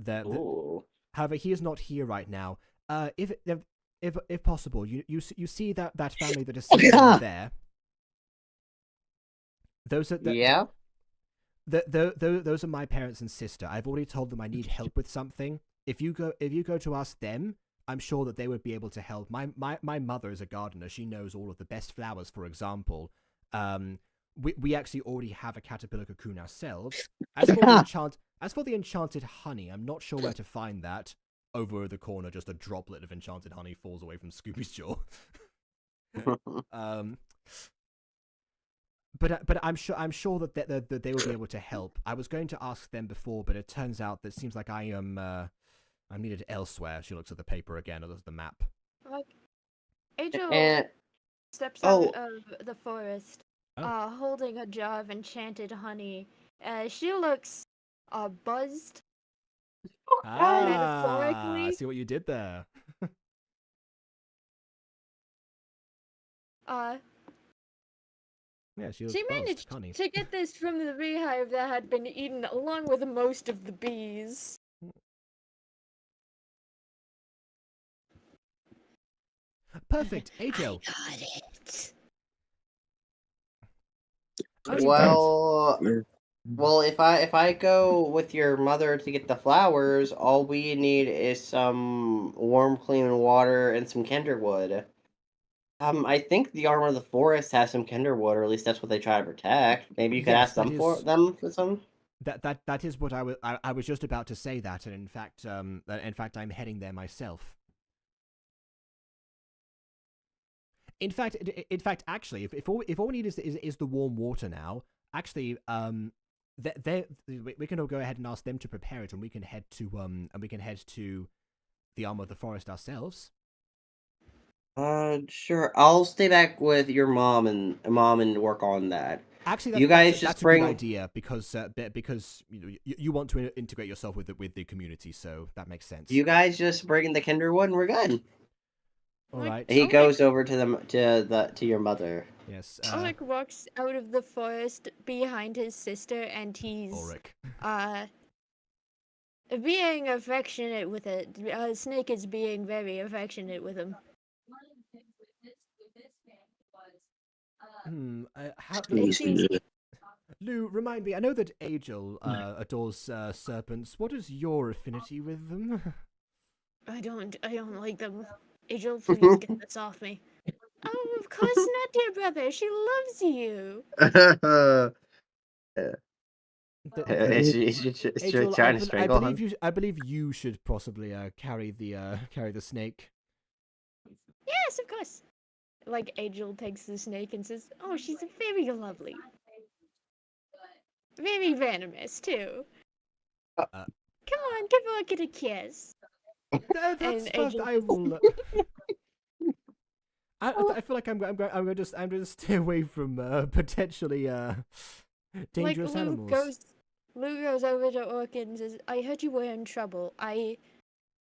Ooh. However, he is not here right now. If possible, you see that family that is sitting over there. Those are Yeah. Those are my parents and sister. I've already told them I need help with something. If you go to ask them, I'm sure that they would be able to help. My mother is a gardener. She knows all of the best flowers, for example. We actually already have a caterpillar cocoon ourselves. As for the enchanted honey, I'm not sure where to find that. Over the corner, just a droplet of enchanted honey falls away from Scooby's jaw. But I'm sure that they will be able to help. I was going to ask them before, but it turns out that it seems like I'm needed elsewhere. She looks at the paper again, or the map. Angel And steps oh. out of the forest, Oh. holding a jar of enchanted honey. She looks buzzed. I see what you did there. Yeah, she looks She buzzed, managed honey. to get this from the beehive that had been eaten along with most of the bees. Perfect, Ajo. Got it. Oh, you did. Well, if I go with your mother to get the flowers, all we need is some warm, clean water and some kenderwood. I think the armor of the forest has some kenderwood, or at least that's what they try to protect. Maybe you could Yes, ask them for some. That is what I was just about to say that, and in fact I'm heading there myself. In fact, actually, if all we need is the warm water now, actually, we can all go ahead and ask them to prepare it, and we can head to the arm of the forest ourselves. Sure. I'll stay back with your mom and work on that. Actually, You guys just that's a bring. good idea because you want to integrate yourself with the community, so that makes sense. You guys just bring the Kinderwood, and we're good. All right. He goes over to your mother. Yes. Ulrich walks out of the forest behind his sister, and he's Ulrich. being affectionate with it. Snake is being very affectionate with him. Lou, remind me. I know that Angel adores serpents. What is your affinity with them? I don't like them. Angel, please get this off me. Oh, of course not, dear brother. She loves you. Is she trying to strangle him? I believe you should possibly carry the snake. Yes, of course. Like, Angel takes the snake and says, "Oh, she's very lovely. Very venomous, too. Come on, give her a kiss." That's Angel... I will. I feel like I'm going to stay away from potentially dangerous animals. Lou goes over to Orchid and says, "I heard you were in trouble. I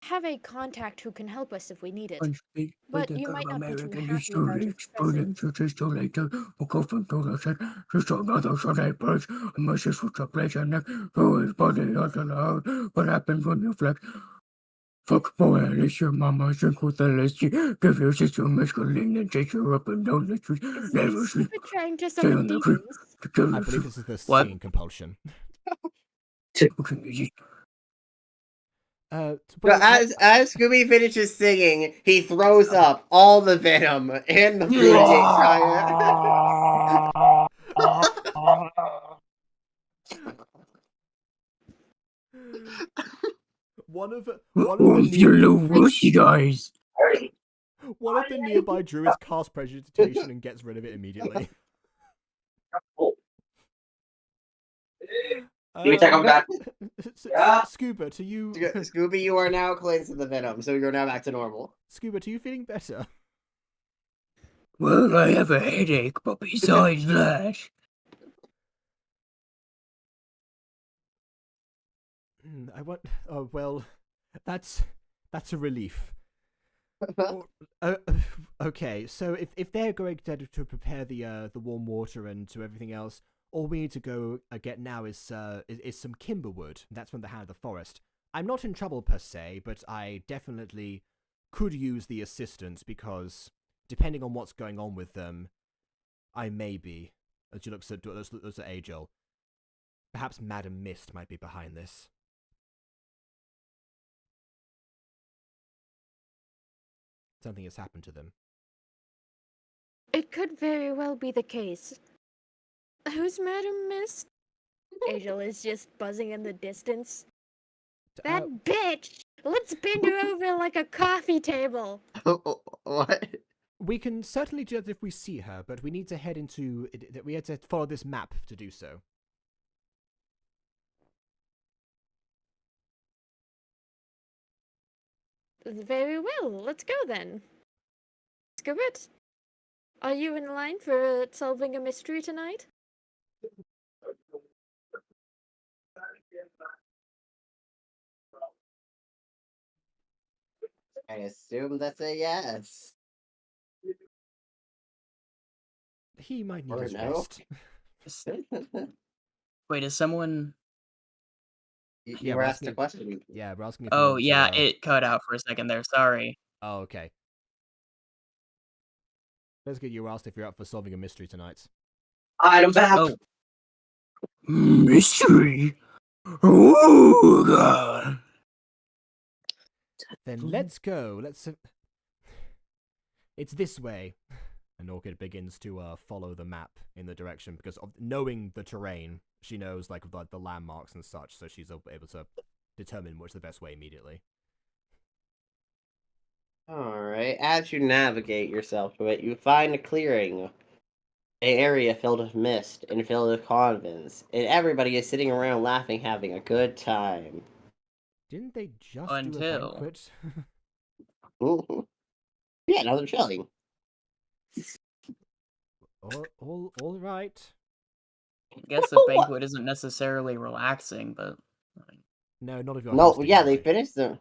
have a contact who can help us if we need it. But you might not be too happy about it at present." What happens when you flex? Fuck boy, unless your mama drink with the list, give your sister masculine and take her up and down the street. Never Is sleep. he trying to Stay summon on the creep. demons? I believe this is the What? singing compulsion. As Scooby finishes singing, he throws up all the venom and the food One of you little wussy guys. One of the nearby druids casts prestidigitation and gets rid of it immediately. Let me check on that. Scuba, to you. Scooby, you are now cleansed of the venom, so you're now back to normal. Scuba, are you feeling better? Well, I have a headache, but besides that... Oh, well, that's a relief. Okay, so if they're going to prepare the warm water and to everything else, all we need to go get now is some kimberwood. That's from the hand of the forest. I'm not in trouble per se, but I definitely could use the assistance because depending on what's going on with them, I may be. As you look at Angel, perhaps Madam Mist might be behind this. Something has happened to them. It could very well be the case. Who's Madam Mist? Angel is just buzzing in the distance. That bitch! Let's bend her over like a coffee table. What? We can certainly do that if we see her, but we need to head into. We had to follow this map to do so. Very well, let's go then. Scoobit, are you in line for solving a mystery tonight? I assume that's a yes. He might need Or his no. rest. Wait, is someone... You were asked a question. Yeah, we're asking. Oh, yeah, it cut out for a second there. Sorry. Oh, okay. Let's get you asked if you're up for solving a mystery tonight. I'm back. Oh, Mystery? Oh, God. Then let's go. It's this way. And Orchid begins to follow the map in the direction because of knowing the terrain, she knows like the landmarks and such, so she's able to determine what's the best way immediately. Alright, as you navigate yourself to it, you find a clearing. An area filled with mist and filled with convents, and everybody is sitting around laughing, having a good time. Didn't they just do a Until- banquet? Yeah, now they're chilling. All right. I guess the banquet isn't necessarily relaxing, but No, not if you're No, hosting, yeah, they anyway. finished them.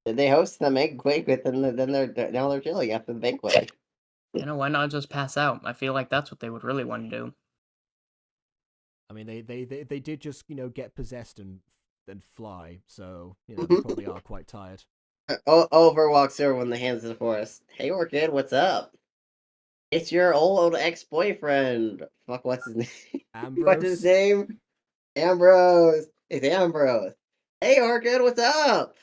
They hosted the banquet, and then now they're chilling after the banquet. why not just pass out? I feel like that's what they would really want to do. I mean, they did just get possessed and fly, so they probably are quite tired. Over walks everyone in the hands of the forest. Hey, Orchid, what's up? It's your old ex-boyfriend. Fuck, what's his name? What's his Ambrose. name? Ambrose. It's Ambrose. Hey, Orchid, what's up?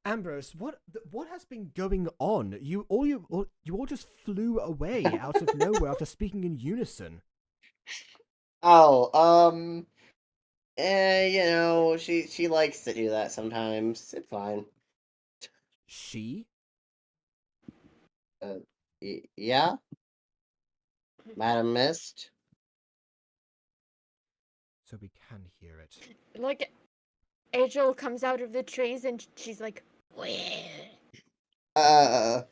Ambrose, what has been going on? You all just flew away out of nowhere after speaking in unison. Oh, she likes to do that sometimes. It's fine. She? Yeah, Madam Mist. So we can hear it. Like, Angel comes out of the trees and she's like, where? And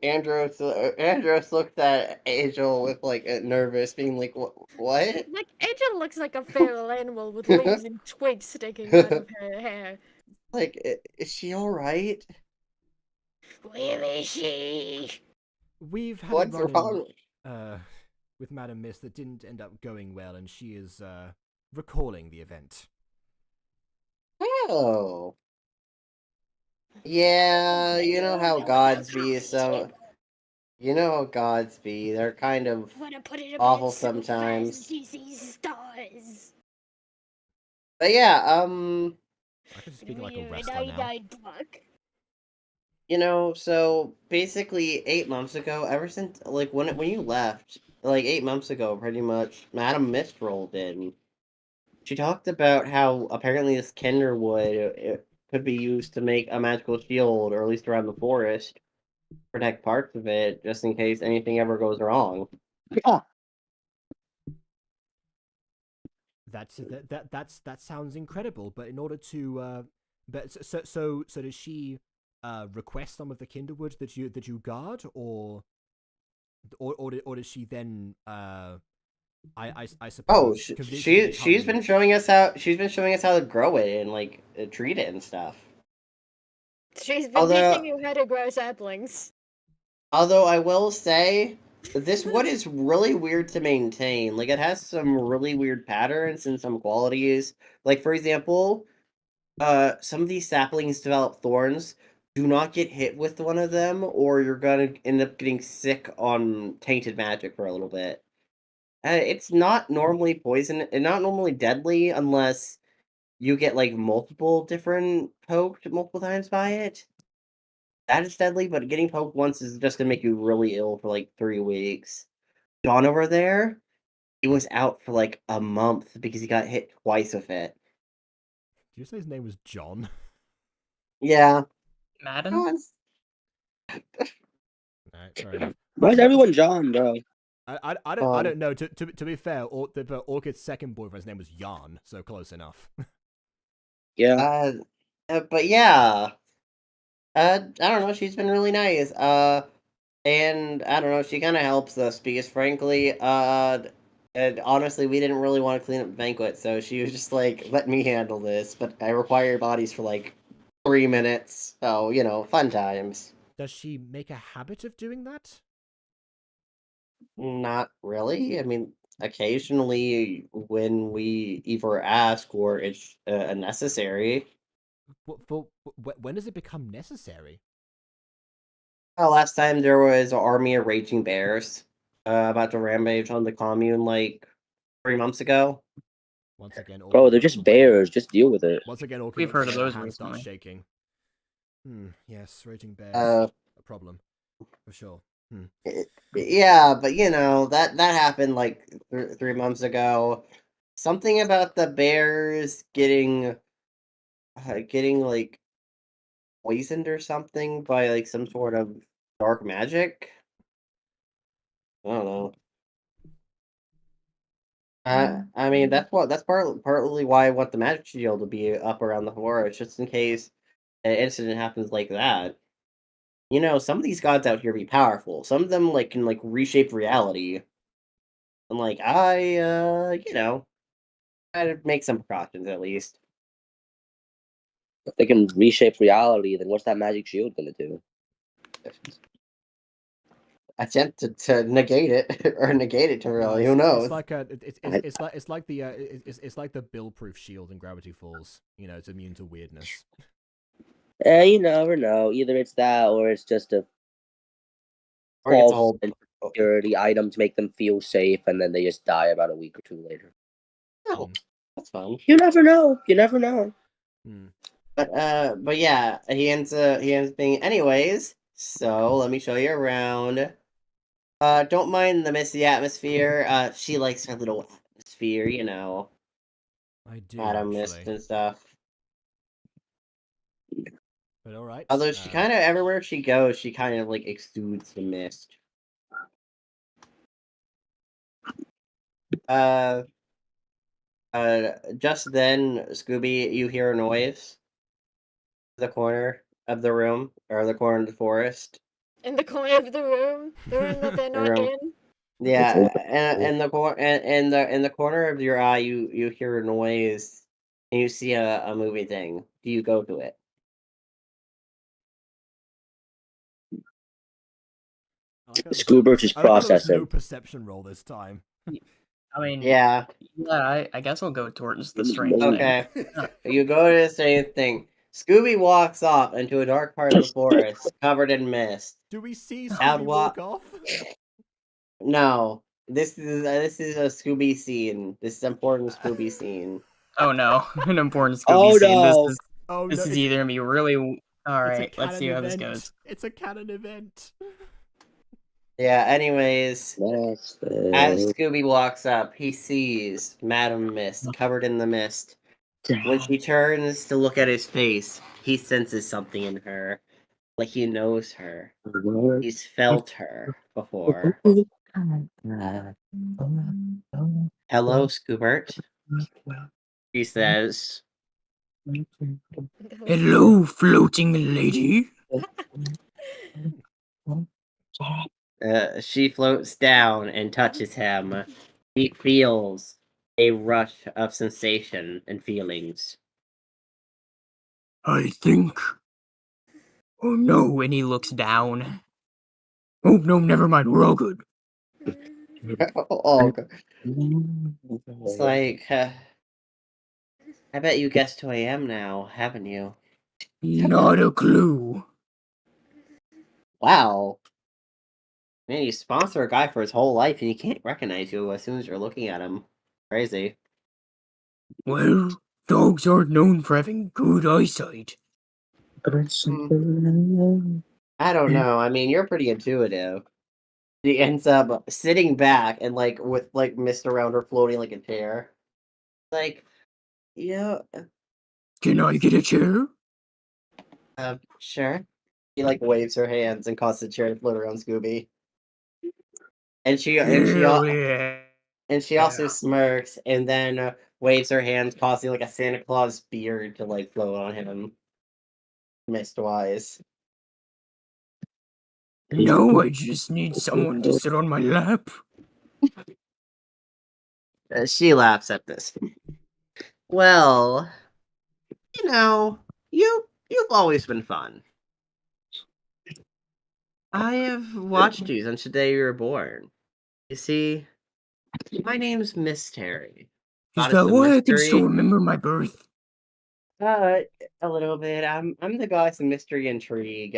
Andros looked at Angel with like a nervous, being like, "What? Like, Angel looks like a feral animal with leaves and twigs sticking out of her hair. Like, is she all right? Where is she? We've had What's a wrong?" run-in with Madam Mist that didn't end up going well, and she is recalling the event. Oh, yeah. You know how gods be. So you know how gods be. They're kind of I want to put it awful so fast sometimes. she sees stars. But yeah, I could speak like a We're wrestler now. 99 buck. so basically 8 months ago, ever since like when you left, like 8 months ago, pretty much, Madam Mist rolled in. She talked about how apparently this Kinderwood could be used to make a magical shield, or at least around the forest, protect parts of it, just in case anything ever goes wrong. That sounds incredible. But in order to so does she request some of the Kinderwood that you guard, or does she then I Oh, suppose convincingly tell she's you- been showing us how to grow it and like treat it and stuff. She's been Although- teaching you how to grow saplings. Although I will say, this wood is really weird to maintain. Like, it has some really weird patterns and some qualities. Like, for example, some of these saplings develop thorns. Do not get hit with one of them, or you're gonna end up getting sick on tainted magic for a little bit. It's not normally poison, and not normally deadly unless you get like multiple different poked multiple times by it. That is deadly, but getting poked once is just gonna make you really ill for like 3 weeks. John over there, he was out for like a month because he got hit twice with it. Did you say his name was John? Yeah. Madden? John's- Alright, fair enough. Why is everyone John, bro? I don't know. To be fair, Orchid's second boyfriend's name was Jan, so close enough. Yeah. But yeah. I don't know, she's been really nice. And I don't know, she kind of helps us because frankly, and honestly, we didn't really want to clean up the banquet, so she was just like, let me handle this, but I require bodies for like 3 minutes. So, fun times. Does she make a habit of doing that? Not really. I mean, occasionally when we either ask or it's necessary. When does it become necessary? Last time there was an army of raging bears about to rampage on the commune like 3 months ago. Once again, Bro, they're just bears. Just deal with it. Once again, We've heard of those hand starts recently. shaking. Yes, raging bears. A problem, for sure. Yeah, but that happened like 3 months ago. Something about the bears getting like poisoned or something by like some sort of dark magic. I don't know. I mean that's partly why I want the magic shield to be up around the forest, just in case an incident happens like that. You know, some of these gods out here be powerful. Some of them like can like reshape reality. And like you know, try to make some precautions at least. If they can reshape reality, then what's that magic shield gonna do? Attempt to negate it or negate it to really. Who knows? It's like it's like the bill-proof shield in Gravity Falls. You know, it's immune to weirdness. You never know. Either it's that, or it's just a Or it's a false whole security item to make them feel safe, and then they just die about a week or two later. Oh, that's fun. You never know. You never know. Hmm. But yeah, he ends being anyways. So let me show you around. Don't mind the misty atmosphere. She likes her little atmosphere, you know. I do Madam Mist actually. and stuff. But all right. Although she kind of everywhere she goes, she kind of like exudes the mist. Just then, Scooby, you hear a noise. The corner of the room or the corner of the forest. In the corner of the room that they're The not room. in. Yeah, and in the corner of your eye, you hear a noise, and you see a moving thing. Do you go to it? Scoobert is I like how there was no processing. perception roll this time. I mean, Yeah. I guess I'll go towards the strange thing. Okay. You go to the same thing. Scooby walks off into a dark part of the forest, covered in mist. Do we see Out Scooby walk- walk off? No, this is a Scooby scene. This is important Scooby scene. Oh no, an important Scooby Oh, scene. no. This Oh is no! either gonna be really. All It's a right, let's see canon how this event. goes. It's a canon event. Yeah. Anyways, That's as Scooby walks up, he sees Madam Mist covered in the mist. When she turns to look at his face, he senses something in her, like he knows her. He's felt her before. Hello, Scoobert. She says. Hello, floating lady. She floats down and touches him. He feels a rush of sensation and feelings. I think. Oh no, and he looks down. Oh no, never mind, we're all good. Oh, God. It's like, I bet you guessed who I am now, haven't you? Not a clue. Wow. Man, you sponsor a guy for his whole life and he can't recognize you as soon as you're looking at him. Crazy. Well, dogs aren't known for having good eyesight. I don't know. I mean, you're pretty intuitive. She ends up sitting back and like with like mist around her floating like a chair. Like, yeah, Can I get a chair? sure. She like waves her hands and causes the chair to float around Scooby. And she Hell yeah. also smirks and then waves her hands, causing like a Santa Claus beard to like float on him, mist-wise. No, I just need someone to sit on my lap. She laughs at this. Well, you know, you've always been fun. I have watched you since the day you were born. You see, my name's Mystery. Is Goddess that of why I can still mystery. remember my birth? A little bit. I'm the goddess of mystery intrigue.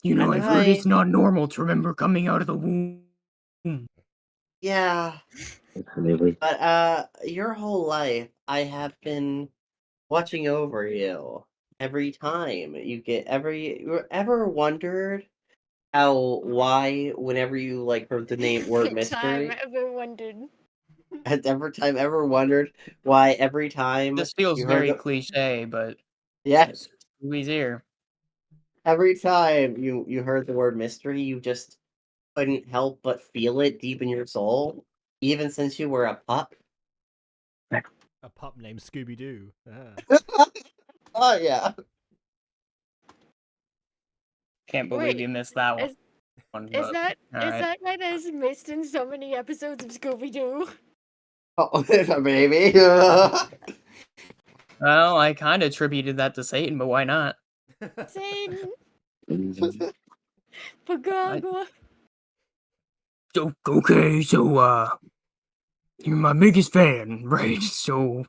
You know, And I've heard it's not normal to remember coming out of the womb. Yeah, but your whole life I have been watching over you. Every time you ever wondered why whenever you like heard the name word mystery, Time ever wondered. ever wondered why every time This feels you heard very the cliche, but yeah Scooby's here. Every time you heard the word mystery, you just couldn't help but feel it deep in your soul, even since you were a pup. A pup named Scooby Doo. Ah. Oh yeah. Can't believe Wait, you missed that one. is But, is that alright. why there's missed in so many episodes of Scooby Doo? Oh, baby. Well, I kind of attributed that to Satan, but why not? Satan, Mm. Pagaga. Okay, so you're my biggest fan, right? So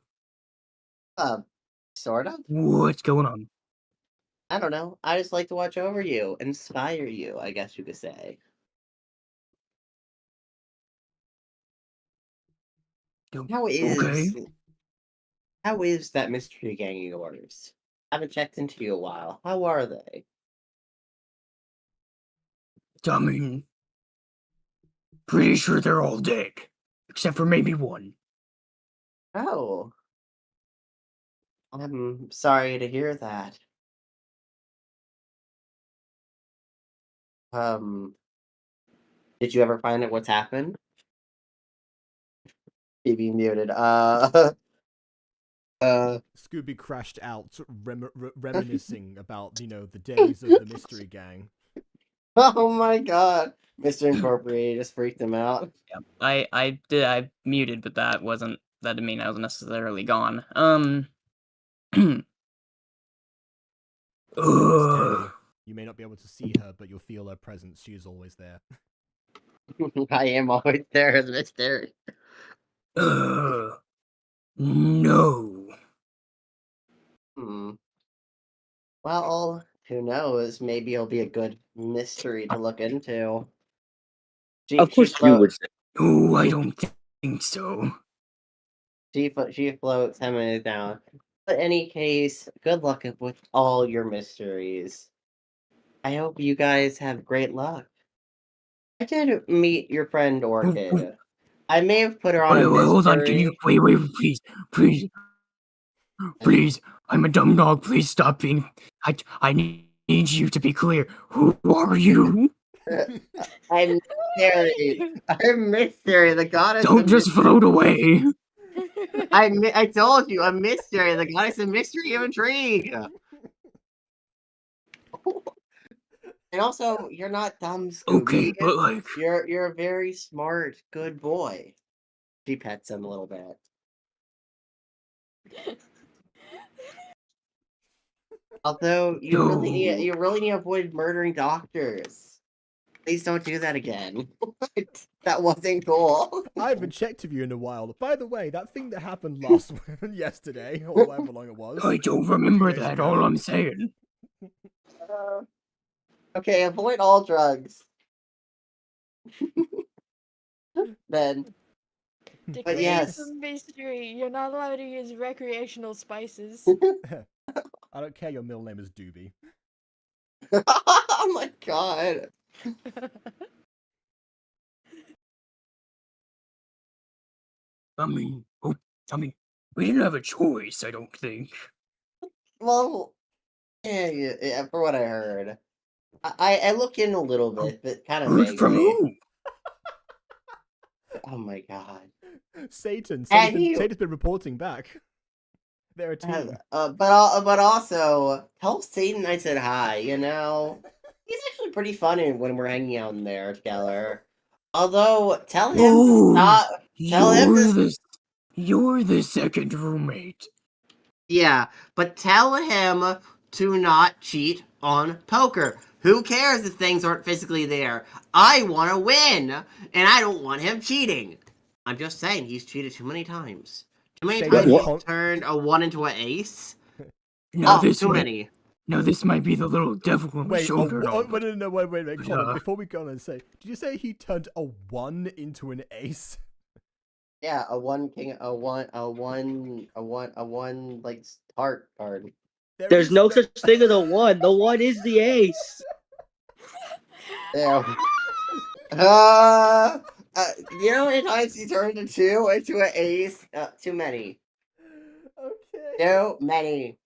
Sort of. what's going on? I don't know. I just like to watch over you, inspire you, I guess you could say. How Okay. is that mystery gang of yours? I haven't checked into you a while. How are they? I mean, pretty sure they're all dead, except for maybe one. Oh, I'm sorry to hear that. Um, did you ever find out what's happened? TV muted. Scooby crashed out, reminiscing about, the days of the mystery gang. Oh my god. Mr. Incorporated just freaked him out. Yeah, I muted, but that didn't mean I was necessarily gone. Steady. You may not be able to see her, but you'll feel her presence. She is always there. I am always there as mystery. No. Hmm. Well, who knows? Maybe it'll be a good mystery to look into. Of course, you would say. No, I don't think so. She floats 10 minutes down. But in any case, good luck with all your mysteries. I hope you guys have great luck. I did meet your friend Orchid. I may have put her on a Wait, hold on. Can you mystery. wait, please? I'm a dumb dog. Please stop being. I need you to be clear. Who are you? I'm Mystery. I'm Mystery, the goddess Don't of just mystery. float away. I told you, I'm Mystery, the goddess of mystery and intrigue. And also, you're not dumb, Scooby. Okay, but like, You're a very smart, good boy. She pets him a little bit. Although you really need to avoid murdering doctors. Please don't do that again. That wasn't cool. I haven't checked with you in a while. By the way, that thing that happened last yesterday, or however long it was. I don't remember 2 days that. ago. All I'm saying. Okay, avoid all drugs. Then. But yes. Decrease mystery. You're not allowed to use recreational spices. I don't care. Your middle name is Doobie. Oh my god. I mean, we didn't have a choice. I don't think. Well, yeah, for what I heard. I look in a little bit, but kind of Heard from vaguely. who? Oh my god. Satan's And you- been reporting back. They're a team. But also tell Satan I said hi. He's actually pretty funny when we're hanging out in there together. Although tell him Oh, stop. Tell him to, you're the second roommate. yeah, but tell him to not cheat on poker. Who cares if things aren't physically there? I want to win, and I don't want him cheating. I'm just saying he's cheated too many times. Too many Say times that he's con- turned a 1 into an ace. Now Too many. Now this might be the little devil on my Wait, shoulder. wait, Colin, uh, before we go on and say, did you say he turned a 1 into an ace? Yeah, a 1 king, a one like heart card. There's no such thing as a 1. The 1 is the ace. Yeah. You know how many times he turned a 2 into an ace? Too many. Okay. Too many.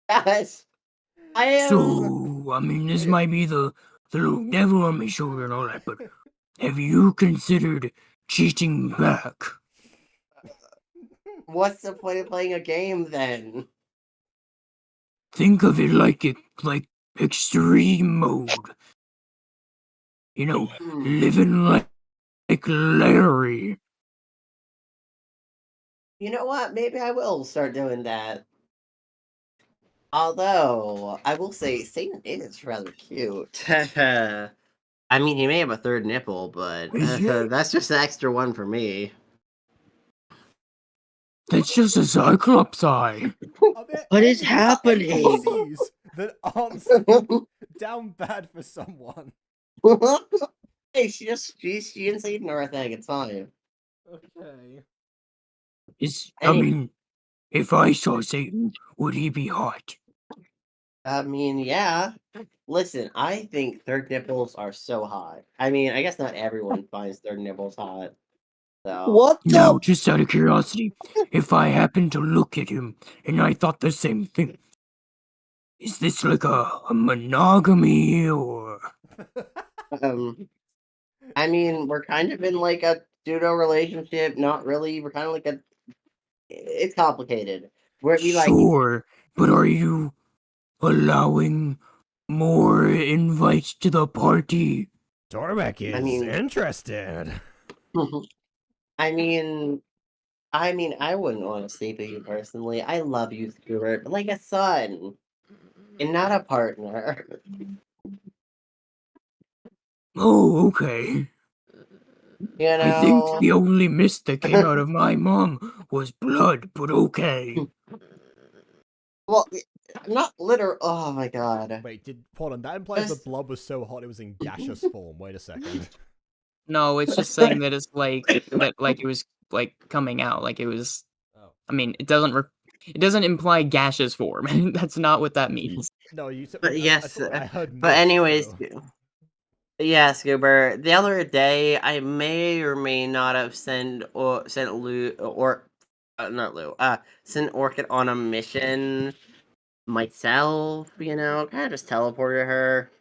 Yes. I am. So, I mean, this might be the little devil on my shoulder and all that, but have you considered cheating back? What's the point of playing a game then? Think of it like extreme mode. You know, Hmm. living like Larry. You know what? Maybe I will start doing that. Although, I will say, Satan is rather cute. I mean, he may have a third nipple, but Is it? that's just an extra one for me. That's just a Cyclops eye. Are there What is any happening? NPCs that aren't down bad for someone? Hey, she didn't say ignore a thing. It's fine. Okay. I mean, if I saw Satan, would he be hot? I mean, yeah. Listen, I think third nipples are so hot. I mean, I guess not everyone finds third nipples hot. So. What Now, the? just out of curiosity, if I happened to look at him and I thought the same thing, is this like a monogamy or? I mean, we're kind of in like a pseudo relationship. Not really. We're kind of like a. It's complicated. We like. Sure, but are you allowing more invites to the party? Tormek is mean- interested. I mean, I wouldn't want to sleep with you personally. I love you, Stuart, like a son, and not a partner. Oh, okay. You know. I think the only mist that came out of my mom was blood, but okay. Well, not literal. Oh my god. Wait, hold on, that implies the Just- blood was so hot it was in gaseous form. Wait a second. No, it's just saying that it's like that, like it was like coming out, like it was. Oh. I mean, it doesn't imply gaseous form. That's not what that means. No, you said. But yes, I heard but mist, anyways, so- yeah, Scoober. The other day, I may or may not have sent Lou or not Lou. Sent Orchid on a mission myself. You know, kind of just teleported her,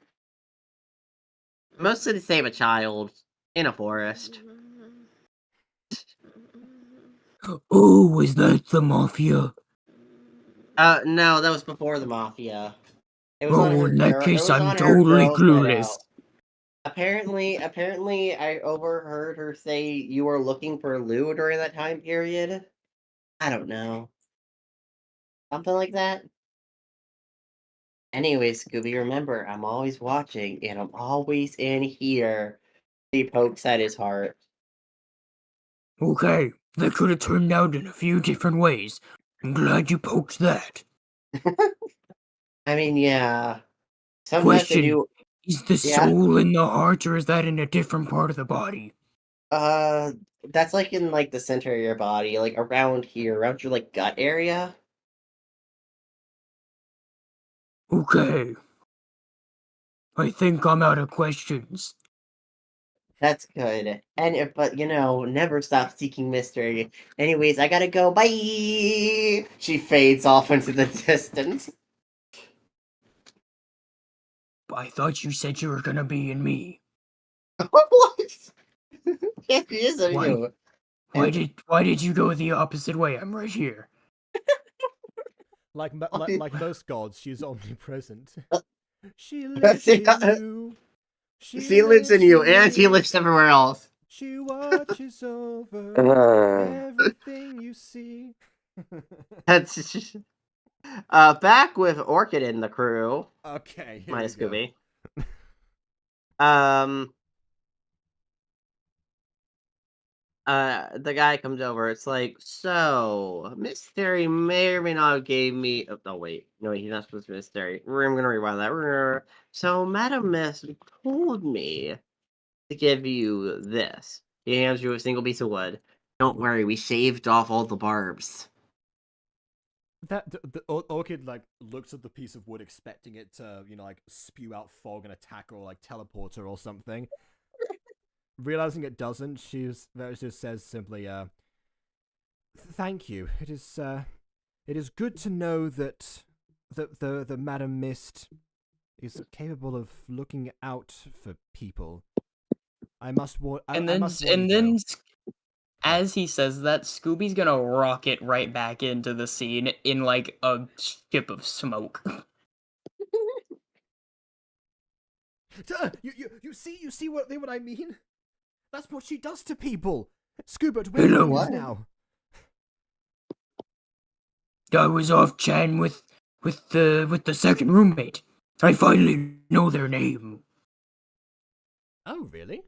mostly to save a child in a forest. Oh, was that the mafia? No, that was before the mafia. It was on Oh, her in that girl. case, It was I'm on her totally girl's night clueless. out. Apparently, I overheard her say you were looking for Lou during that time period. I don't know. Something like that. Anyway, Scooby, remember, I'm always watching, and I'm always in here. He pokes at his heart. Okay, that could have turned out in a few different ways. I'm glad you poked that. I mean, yeah. Sometimes they Question, do. is the Yeah. soul in the heart or is that in a different part of the body? That's like in like the center of your body, like around here, around your like gut area. Okay. I think I'm out of questions. That's good. But never stop seeking mystery. Anyways, I gotta go. Bye. She fades off into the distance. I thought you said you were gonna be in me. What? Yeah, she is of Why? you. Why did you go the opposite way? I'm right here. Like most gods, she's omnipresent. She lives lives in in you. She lives in you, and she lives everywhere else. She watches over everything you see. That's back with Orchid in the crew. Okay, here Minus we go. Scooby. The guy comes over. It's like, so Mystery may or may not have gave me. Oh wait, no, he's not supposed to be Mystery. I'm gonna rewind that. So Madam Mist told me to give you this. He hands you a single piece of wood. Don't worry, we shaved off all the barbs. The orchid looks at the piece of wood, expecting it to spew out fog and attack or teleport her or something. Realizing it doesn't, she just says simply, "Thank you. It is good to know that the Madam Mist is capable of looking out for people. I must warn. And I then, must warn you, though. as he says that, Scooby's gonna rocket right back into the scene in like a ship of smoke. You see what I mean? That's what she does to people. Scuba, where Hello. are you What? now? I was off chatting with the second roommate. I finally know their name. Oh, really?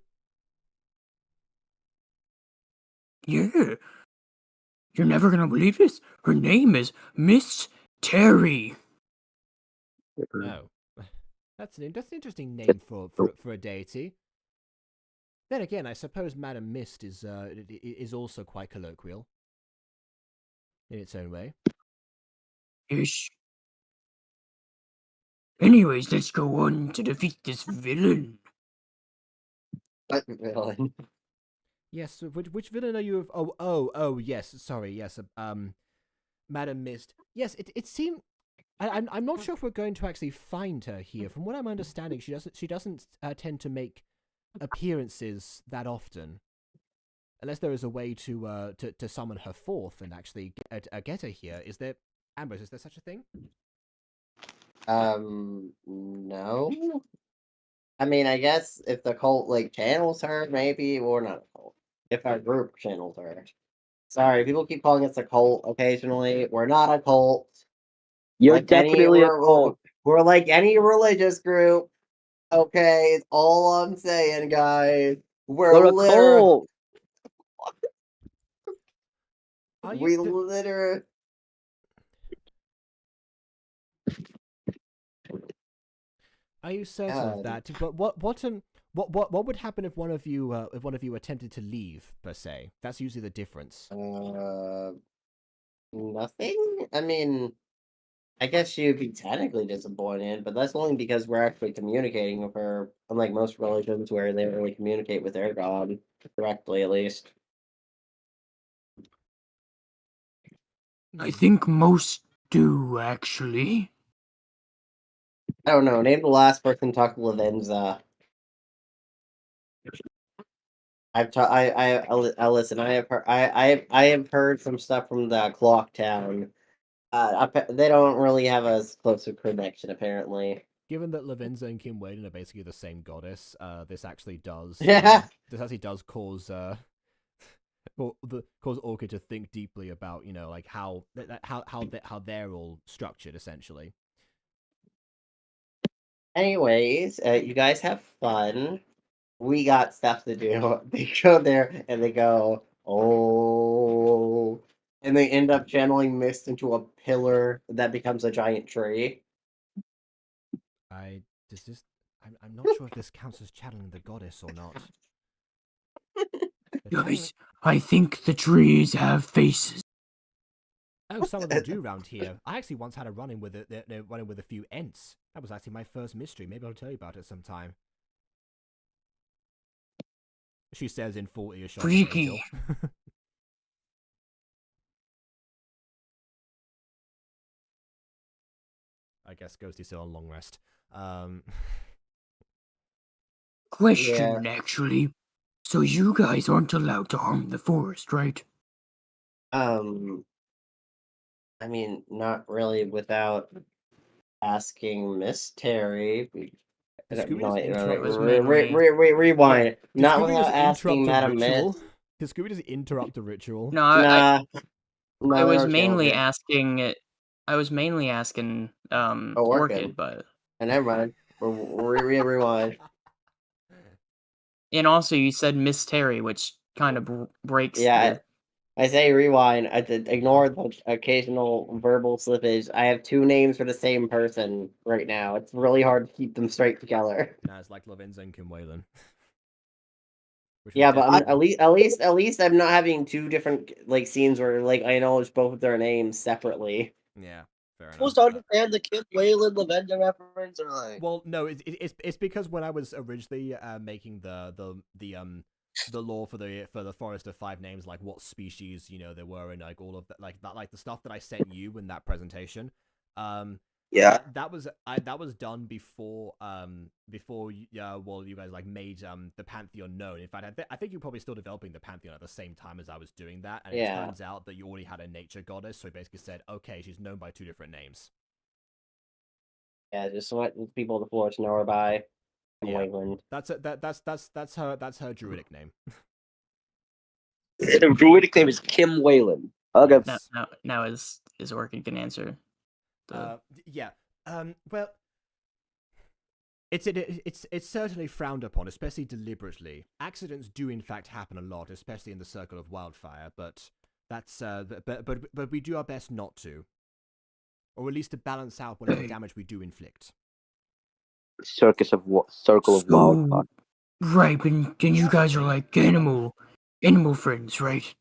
Yeah. You're never gonna believe this. Her name is Miss Terry. Oh, that's an interesting name for a deity. Then again, I suppose Madam Mist is also quite colloquial in its own way. Ish. Anyways, let's go on to defeat this villain. What villain? Yes, which villain are you of? Oh, yes. Sorry, yes. Madam Mist. Yes, it seemed. I'm not sure if we're going to actually find her here. From what I'm understanding, she doesn't tend to make appearances that often, unless there is a way to summon her forth and actually get her here. Is there, Ambrose? Is there such a thing? No. I mean, I guess if the cult like channels her, maybe, or not a cult. If our group channels her. Sorry, people keep calling us a cult occasionally. We're not a cult. You're Like any, definitely a cult. we're like any religious group. Okay, it's all I'm saying, guys. We're a cult. Are We you? literally. Are you certain of that? But what would happen if one of you attempted to leave per se? That's usually the difference. Nothing. I mean, I guess she would be technically disappointed, but that's only because we're actually communicating with her. Unlike most religions, where they don't really communicate with their god directly, at least. I think most do, actually. I don't know. Name the last person to talk to Lavenza. I listen. I have heard. I have heard some stuff from the Clock Town. They don't really have as close a connection, apparently. Given that Lavenza and Kim Wayden are basically the same goddess, this actually does cause cause Orchid to think deeply about like how they're all structured essentially. Anyways, you guys have fun. We got stuff to do. They go there and they go, oh, and they end up channeling mist into a pillar that becomes a giant tree. I'm not sure if this counts as channeling the goddess or not. Guys, I think the trees have faces. Oh, some of them do round here. I actually once had a run-in with a few Ents. That was actually my first mystery. Maybe I'll tell you about it sometime. She says in full earshot. Freaky. I guess Ghostie's still on long rest. Question, actually. So you guys aren't allowed to harm the forest, right? I mean, not really without asking Miss Terry. Rewind. Not without asking Madam Miss. Did Scooby just interrupt the ritual? No, Nah. I was mainly asking. I was mainly asking Orchid, but never mind. Rewind. and also you said Miss Terry, which kind of breaks. Yeah, I say rewind. I ignore the occasional verbal slippage. I have two names for the same person right now. It's really hard to keep them straight together. Nah, it's like Lavenza and Kim Whalen. Yeah, but at least I'm not having two different like scenes where like I acknowledge both of their names separately. Yeah, fair enough. Supposed to understand the Kim Whalen Lavender reference, or like? Well, no, it's because when I was originally making the lore for the Forest of Five Names, like what species there were, and like all of that, like the stuff that I sent you in that presentation, Yeah. That was done before well, you guys like made the Pantheon known. In fact, I think you're probably still developing the Pantheon at the same time as I was doing that, and it Yeah. turns out that you already had a nature goddess, so he basically said, okay, she's known by 2 different names. Yeah, just what people of the forest know her by. Yeah. Wayland. That's her druidic name. The druidic name is Kim Whalen. Okay. Yes. Now is Orchid can answer. Yeah. Well, it's certainly frowned upon, especially deliberately. Accidents do in fact happen a lot, especially in the circle of wildfire. But that's but we do our best not to, or at least to balance out whatever damage we do inflict. Circle of wildfire. Right, but then you guys are like animal friends, right?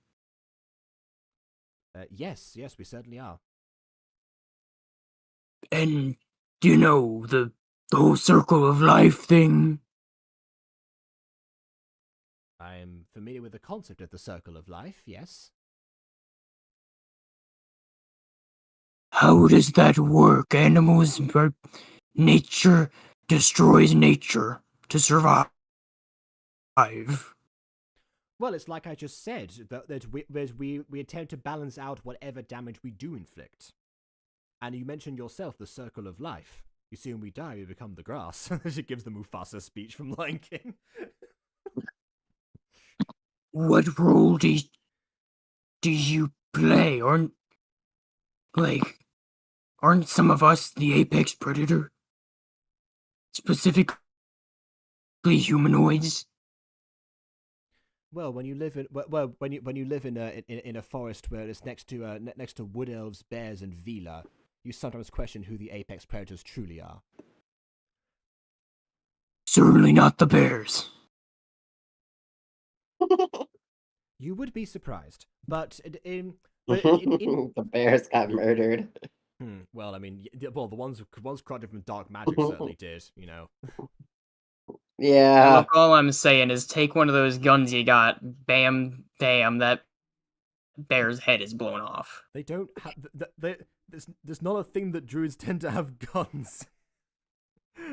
Yes, we certainly are. And you know the whole circle of life thing. I'm familiar with the concept of the circle of life. Yes. How does that work? Nature destroys nature to survive. Well, it's like I just said, that we attempt to balance out whatever damage we do inflict. And you mentioned yourself the circle of life. You see, when we die, we become the grass. She gives the Mufasa speech from Lion King. What role do you play? Aren't some of us the apex predator? Specifically humanoids? Well, when you live in when you live in a forest where it's next to wood elves, bears, and Vila, you sometimes question who the apex predators truly are. Certainly not the bears. You would be surprised, but The bears got murdered. Well, I mean, well, the ones corrupted from dark magic certainly did, you know. Yeah. Look, all I'm saying is take one of those guns you got, bam, bam, that bear's head is blown off. They don't have. There's not a thing that druids tend to have guns.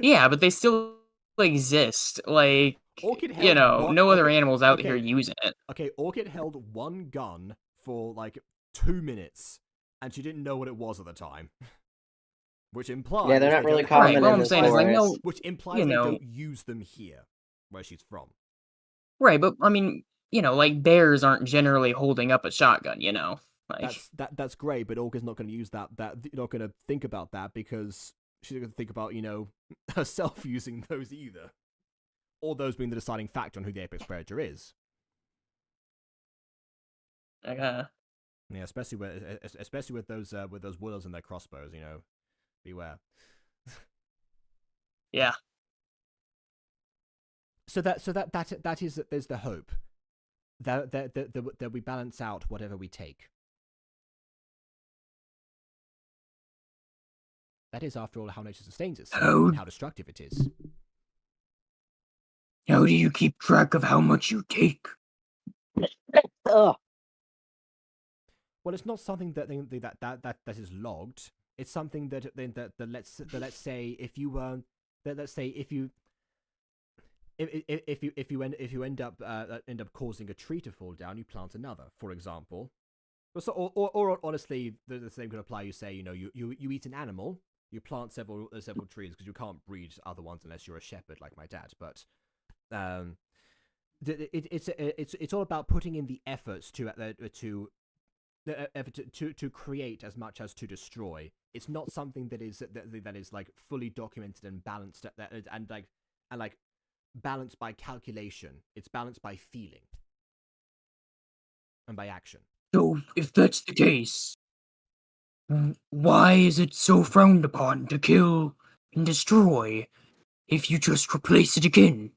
Yeah, but they still exist. Like, Orchid you held know, one- no other okay, animals out okay. here using it. Okay, Orchid held one gun for like 2 minutes, and she didn't know what it was at the time. Which implies Yeah, they're not they really don't- common Right, in what I'm this saying is, like, forest. no, Which implies you they know. don't use them here, where she's from. Right, but I mean, you know, like bears aren't generally holding up a shotgun, you know. Like, That's great, but Orchid's not going to use that. You're not going to think about that because she's not going to think about herself using those either, or those being the deciding factor on who the apex predator is. Yeah, especially with those willows and their crossbows. Beware. yeah. So that is there's the hope that we balance out whatever we take. That is, after all, how nature sustains itself and how destructive it is. How do you keep track of how much you take? Ugh. Well, it's not something that is logged. It's something that let's say if you end up causing a tree to fall down, you plant another, for example. Or honestly, the same could apply. You say you eat an animal, you plant several trees because you can't breed other ones unless you're a shepherd like my dad. But it's all about putting in the efforts to create as much as to destroy. It's not something that is like fully documented and balanced and balanced by calculation. It's balanced by feeling and by action. So, if that's the case, why is it so frowned upon to kill and destroy if you just replace it again?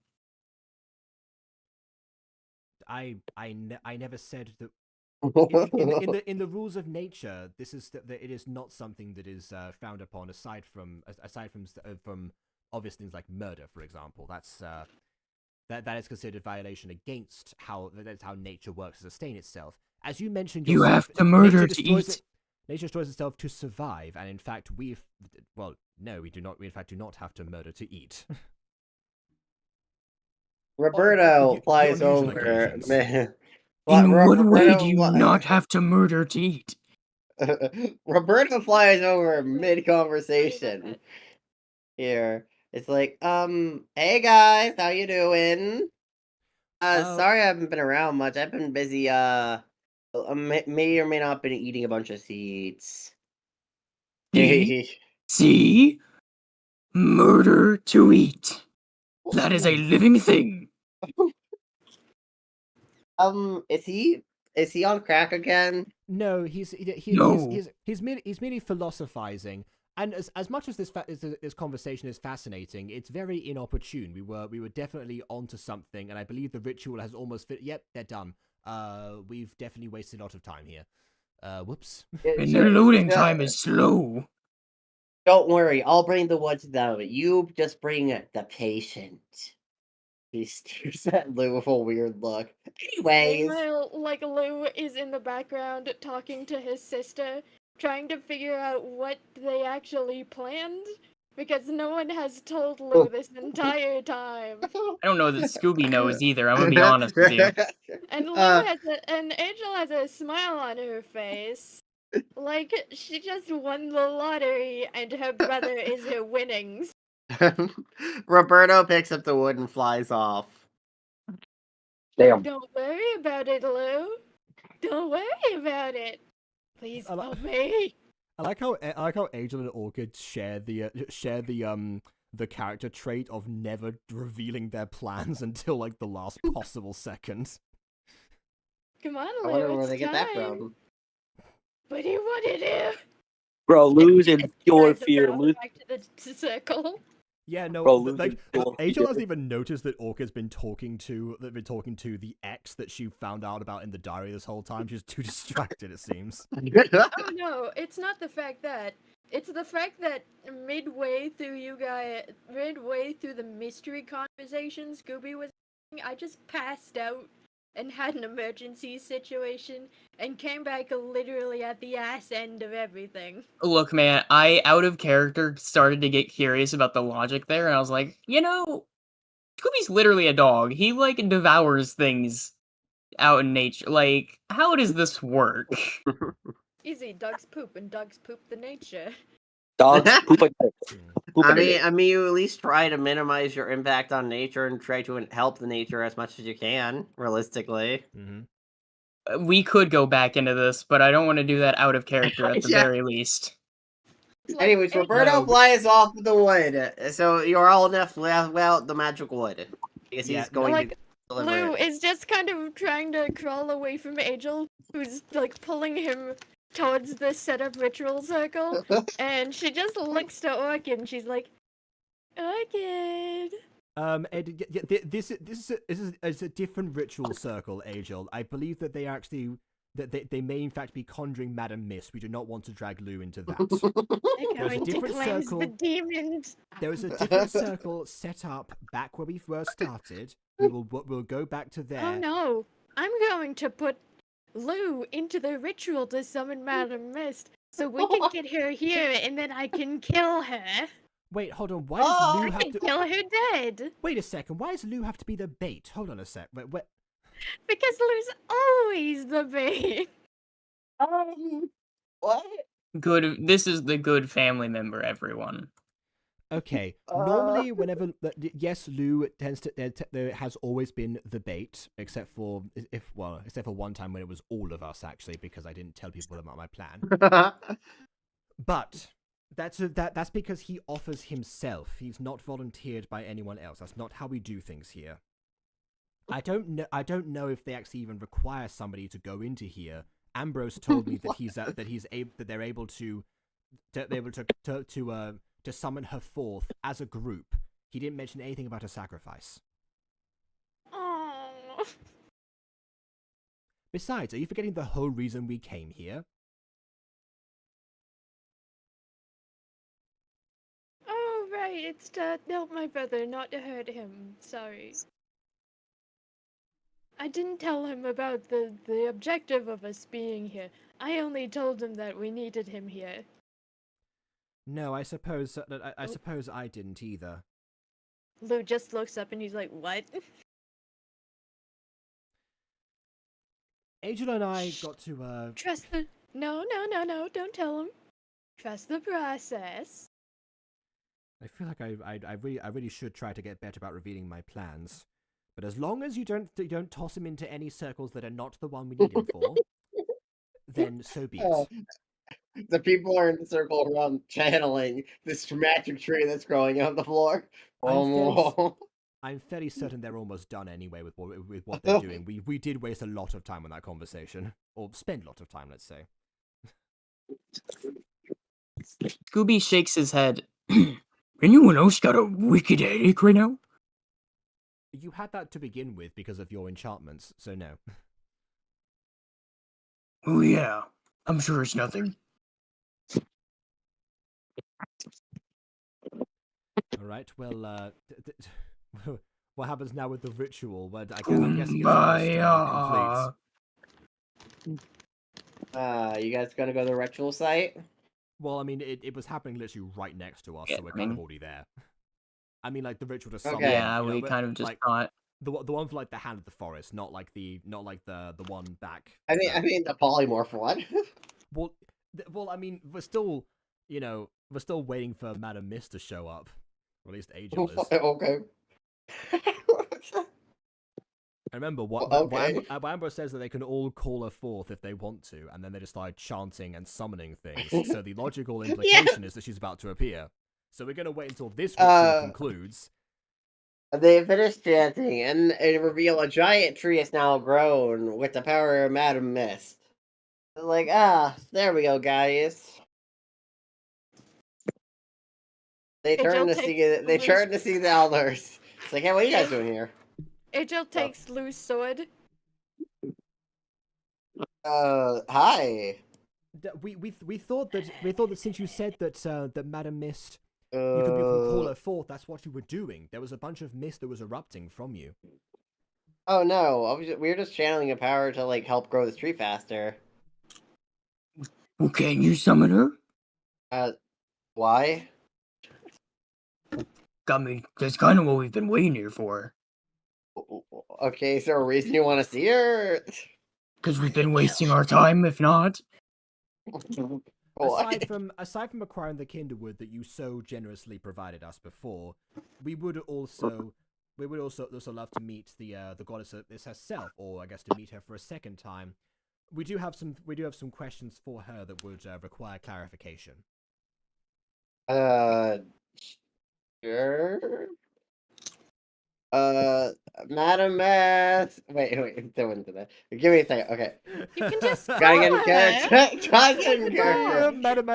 I never said that. In the rules of nature, it is not something that is frowned upon aside from obvious things like murder, for example. That is considered a violation against how nature works to sustain itself. As you mentioned, You yourself, have to murder nature to destroys eat. Nature destroys itself to survive, and in fact, well, no, we do not. We in fact do not have to murder to eat. Roberto on flies unusual over. occasions. In what way do Roberto, you not have to murder to eat? Roberto flies over Wait, mid wait a conversation. minute. Here, it's like, hey guys, how you doing? Sorry I haven't been around much. I've been busy. May or may not been eating a bunch of seeds. See? Murder to eat. That is a living thing. Is he on crack again? No, No. he's merely philosophizing. And as much as this conversation is fascinating, it's very inopportune. We were definitely onto something, and I believe the ritual has almost fit. Yep, they're done. We've definitely wasted a lot of time here. Whoops. And the loading time is slow. Don't worry, I'll bring the woods down. You just bring the patient. He stares at Lou with a weird look. Anyways, Meanwhile, like Lou is in the background talking to his sister, trying to figure out what they actually planned, because no one has told Lou this entire time. I don't know that Scooby knows either. I'm gonna be honest with you. And and Angel has a smile on her face, like she just won the lottery and her brother is her winnings. Roberto picks up the wood and flies off. Damn. Don't worry about it, Lou. Don't worry about it. Please I like- help me. I like how Angel and Orchid share the character trait of never revealing their plans until like the last possible second. Come on, I Lou. wonder where It's they get that time. from. What do you want to do? Bro, lose in pure Guys, fear. about Lose, back to the circle. Yeah, no, bro, but, lose like in pure Angel fear. hasn't even noticed that Orchid's been talking to the ex that she found out about in the diary this whole time. She's too distracted, it seems. Oh no, it's not the fact that. It's the fact that midway through the mystery conversation Scooby was having, I just passed out and had an emergency situation and came back literally at the ass end of everything. Look, man, I out of character started to get curious about the logic there, and I was like, Scooby's literally a dog. He like devours things out in nature. Like, how does this work? Easy, dogs poop and dogs poop the nature. Dogs poop like poop I in it. mean, you at least try to minimize your impact on nature and try to help the nature as much as you can, realistically. Mm-hmm. We could go back into this, but I don't want to do that out of character at the Yeah. very least. Like, Anyways, Roberto No. flies off with the wood, so you're all enough without the magic wood. Because Yeah, he's going like, to deliver Lou it. is just kind of trying to crawl away from Angel, who's like pulling him towards the setup ritual circle, and she just looks to Orchid and she's like, Orchid. Ed, this is a different ritual circle, Angel. I believe that they may in fact be conjuring Madam Mist. We do not want to drag Lou into that. They're There's a going to different cleanse circle. the demons. There is a different circle set up back where we first started. We'll go back to there. Oh no, I'm going to put Lou into the ritual to summon Madam Mist, so we can get her here and then I can kill her. Wait, hold on. Why does Lou I have can to? kill her dead. Wait a second. Why does Lou have to be the bait? Hold on a sec. Wait. Because Lou's always the bait. What? Good. This is the good family member, everyone. Okay. Normally, whenever yes, Lou tends to has always been the bait, except for one time when it was all of us actually, because I didn't tell people about my plan. But that's because he offers himself. He's not volunteered by anyone else. That's not how we do things here. I don't know if they actually even require somebody to go into here. Ambrose told me that they're able to summon her forth as a group. He didn't mention anything about a sacrifice. Oh. Besides, are you forgetting the whole reason we came here? Oh, right. It's to help my brother, not to hurt him. Sorry. I didn't tell him about the objective of us being here. I only told him that we needed him here. No, I suppose I suppose I didn't either. Lou just looks up and he's like, "What?" Angel and I got to Trust the no, don't tell him. Trust the process. I feel like I really should try to get better about revealing my plans. But as long as you don't toss him into any circles that are not the one we need him for, then so be it. The people are in the circle around channeling this magic tree that's growing on the floor. I'm fairly certain they're almost done anyway with what they're doing. We did waste a lot of time on that conversation, or spend a lot of time, let's say. Scooby shakes his head. Anyone else got a wicked headache right now? You had that to begin with because of your enchantments, so no. Oh yeah, I'm sure it's nothing. All right. Well, what happens now with the ritual? Well, I'm guessing it's almost complete. You guys gonna go to the ritual site? Well, I mean, it was happening literally right next to us, Yeah, so we're I kind of mean- already there. I mean, like the ritual to Okay. summon. Yeah, you know, we but, kind of just like, thought. the one for like the hand of the forest, not like the one back. I mean the polymorph one. Well, I mean, we're still, we're still waiting for Madam Mist to show up, or at least Angel is. Okay. I remember Okay. Amber says that they can all call her forth if they want to, and then they just start chanting and summoning things. So the logical implication is that she's about to appear. So we're gonna wait until this ritual concludes. They finish chanting and reveal a giant tree is now grown with the power of Madam Mist. Like, there we go, guys. They turn to see the elders. It's like, hey, what are you guys doing here? Angel takes Lou's sword. Hi. We thought that since you said that Madam Mist, you could call her forth. That's what you were doing. There was a bunch of mist that was erupting from you. Oh no, we were just channeling a power to like help grow this tree faster. Well, can you summon her? Why? I mean, that's kind of what we've been waiting here for. Okay, is there a reason you want to see her? Because we've been wasting our time, if not. Aside from acquiring the Kinderwood that you so generously provided us before, we would also love to meet the goddess of this herself, or I guess to meet her for a second time. We do have some questions for her that would require clarification. Sure. Madam Mist. Wait, don't into that. Give me a second. Okay. You can just Gotta get in call her. character. Gotta get in character. Madam.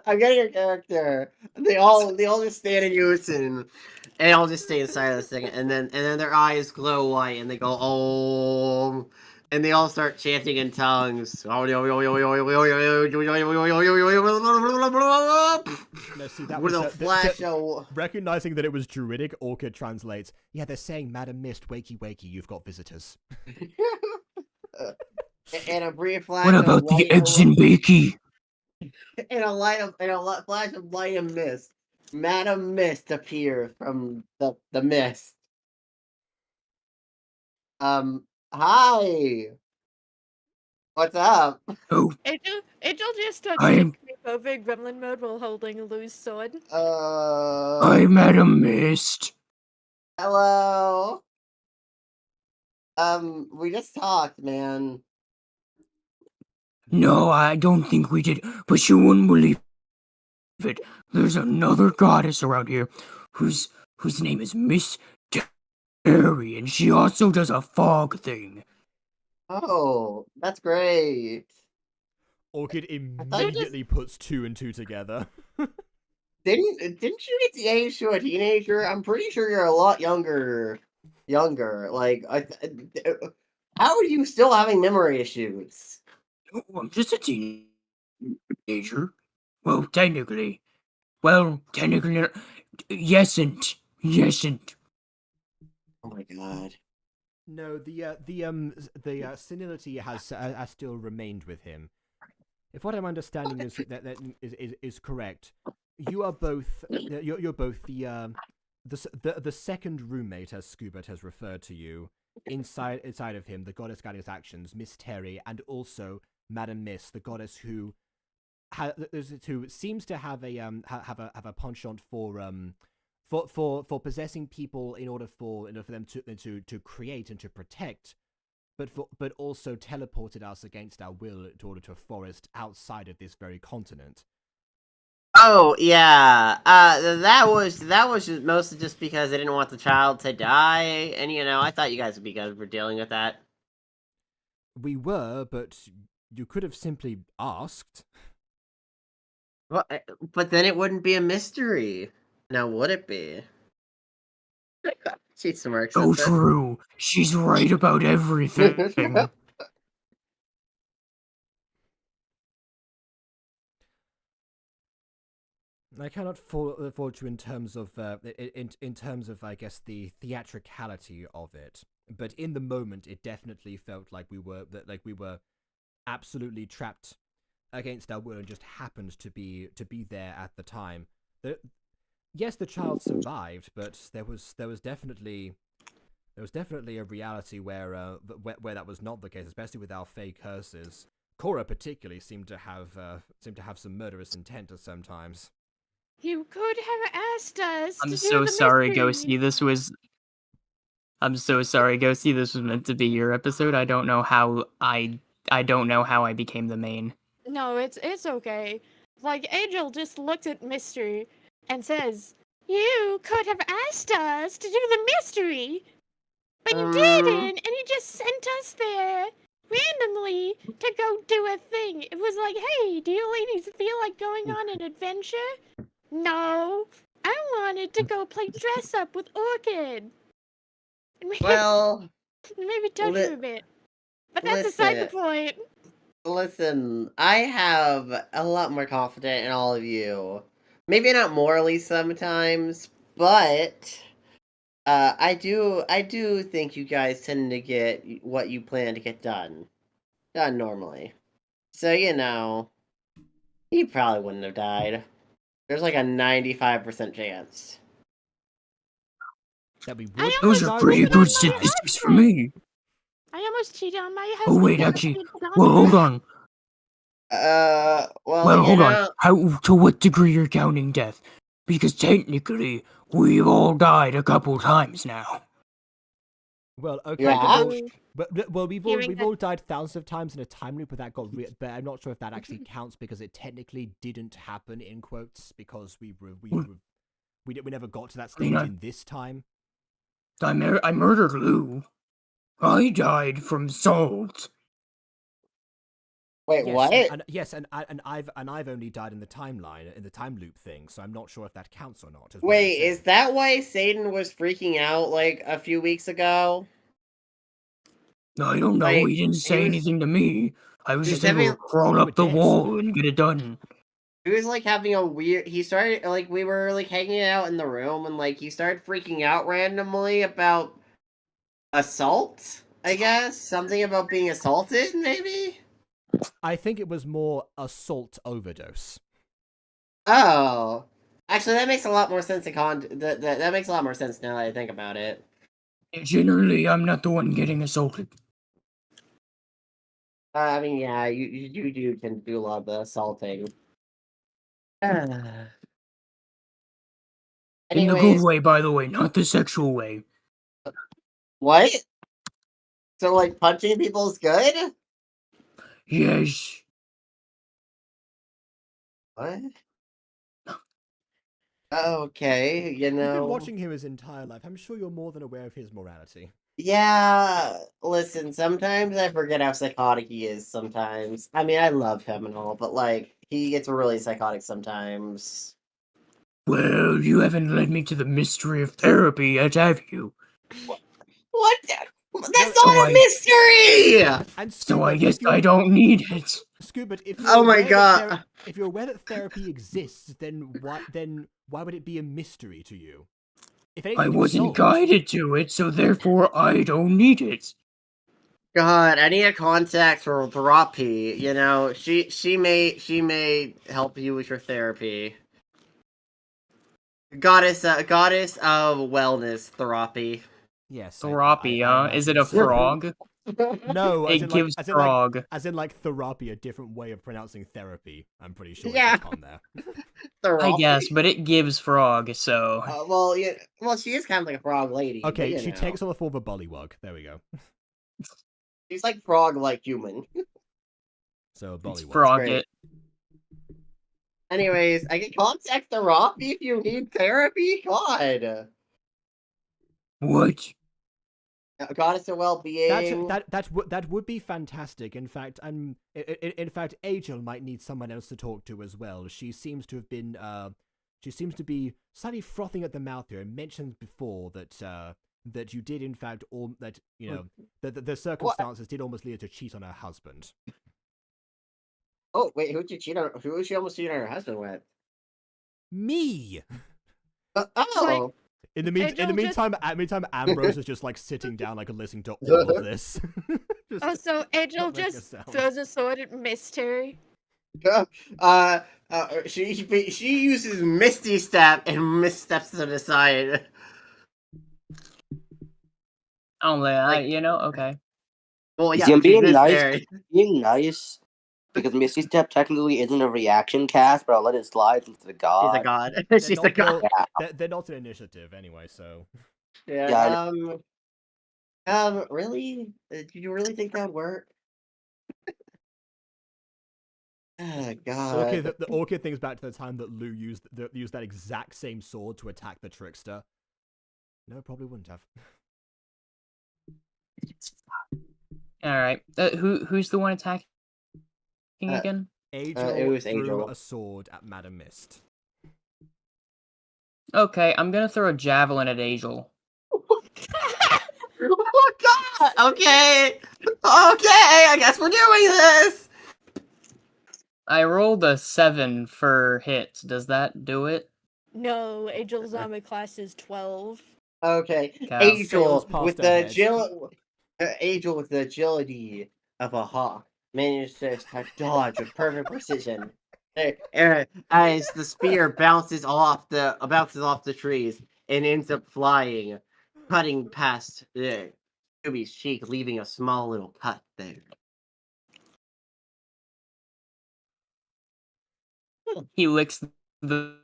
I'm getting a character. They all just stand in unison, and I'll just stay inside a second, and then their eyes glow white, and they go oh, and they all start chanting in tongues. No, see, that With was a flash of. recognizing that it was Druidic. Orchid translates. Yeah, they're saying, "Madam Mist, wakey, wakey, you've got visitors." And a brief flash. What about the eggs and bakey? In a flash of light and mist, Madam Mist appears from the mist. Hi. What's up? Oh, Angel just starts I'm- to creep over in gremlin mode while holding Lou's sword. I'm Madam Mist. Hello. We just talked, man. No, I don't think we did, but you wouldn't believe it. There's another goddess around here whose name is Miss Terry, and she also does a fog thing. Oh, that's great. Orchid immediately puts two and two together. Didn't you get the age to a teenager? I'm pretty sure you're a lot younger. Like, how are you still having memory issues? Oh, I'm just a teenager. Well, technically. Well, technically, yes and. Oh my god. No, the senility has still remained with him. If what I'm understanding is correct, you are both you're both the second roommate, as Scoobert has referred to you, inside of him, the goddess guiding his actions, Miss Terry, and also Madam Miss, the goddess who seems to have a penchant for possessing people in order for them to create and to protect, but also teleported us against our will in order to a forest outside of this very continent. Oh yeah, that was just mostly just because I didn't want the child to die, and I thought you guys would be good for dealing with that. We were, but you could have simply asked. Well, but then it wouldn't be a mystery. Now would it be? She smirks. So at this. true. She's right about everything. I cannot fault you in terms of in terms of, I guess, the theatricality of it, but in the moment it definitely felt like we were absolutely trapped against our will and just happened to be there at the time. Yes, the child survived, but there was definitely a reality where that was not the case, especially with our fake curses. Cora particularly seemed to have some murderous intent at some times. You could have asked us. I'm to so do the sorry, mystery. Ghostie. I'm so sorry, Ghostie. This was meant to be your episode. I don't know how I became the main. No, it's okay. Like, Angel just looks at Mystery and says, "You could have asked us to do the mystery, but you didn't, and you just sent us there randomly to go do a thing." It was like, "Hey, do you ladies feel like going on an adventure?" No, I wanted to go play dress up with Orchid. Well, Maybe touch her a bit. But that's aside the point. listen, I have a lot more confidence in all of you. Maybe not morally sometimes, but I do think you guys tend to get what you plan to get done normally. So he probably wouldn't have died. There's like a 95% chance. That we would. I Those are pretty good statistics for me. I almost cheated on my husband. Oh wait, actually, well, hold on. Well, Hold on. To what degree you're counting death? Because technically, we've all died a couple times now. Well, okay. Yeah. Well, we've all died thousands of times in a time loop, but but I'm not sure if that actually counts because it technically didn't happen in quotes because we never got to that stage in this time. I murdered Lou. I died from salt. Wait, yes, what? And I've only died in the timeline, in the time loop thing, so I'm not sure if that counts or not. Wait, is that why Satan was freaking out like a few weeks ago? I don't know. Like, he didn't say anything to me. I was just able having- to crawl up the wall and get it done. He was like having a weird. He started like we were like hanging out in the room, and like he started freaking out randomly about assault. I guess something about being assaulted, maybe. I think it was more assault overdose. Oh, actually, that makes a lot more sense. That makes a lot more sense now that I think about it. Generally, I'm not the one getting assaulted. I mean, yeah, you can do a lot of the assaulting. In the good way, by the way, not the sexual way. What? So, like, punching people is good? Yes. What? Okay, You've been watching him his entire life. I'm sure you're more than aware of his morality. Yeah, listen, sometimes I forget how psychotic he is sometimes. I mean, I love him and all, but, like, he gets really psychotic sometimes. Well, you haven't led me to the mystery of therapy yet, have you? What? That's not a mystery! And so I guess I don't need it. Scoobert, if oh my god! If you're aware that therapy exists, then why would it be a mystery to you? If anything, I it wasn't solved. guided to it, so therefore I don't need it. God, I need a contact for therapy. You know, she may help you with your therapy. Goddess of wellness therapy. Yes. Therapy, I huh? imagine Is it a so. frog? No, It gives as in frog. therapy, a different way of pronouncing therapy. I'm pretty sure Yeah. it's on there. I Therapy. guess, but it gives frog, so. Well, yeah. Well, she is kind of like a frog lady. but, Okay, you she know. takes on the form of a bullywug. There we go. She's like frog-like human. So a It's bullywug. frog great. it. Anyways, I can contact therapy if you need therapy. God. What? Goddess of well-being. That would be fantastic. In fact, Angel might need someone else to talk to as well. She seems to be slightly frothing at the mouth here, and mentioned before that you did in fact that the circumstances did almost lead her to cheat on her husband. Oh wait, who did she almost cheat on her husband with? Me. Oh. In the Angel meantime, Ambrose is just like sitting down, like listening to all of this. So Angel not making a just sound. throws a sword at Mystery. She uses Misty Step and missteps to the side. Oh, Like- okay. Well, yeah, See, I'm being she's nice. there. Being nice because Misty Step technically isn't a reaction cast, but I'll let it slide since the god. She's a god. They're She's not- a god. They're not an initiative anyway, so. Yeah. Really? Do you really think that would work? Oh god. Okay, the Orchid thing's back to the time that Lou used that exact same sword to attack the trickster. No, probably wouldn't have. All right. Who's the one attacking again? Angel it was threw Angel. a sword at Madam Mist. Okay, I'm gonna throw a javelin at Angel. Oh god! Okay! I guess we're doing this! I rolled a 7 for hits. Does that do it? No, Angel's armor class is 12. Okay. Okay. Sails past her head. Angel with the agility of a hawk manages to dodge with perfect precision. As the spear bounces off the trees and ends up flying, cutting past Scooby's cheek, leaving a small little cut there. He licks the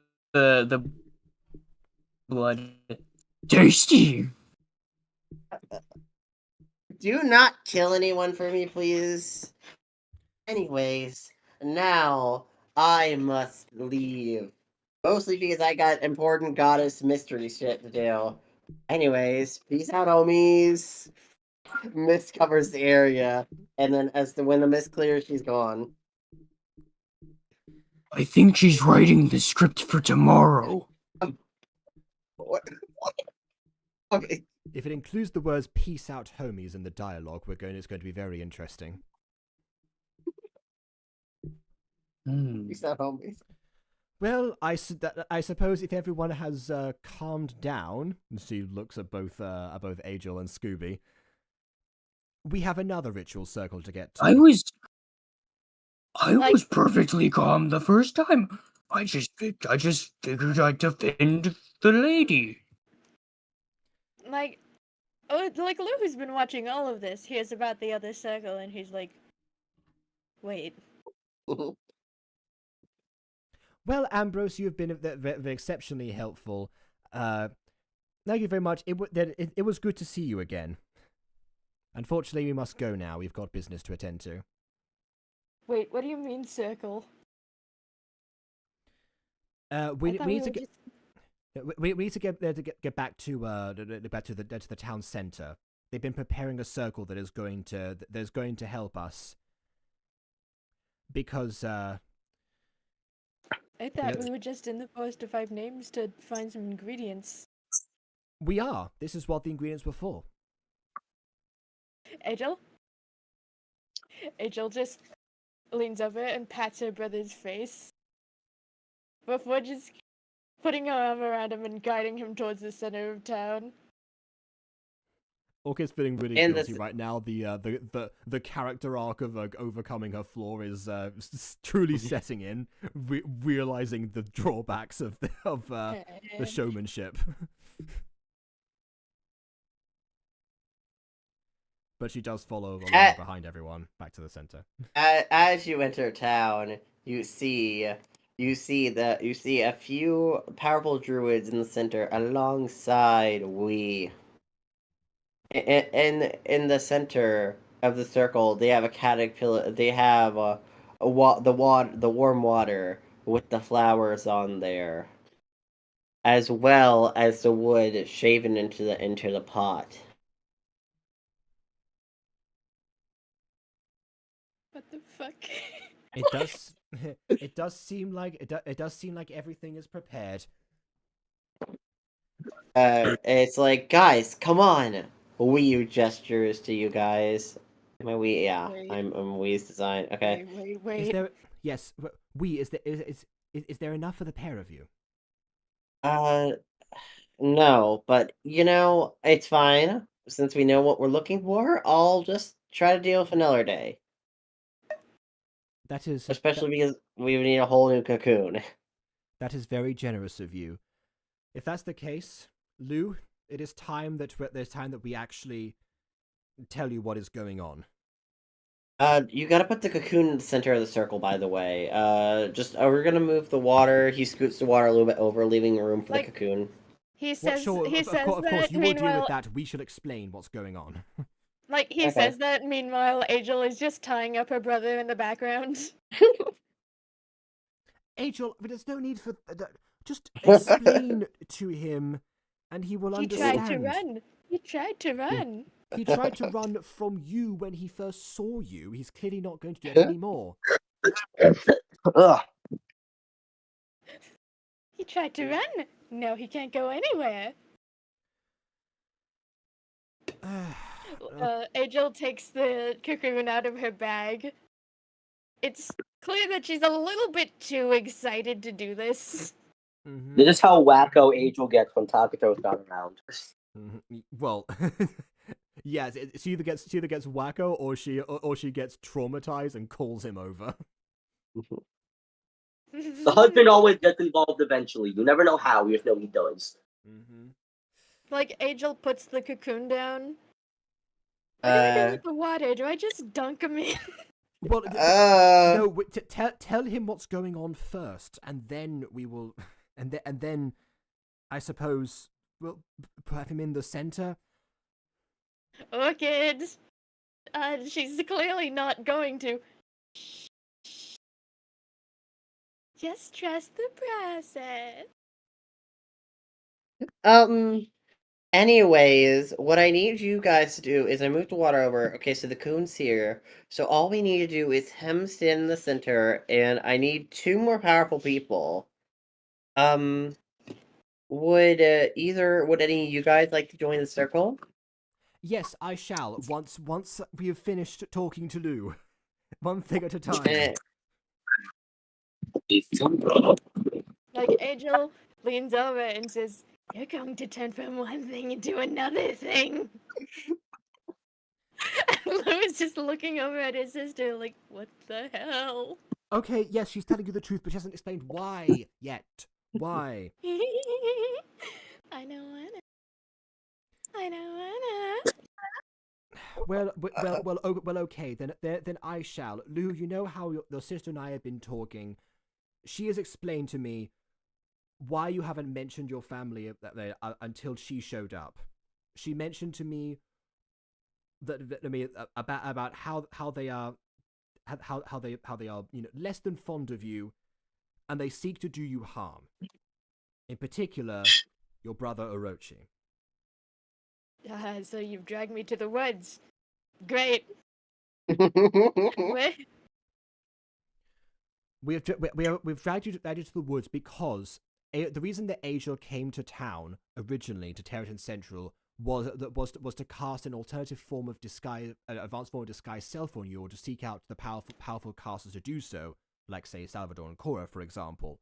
blood. Tasty. Do not kill anyone for me, please. Anyways, now I must leave. Mostly because I got important goddess mystery shit to do. Anyways, peace out, homies. Mist covers the area, and then when the mist clears, she's gone. I think she's writing the script for tomorrow. What? Okay. If it includes the words "peace out, homies" in the dialogue, it's going to be very interesting. Peace out, homies. Well, I suppose if everyone has calmed down, and she looks at both Angel and Scooby, we have another ritual circle to get to. I was perfectly calm the first time. I just figured I'd defend the lady. Like Lou's been watching all of this, hears about the other circle, and he's like, wait. Well, Ambrose, you've been exceptionally helpful. Thank you very much. It was good to see you again. Unfortunately, we must go now. We've got business to attend to. Wait, what do you mean circle? We need to get. We need to get there to get back to the town center. They've been preparing a circle that is going to help us. Because I thought we were just in the forest to 5 names to find some ingredients. we are. This is what the ingredients were for. Angel just leans over and pats her brother's face before just putting her arm around him and guiding him towards the center of town. Orca's feeling really And guilty this- right now. The character arc of overcoming her flaw is truly setting in, realizing the drawbacks of the showmanship. But she does follow along behind everyone back to the center. As you enter town, you see a few powerful druids in the center alongside we. In the center of the circle, they have a caterpillar. They have the warm water with the flowers on there, as well as the wood shaven into the pot. What the fuck? It does. It does seem like everything is prepared. It's like, guys, come on. We gestures to you guys. Am I we? Yeah, Wait. I'm we's design. Okay. Wait. Is there? Yes. Is there enough for the pair of you? No, but it's fine. Since we know what we're looking for, I'll just try to deal with another day. That is Especially because we need a whole new cocoon. that is very generous of you. If that's the case, Lou, it is time that we actually tell you what is going on. You gotta put the cocoon in the center of the circle, by the way. We're gonna move the water. He scoots the water a little bit over, leaving room for the cocoon. He says Of course, that. you will deal Meanwhile, with that. We should explain what's going on. he Okay. says that. Meanwhile, Angel is just tying up her brother in the background. Angel, there's no need for just explain to him, and he will He understand. tried to run. He tried to run. He tried to run from you when he first saw you. He's clearly not going to do it anymore. Ugh. He tried to run. No, he can't go anywhere. Angel takes the cocoon out of her bag. It's clear that she's a little bit too excited to do this. Mhm. This is how wacko Angel gets when Takato's not around. Mhm. Well, yes, she either gets wacko or she gets traumatized and calls him over. The husband always gets involved eventually. You never know how, you just know he does. Mm-hmm. Like, Angel puts the cocoon down. What do I do Uh, with the water? Do I just dunk him in? Well, uh, no. Tell him what's going on first, and then we will, and then, I suppose we'll put him in the center. Orchid! She's clearly not going to. Just trust the process. Anyways, what I need you guys to do is I moved the water over. Okay, so the coon's here. So all we need to do is him stand in the center, and I need 2 more powerful people. Would any of you guys like to join the circle? Yes, I shall. Once we have finished talking to Lou, one thing at a time. Eh, Like, Angel leans over and says, "You're going to turn from one thing into another thing." Lou is just looking over at his sister like, what the hell? Okay, yes, she's telling you the truth, but she hasn't explained why yet. Why? I know. Well, okay. Then I shall. Lou, you know how your sister and I have been talking. She has explained to me why you haven't mentioned your family until she showed up. She mentioned to me about how they are less than fond of you, and they seek to do you harm. In particular, your brother Orochi. So you've dragged me to the woods. Great. Where? We've dragged you to the woods because the reason that Asia came to town originally to Territon Central was to cast an alternative form of disguise, an advanced form of disguise self on you, or to seek out the powerful casters to do so, like say Salvador and Cora, for example.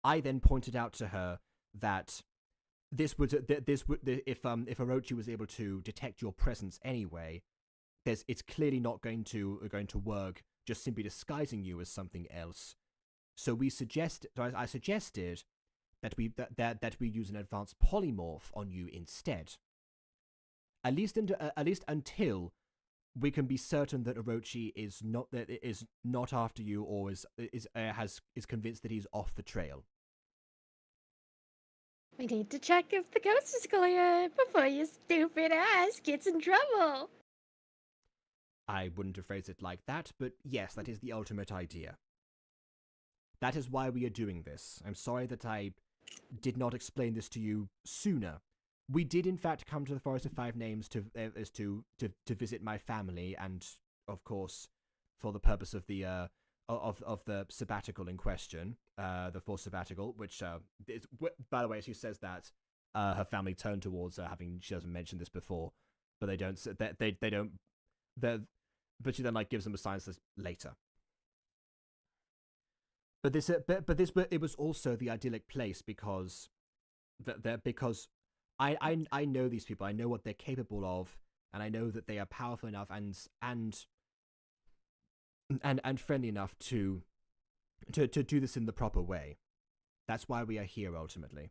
I then pointed out to her that if Orochi was able to detect your presence anyway, it's clearly not going to work just simply disguising you as something else. So I suggested that we use an advanced polymorph on you instead. At least until we can be certain that Orochi is not after you, or is convinced that he's off the trail. We need to check if the coast is clear before your stupid ass gets in trouble. I wouldn't have phrased it like that, but yes, that is the ultimate idea. That is why we are doing this. I'm sorry that I did not explain this to you sooner. We did, in fact, come to the Forest of Five Names to visit my family, and of course, for the purpose of the sabbatical in question, the forced sabbatical, which is, by the way, she says that her family turned towards her, she hasn't mentioned this before, but they don't. But she then gives them a sign that says later. But it was also the idyllic place because I know these people. I know what they're capable of, and I know that they are powerful enough and friendly enough to do this in the proper way. That's why we are here ultimately.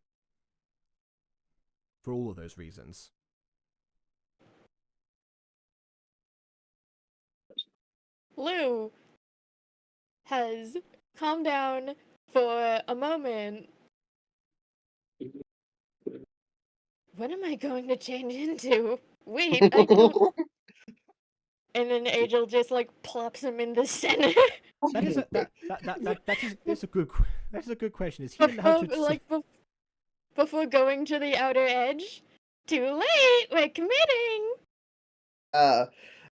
For all of those reasons. Lou has calmed down for a moment. What am I going to change into? Wait, I don't. And then Angel just plops him in the center. That's a good question. Is he allowed to before going to the outer edge? Too late. We're committing.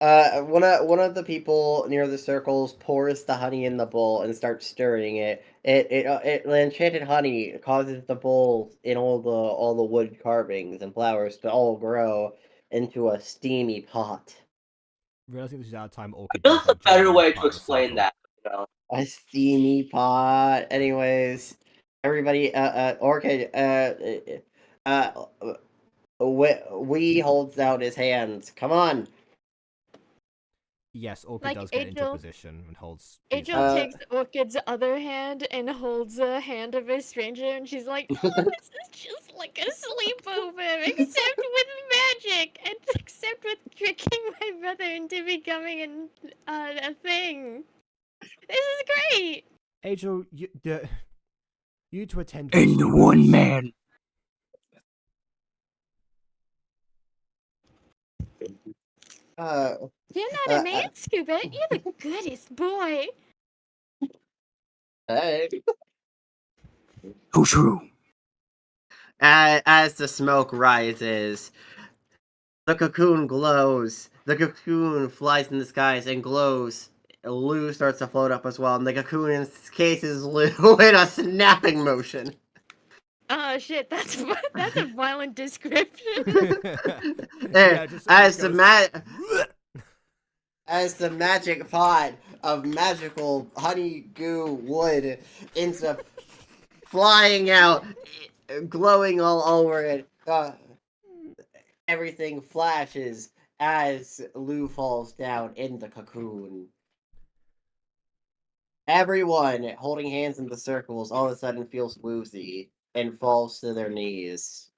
One of the people near the circles pours the honey in the bowl and starts stirring it. The enchanted honey causes the bowl in all the wood carvings and flowers to all grow into a steamy pot. Realizing this is out of time, Orchid There's does a better generally way part to of the explain circle. that. You know? A steamy pot. Anyways, everybody, Orchid, we holds out his hands. Come on. Yes, Orchid does get into position and holds. Angel takes Orchid's other hand and holds a hand of a stranger, and she's like, "Oh, this is just like a sleepover, except with magic, and except with tricking my brother into becoming a thing. This is great." Angel, you to attend. And one man. You're not a man, Scuba. You're the goodest boy. Hey. So true. As the smoke rises, the cocoon glows. The cocoon flies in the skies and glows. Lou starts to float up as well, and the cocoon encases Lou in a snapping motion. Oh shit, that's a violent description. There, as the magic pot of magical honey goo wood ends up flying out, glowing all over it. Everything flashes as Lou falls down in the cocoon. Everyone holding hands in the circles all of a sudden feels woozy and falls to their knees.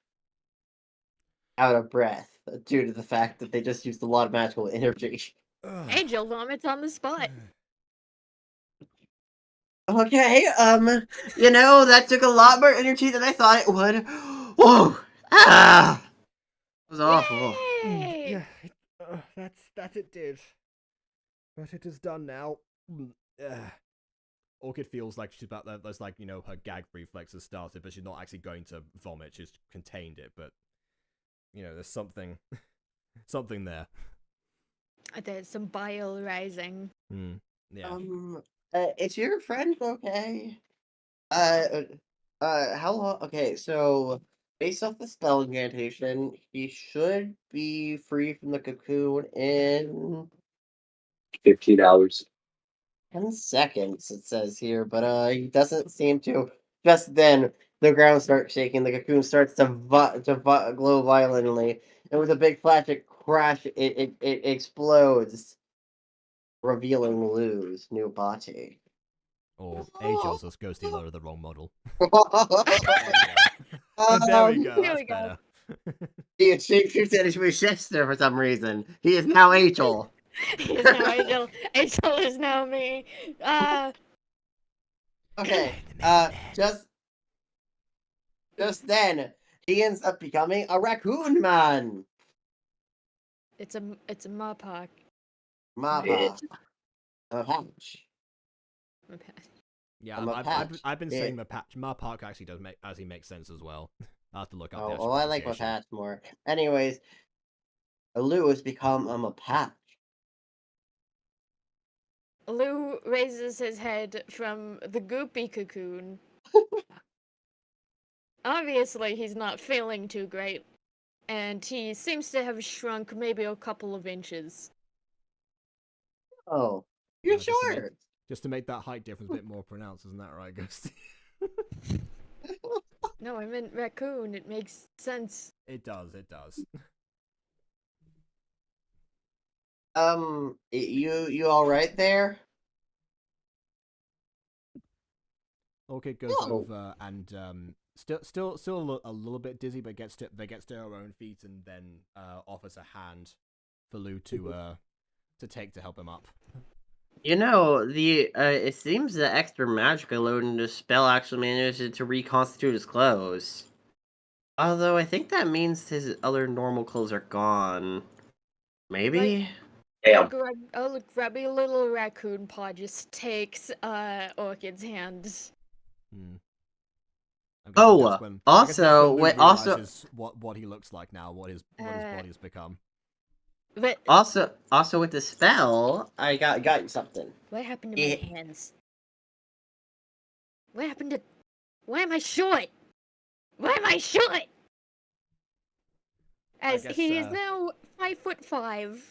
Out of breath due to the fact that they just used a lot of magical energy. Angel vomits on the spot. Okay, that took a lot more energy than I thought it would. Whoa! Ah! It was awful. Yay! Yeah, that it did. But it is done now. Orchid feels like she's about that. There's her gag reflex has started, but she's not actually going to vomit. She's contained it, but there's something there. There's some bile rising. Yeah. Is your friend okay? How long? Okay, so based off the spell incantation, he should be free from the cocoon in 15 hours. 10 seconds, it says here, but he doesn't seem to just then, the ground starts shaking. The cocoon starts to glow violently, and with a big flash, it explodes, revealing Lou's new body. Or Angel's as Ghosty loaded the wrong model. Um, There we go. Here That's we go. better. He is shapeshifted into a shifter for some reason. He is now Angel. He is now Angel. Angel is now me. Okay. Just then, he ends up becoming a raccoon man. it's a Marpak. Mappa. A patch. Yeah, I'm a patch. I've been Yeah. saying Marpark actually does make sense as well. I'll have to look up the Oh, actual I like my pronunciation. patch more. Anyways, Lou has become a patch. Lou raises his head from the goopy cocoon. Obviously, he's not feeling too great, and he seems to have shrunk maybe a couple of inches. Oh, you're Just to make- short. Just to make that height difference a bit more pronounced, isn't that right, Ghosty? No, I meant raccoon. It makes sense. It does. You all right there? Orchid goes No. over and still a little bit dizzy, but gets to her own feet and then offers a hand for Lou to take to help him up. You know, it seems the extra magic I loaded into the spell actually managed to reconstitute his clothes. Although I think that means his other normal clothes are gone. Maybe? Damn. A grubby little raccoon paw just takes Orchid's hand. I'm guessing Oh, that's when, also, I guess that's when Lou wait, also- realizes what he looks like now, what his body's become. But Also with the spell, I got you something. what happened to my Yeah. hands? What happened to? Why am I short? Why am I short? As guess, he is now 5'5".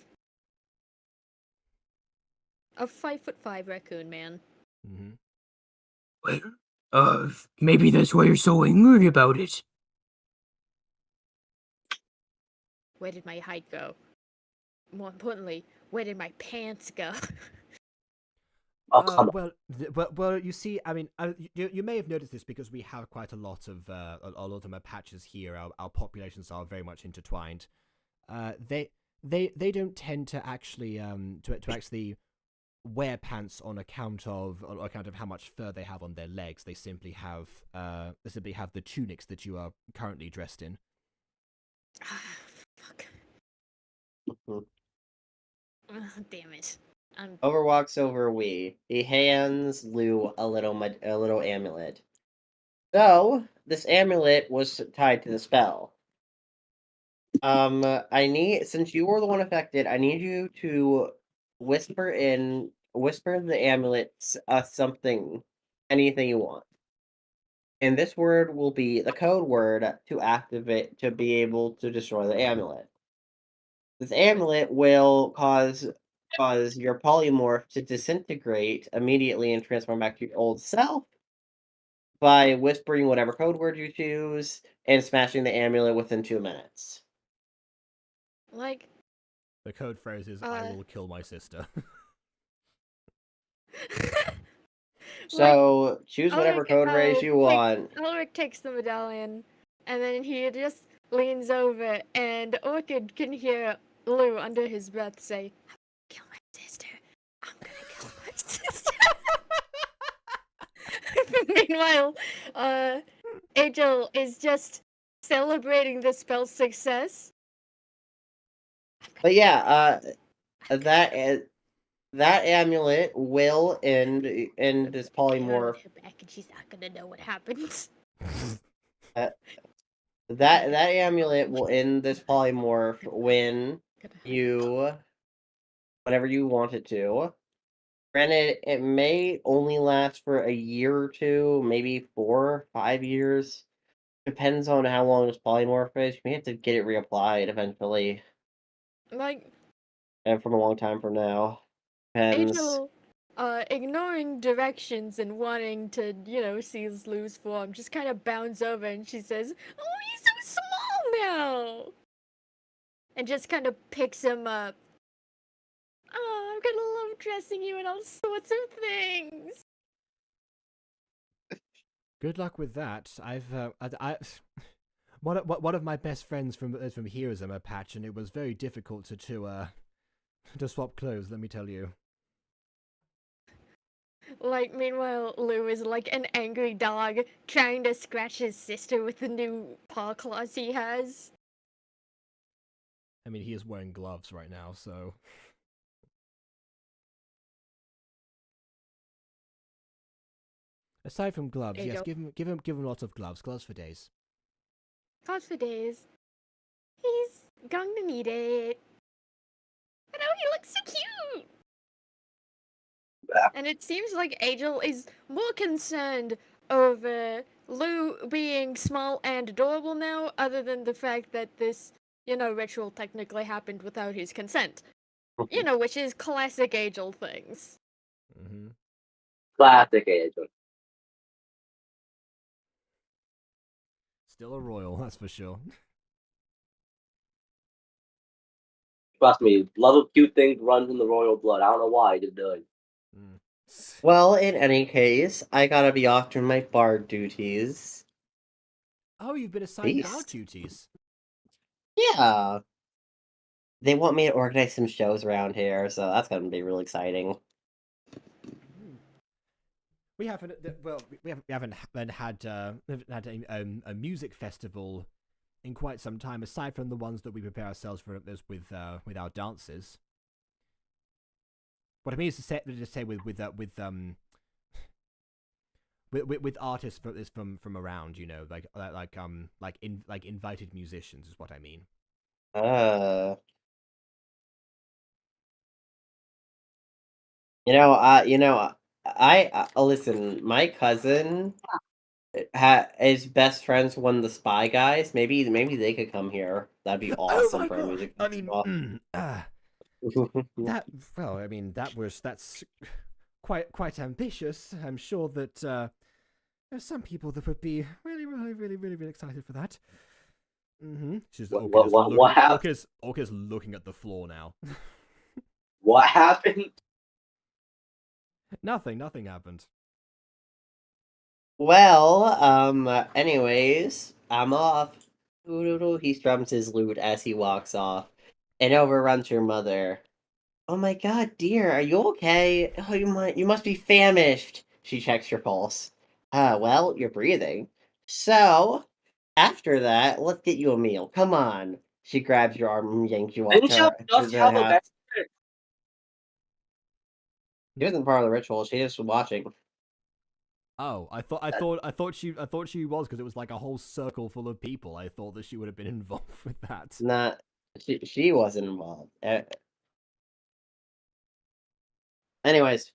A 5'5" raccoon man. Mm-hmm. Well, maybe that's why you're so angry about it. Where did my height go? More importantly, where did my pants go? Oh, come on. Well, you see, I mean, you may have noticed this because we have quite a lot of my patches here. Our populations are very much intertwined. They don't tend to actually to actually wear pants on account of how much fur they have on their legs. They simply have the tunics that you are currently dressed in. Fuck. Damn it. Overwalks over Wee. He hands Lou a little amulet. So, this amulet was tied to the spell. Since you were the one affected, I need you to whisper the amulet something, anything you want. And this word will be the code word to activate, to be able to destroy the amulet. This amulet will cause your polymorph to disintegrate immediately and transform back to your old self by whispering whatever code word you choose and smashing the amulet within 2 minutes. Like, The code phrase is "I will kill my sister." So choose whatever code phrase you want. Ulrich takes the medallion, and then he just leans over, and Orchid can hear Lou under his breath say, "I'm gonna kill my sister. I'm gonna kill my sister." Meanwhile, Angel is just celebrating the spell's success. But yeah, that amulet will end this polymorph. Her back, and she's not gonna know what happens. That amulet will end this polymorph whenever you want it to. Granted, it may only last for a year or two, maybe 4 or 5 years. Depends on how long this polymorph is. You may have to get it reapplied eventually. Like, And from a long time from now. Depends. ignoring directions and wanting to, see Lou's form, just kind of bounds over and she says, "Oh, he's so small now!" And just kind of picks him up. "Oh, I'm gonna love dressing you in all sorts of things." Good luck with that. One of my best friends from here is a patch, and it was very difficult to swap clothes. Let me tell you. Meanwhile, Lou is like an angry dog trying to scratch his sister with the new paw claws he has. I mean, he is wearing gloves right now, so. Aside from gloves, There you yes, go. give him lots of gloves. Gloves for days. Gloves for days. He's going to need it. I know, he looks so cute! Yeah. And it seems like Angel is more concerned over Lou being small and adorable now, other than the fact that this, ritual technically happened without his consent. Which is classic Angel things. Mm-hmm. Classic Angel. Still a royal, that's for sure. Trust me, love of cute things runs in the royal blood. I don't know why, it just does. Mm. Well, in any case, I gotta be off to my bard duties. Oh, you've been assigned bar Beast. duties. Yeah. They want me to organize some shows around here, so that's gonna be really exciting. We haven't. Well, we haven't had a music festival in quite some time, aside from the ones that we prepare ourselves for with our dances. What I mean is to say with artists from around, like invited musicians is what I mean. Listen. My cousin is best friends with one of the Spy Guys. Maybe they could come here. That'd be awesome for a music I mean, festival. that's quite ambitious. I'm sure that there's some people that would be really excited for that. Mm-hmm. She's What happened? Orca's looking at the floor now. What happened? Nothing happened. Well, anyways, I'm off. He strums his lute as he walks off, and overruns your mother. "Oh my god, dear, are you okay? Oh, you must be famished." She checks your pulse. Well, you're breathing. So, after that, let's get you a meal. Come on. She grabs your arm and yanks you off Didn't you to just the have a house. best She wasn't part of the ritual. She just was watching. Oh, I thought she was, because it was like a whole circle full of people. I thought that she would have been involved with that. Not. She wasn't involved. Anyways,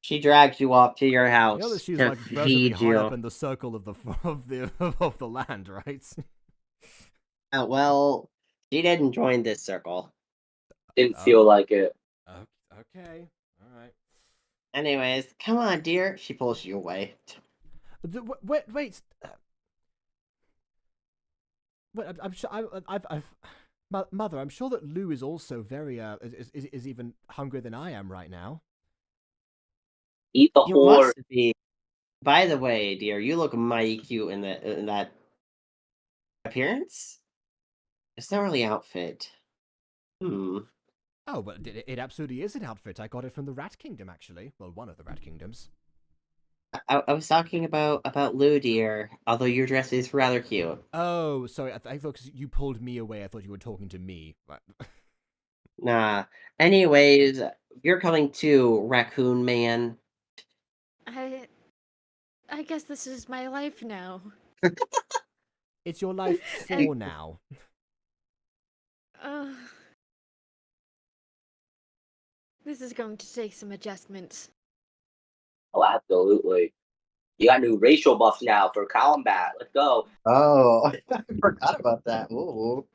she drags you off to your You house know that she's to like relatively feed high up you. in the circle of the land, right? Well, she didn't join this circle. Didn't feel like it. Okay, all right. Anyways, come on, dear. She pulls you away. Wait. I'm sure Mother, I'm sure that Lou is also very is even hungrier than I am right now. Eat the You whore. must be. By the way, dear, you look mighty cute in that appearance. It's not really outfit. Oh, but it absolutely is an outfit. I got it from the Rat Kingdom, actually. Well, one of the Rat Kingdoms. I was talking about Lou, dear. Although your dress is rather cute. Oh, sorry. I thought 'cause you pulled me away, I thought you were talking to me. Nah. Anyways, you're coming too, Raccoon Man. I guess this is my life now. It's your life for now. This is going to take some adjustments. Oh, absolutely. You got new racial buffs now for combat. Let's go. Oh, I forgot about that. Ooh.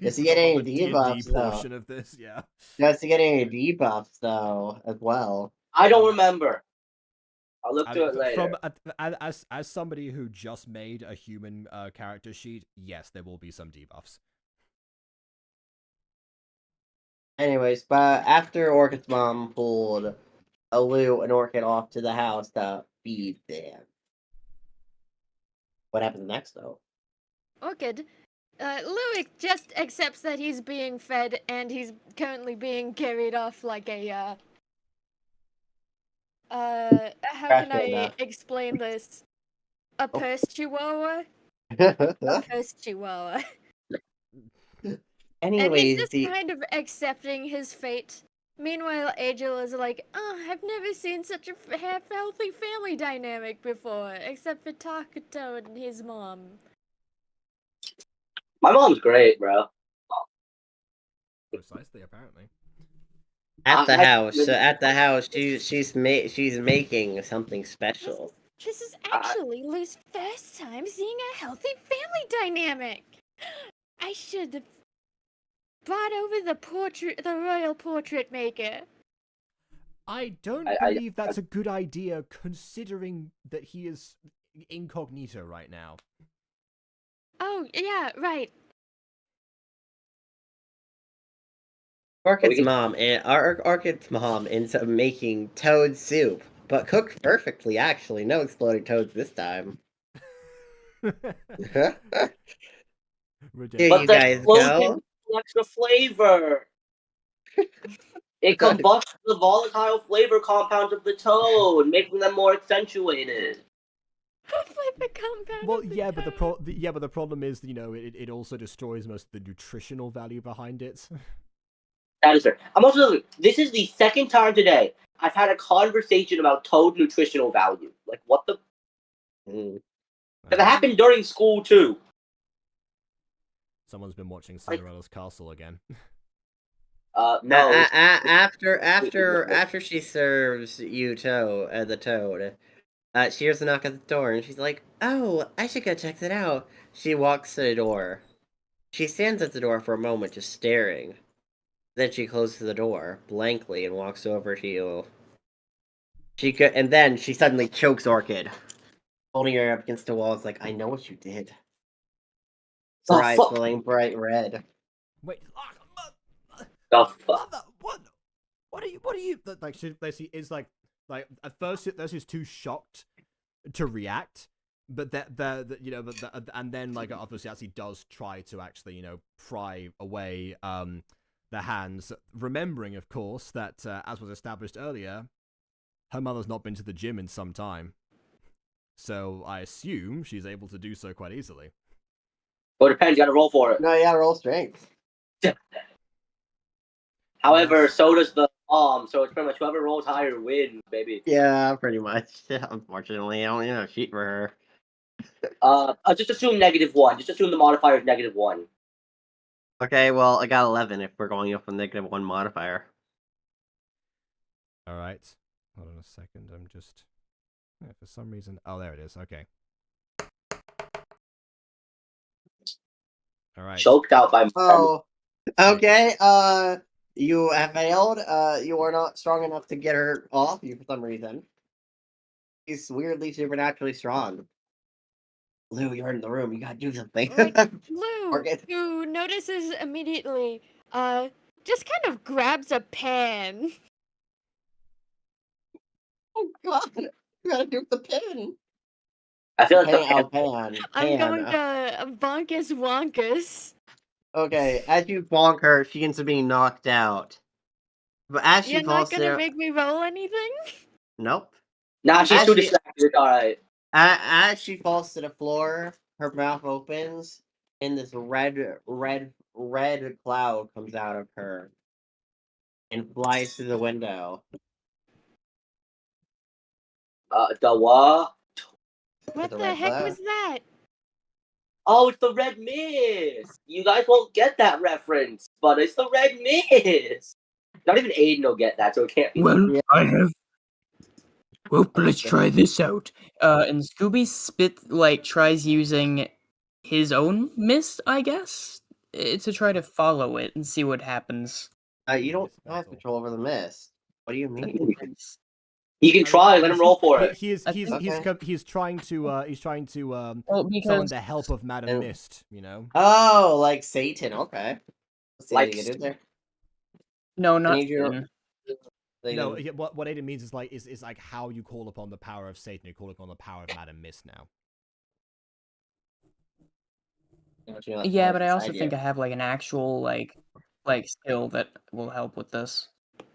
Does he get any D&D debuffs, though? portion of this, yeah. Does he get any debuffs, though, as well? I don't remember. I'll look I to mean, it later. as somebody who just made a human character sheet, yes, there will be some debuffs. Anyways, but after Orchid's mom pulled Lou and Orchid off to the house to feed them, what happens next, though? Orchid, Louis just accepts that he's being fed and he's currently being carried off like a, how can I Crashing, explain this? A Oh. purse chihuahua? A purse chihuahua. And he's Anyways, just kind of accepting his fate. Meanwhile, Angel is like, oh, I've never seen such a healthy family dynamic before, except for Takuto and his mom. My mom's great, bro. Precisely, apparently. at the I- house, she's making something special. This is actually Lou's first time seeing a healthy family dynamic. I should have brought over the royal portrait maker. I don't I- believe that's a good idea, considering that he is incognito right now. Oh, yeah, right. Orchid's mom ends up making toad soup, but cooked perfectly. Actually, no exploding toads this time. Here Ridiculous. you But the guys explosion go. reflects the flavor. It combusts the volatile flavor compounds of the toad, making them more accentuated. Flavor compound. Well, of the yeah, but toad. the problem is, it also destroys most of the nutritional value behind it. That is fair. I'm also this is the second time today I've had a conversation about toad nutritional value. Like, what the? Because it happened during school too. Someone's been watching Cinderella's Castle again. No. After she serves you the toad, she hears a knock at the door, and she's like, "Oh, I should go check that out." She walks to the door. She stands at the door for a moment, just staring. Then she closes the door blankly and walks over to you. And then she suddenly chokes Orchid, holding her up against the wall. It's like, "I know what you did." Her eyes fuck? glowing bright red. Wait, The fuck? mother, what are you? Like, she is like at first she's too shocked to react, but and then like obviously actually does try to actually pry away the hands, remembering of course that as was established earlier, her mother's not been to the gym in some time, so I assume she's able to do so quite easily. Well, it depends. You gotta roll for it. No, you gotta roll strength. However, Yes. so does the mom. So it's pretty much whoever rolls higher wins, baby. Yeah, pretty much. Unfortunately, I don't cheat for her. Just assume -1. Just assume the modifier is -1. Okay, well, I got 11 if we're going off a -1 modifier. All right, hold on a second. I'm just for some reason. Oh, there it is. Okay. All right. Choked out by. Oh, okay. You have failed. You are not strong enough to get her off you for some reason. She's weirdly supernaturally strong. Lou, you're in the room. You gotta do something. Lou, Orchid. who notices immediately, just kind of grabs a pan. Oh God! You gotta do the pin. I feel like the Pan. I'm going to bonkus wonkus. Okay, as you bonk her, she ends up being knocked out. But as she You're falls not gonna there, make me roll anything? nope. Nah, she's too Actually- distracted. It's alright. As she falls to the floor, her mouth opens, and this red cloud comes out of her and flies through the window. The what? What the the red heck cloud? was that? Oh, it's the red mist. You guys won't get that reference, but it's the red mist. Not even Aiden will get that, so it can't be. Well, Yeah. I have. Well, let's try this out. And Scooby tries using his own mist, I guess, to try to follow it and see what happens. You don't have control over the mist. What do you mean? He can try. Let him roll for it. He's trying to Well, summon because the help of Madam Mist. Oh, like Satan. Okay. Let's see Like what you can do there. no, I not need you. Satan. No, what Aiden means is like how you call upon the power of Satan. You call upon the power of Madam Mist now. Yeah, but I also think I have like an actual like skill that will help with this.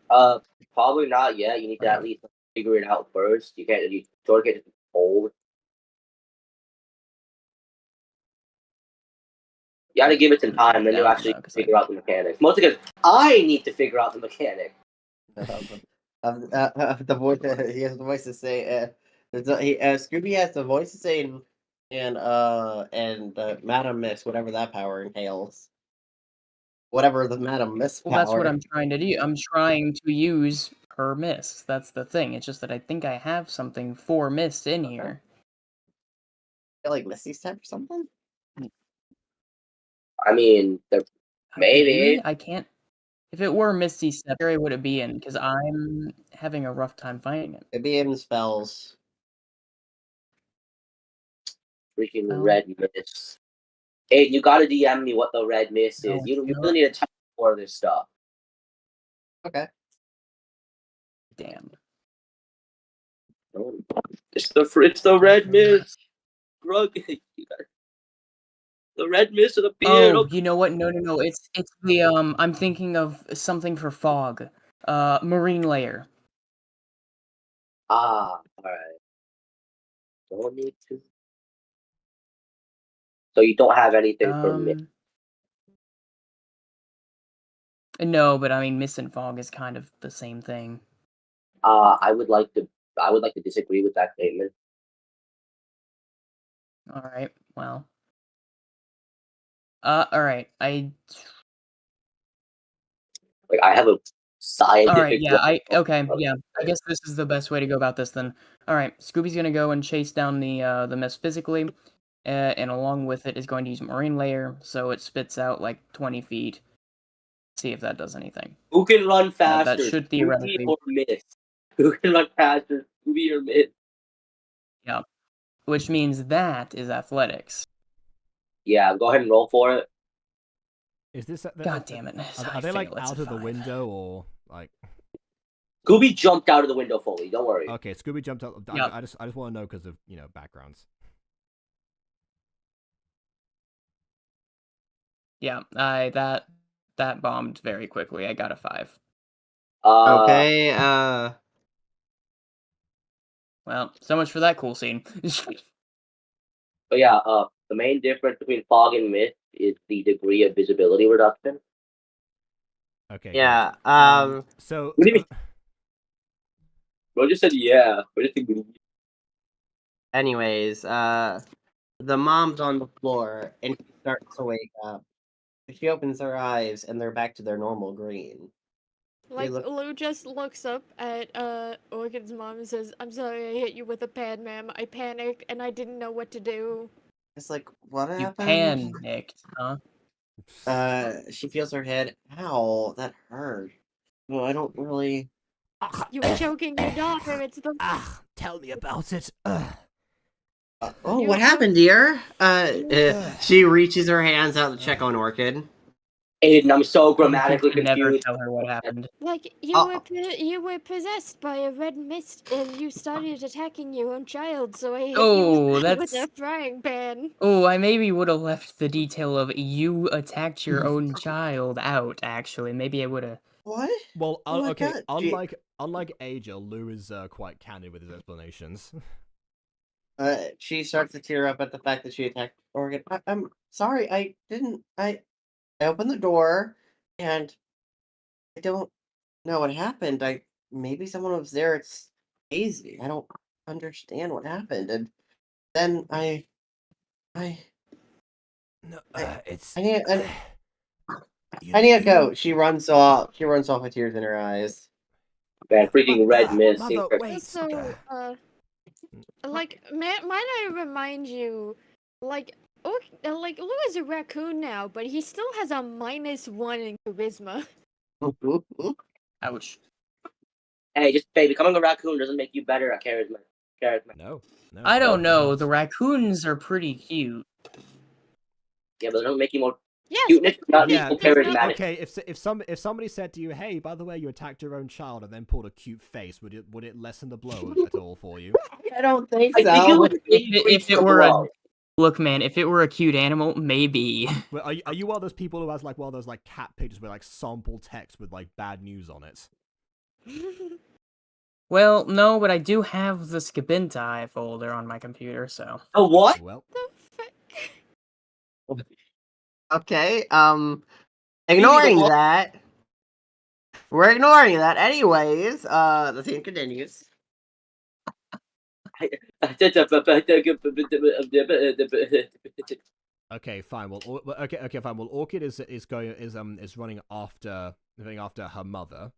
Probably not yet. You need to at least figure it out first. You can't. You sort of get old. You gotta give it some time, then you'll actually figure out the mechanics. Mostly because I need to figure out the mechanic. The voice. He has the voice to say. Scooby has the voice to say, and Madam Miss, whatever that power entails. Whatever the Madam Miss power. Well, that's what I'm trying to do. I'm trying to use her mist. That's the thing. It's just that I think I have something for mist in here. Like Misty Step or something. I mean, maybe. Really? I can't. If it were Misty Step, where would it be in? Because I'm having a rough time finding it. It'd be in spells. Freaking red mist. Hey, you gotta DM me what the red mist is. You really need to type more of this stuff. Okay. Damn. It's the red mist. Grug, the red mist of the beard. Oh, you know what? No. It's the I'm thinking of something for fog. Marine layer. Ah, alright. Don't need to. So you don't have anything for mist. No, but I mean, mist and fog is kind of the same thing. I would like to disagree with that statement. All right. Well. All right. I have a scientific. All right. Yeah. Yeah. I guess this is the best way to go about this then. All right. Scooby's gonna go and chase down the mist physically, and along with it is going to use marine layer, so it spits out like 20 feet. See if that does anything. Who can run faster? That should theoretically. Scooby or Mist? Who can run faster? Scooby or Mist? Yeah. Which means that is athletics. Yeah, go ahead and roll for it. Is this? God damn it! Are they like out of the window or like? Scooby jumped out of the window fully. Don't worry. Okay, Scooby jumped out. Yep. I just want to know because of backgrounds. Yeah, that bombed very quickly. I got a 5. Okay. Well, so much for that cool scene. But yeah, the main difference between fog and mist is the degree of visibility reduction. Okay. Yeah. So. What do you mean? Bro just said yeah. What do you think? Anyways, the mom's on the floor and she starts to wake up. She opens her eyes and they're back to their normal green. Like, Lou just looks up at Orchid's mom and says, "I'm sorry I hit you with a pad, ma'am. I panicked and I didn't know what to do." It's like, what You happened? panicked, huh? She feels her head. Ow, that hurt. Well, I don't really... You were choking your daughter, it's the... Tell me about it. Oh, what happened, dear? She reaches her hands out to check on Orchid. Aiden, I'm so grammatically You never confused. tell her what happened. Like, you were possessed by a red mist and you started attacking your own child, so I hit you with a frying pan. Oh, I maybe would have left the detail of you attacked your own child out, actually. Maybe I would have... What? Well, Oh my okay, God, unlike Aja, Lou is quite candid with his explanations. She starts to tear up at the fact that she attacked Orchid. I'm sorry, I didn't... I opened the door, and I don't know what happened. Maybe someone was there. It's hazy. I don't understand what happened. And then I need to go. She runs off. She runs off with tears in her eyes. Man, freaking red mist. Also, like, might I remind you, like, Lou is a raccoon now, but he still has a -1 in charisma. Ouch. Hey, just becoming a raccoon doesn't make you better at charisma. No. I don't no, know. no. The raccoons are pretty cute. Yeah, but it doesn't make you more Yes, cuteness, but not Yeah, equal there's no- charismatic. okay. If somebody said to you, "Hey, by the way, you attacked your own child and then pulled a cute face," would it lessen the blow at all for you? I don't think I think it so. would increase If it the were a blow. look, man, if it were a cute animal, maybe. Well, are you one of those people who has like one of those like cat pictures with like sample text with like bad news on it? Well, no, but I do have the Skibintai folder on my computer, so. Oh, what? Well, Okay, Illegal ignoring blow. that. We're ignoring that. Anyways, the scene continues. okay, fine. Well, okay, fine. Well, Orchid is running after her mother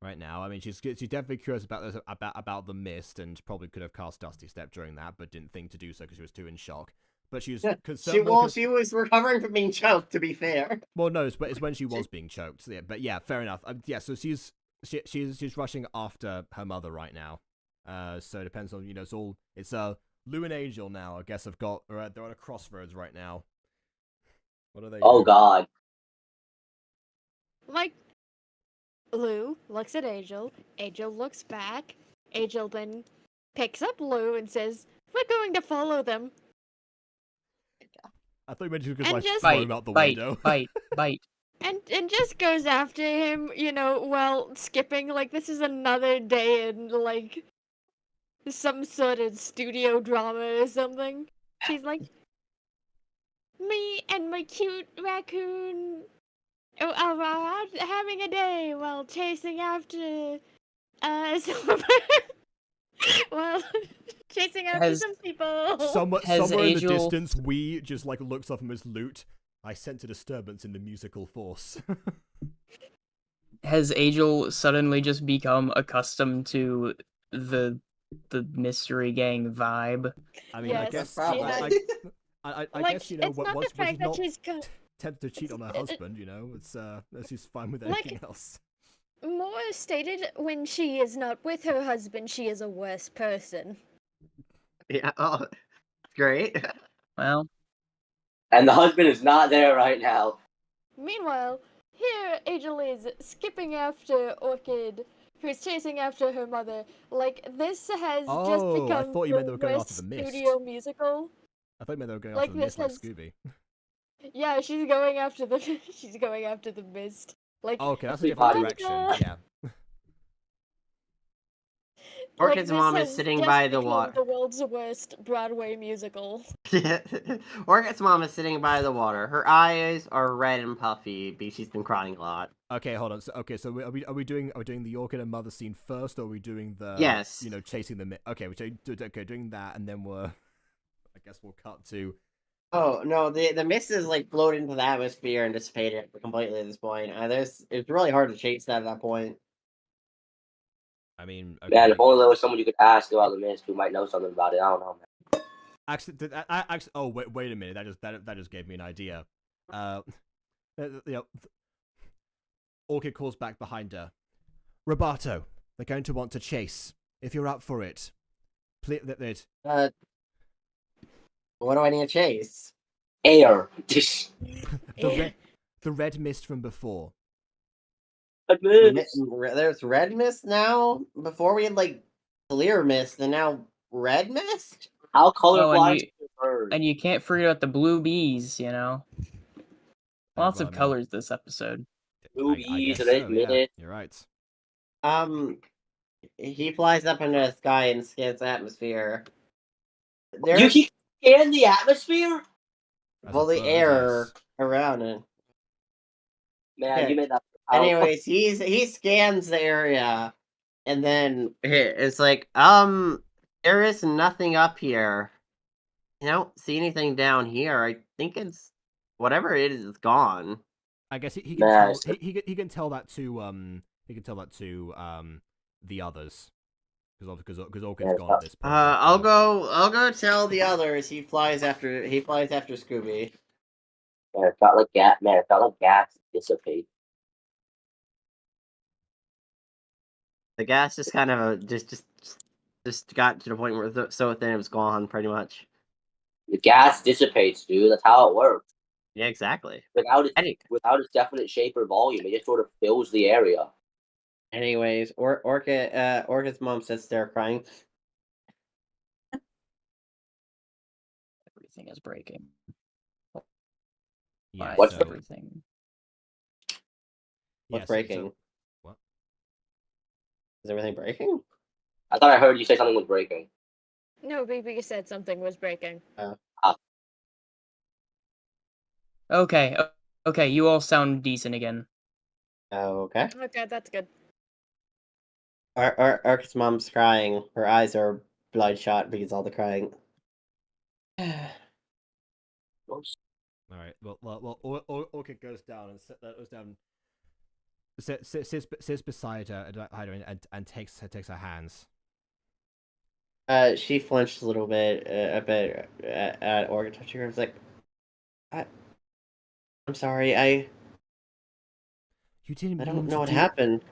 right now. I mean, she's definitely curious about the mist and probably could have cast Dusty Step during that, but didn't think to do so because she was too in shock. But she was concerned. She was recovering from being choked. To be fair. Well, no, it's when she was being choked. Yeah, but yeah, fair enough. Yeah, so she's rushing after her mother right now. So it depends on it's Lou and Angel now. I guess they're at a crossroads right now. What are they? Oh doing? God. Like, Lou looks at Angel. Angel looks back. Angel then picks up Lou and says, "We're going to follow them." I thought you meant you could And like just- throw Bite, him out the bite, window. bite. And just goes after him, while skipping. Like, this is another day in, like, some sort of studio drama or something. She's like, "Me and my cute raccoon are out having a day while chasing after, well, chasing after Has- some people." Somewhere Has in the Angel- distance, we just like looks up from his loot. I sense a disturbance in the musical force. Has Angel suddenly just become accustomed to the mystery gang vibe? I mean, I Yes, guess she Probably. I Like, guess it's not once the fact she's that not she's tempted to cheat on her husband, it's she's fine with Like- anything else. more stated, when she is not with her husband, she is a worse person. Yeah. Oh, great. Well, And the husband is not there right now. Meanwhile, here Angel is skipping after Orchid, who's chasing after her mother. Like, this has just Oh, I become thought you meant they the were going worst after the mist. studio musical. I thought maybe they were going Like, after the mist like this has- Scooby. Yeah, she's going after the she's going after the mist. Like, Oh, okay, that's a Pretty different funny. direction. Yeah. Orchid's this mom is has sitting just by the become water. the world's worst Broadway musical. Orchid's mom is sitting by the water. Her eyes are red and puffy because she's been crying a lot. Okay, hold on. So, are we doing the Orchid and Mother scene first, or are we doing the Yes. chasing the okay? Doing that, and then I guess we'll cut to Oh no, the mist is like floated into the atmosphere and dissipated completely at this point. It's really hard to chase that at that point. I mean, Man, if only there was someone you could ask about the mist who might know something about it. I don't know, man. actually, oh wait a minute. That just gave me an idea. Orchid calls back behind her. Roboto, they're going to want to chase. If you're up for it, please. What do I need to chase? Air. The red mist from before. There's red mist now. Before we had like clear mist, and now red mist. How Oh, colorblind is the bird? and you can't forget about the blue bees, Lots of Well, colors this episode. Blue I bees, guess red so, yeah. mist. You're right. He flies up into the sky and scans the atmosphere. You can scan the atmosphere? As Well, a the bird, air yes. around it. Man, Okay. you made that. powerful. Anyways, he scans the area, and then it's like, there is nothing up here. I don't see anything down here. I think it's whatever it is, it's gone. I guess he can Nah, tell he can tell that to the others because Orchid's gone at this point. I'll go tell the others. He flies after Scooby. Man, it felt like gas dissipate. The gas just kind of just got to the point where so thin it was gone, pretty much. The gas dissipates, dude. That's how it works. Yeah, exactly. Without Any- its definite shape or volume, it just sort of fills the area. Anyways, Orca's mom sits there crying. Everything is breaking. Yeah, What's so, everything? What's yeah, breaking? what? Is everything breaking? I thought I heard you say something was breaking. No, BB said something was breaking. Okay, okay, you all sound decent again. Okay. Okay, that's good. Orca's mom's crying. Her eyes are bloodshot because all the crying. All right. Well. Orchid goes down and sits beside her and takes her hands. She flinched a little bit, at Orca touching her. It's like, I'm sorry. You didn't. I mean don't to know what do happened.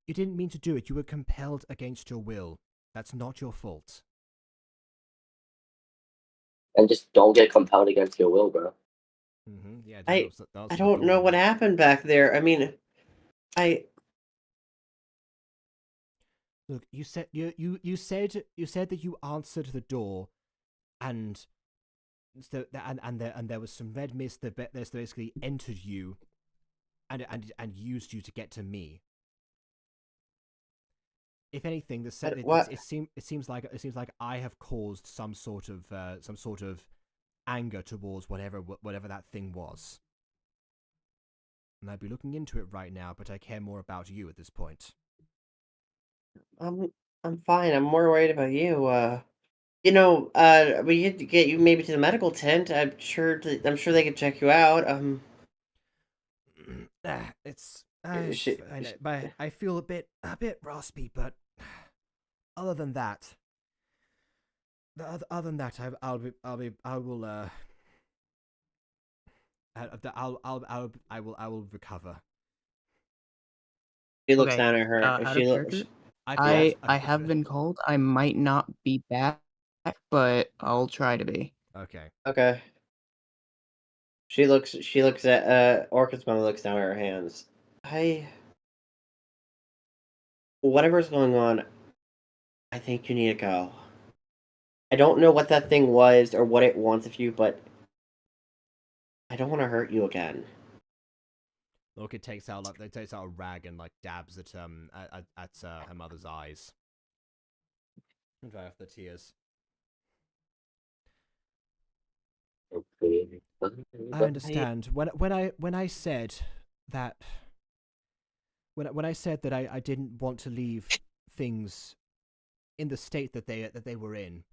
You didn't mean to do it. You were compelled against your will. That's not your fault. And just don't get compelled against your will, bro. Yeah. I That's don't know what happened back there. I mean, Look, you said you said that you answered the door, and there was some red mist that basically entered you, and used you to get to me. If anything, it seems like I have caused some sort of anger towards whatever that thing was. And I'd be looking into it right now, but I care more about you at this point. I'm fine. I'm more worried about you. We could get you maybe to the medical tent. I'm sure they could check you out. It's She- I feel a bit raspy, but other than that, I will recover. She looks Okay, down at her. out of character, I I have been cold. I might not be back, but I'll try to be. Okay. Okay. She looks at Orchid's mom looks down at her hands. Whatever's going on, I think you need to go. I don't know what that thing was or what it wants of you, but I don't want to hurt you again. Orchid takes out a rag and dabs at her mother's eyes and dry off the tears. I understand. When I said that I didn't want to leave things in the state that they were in,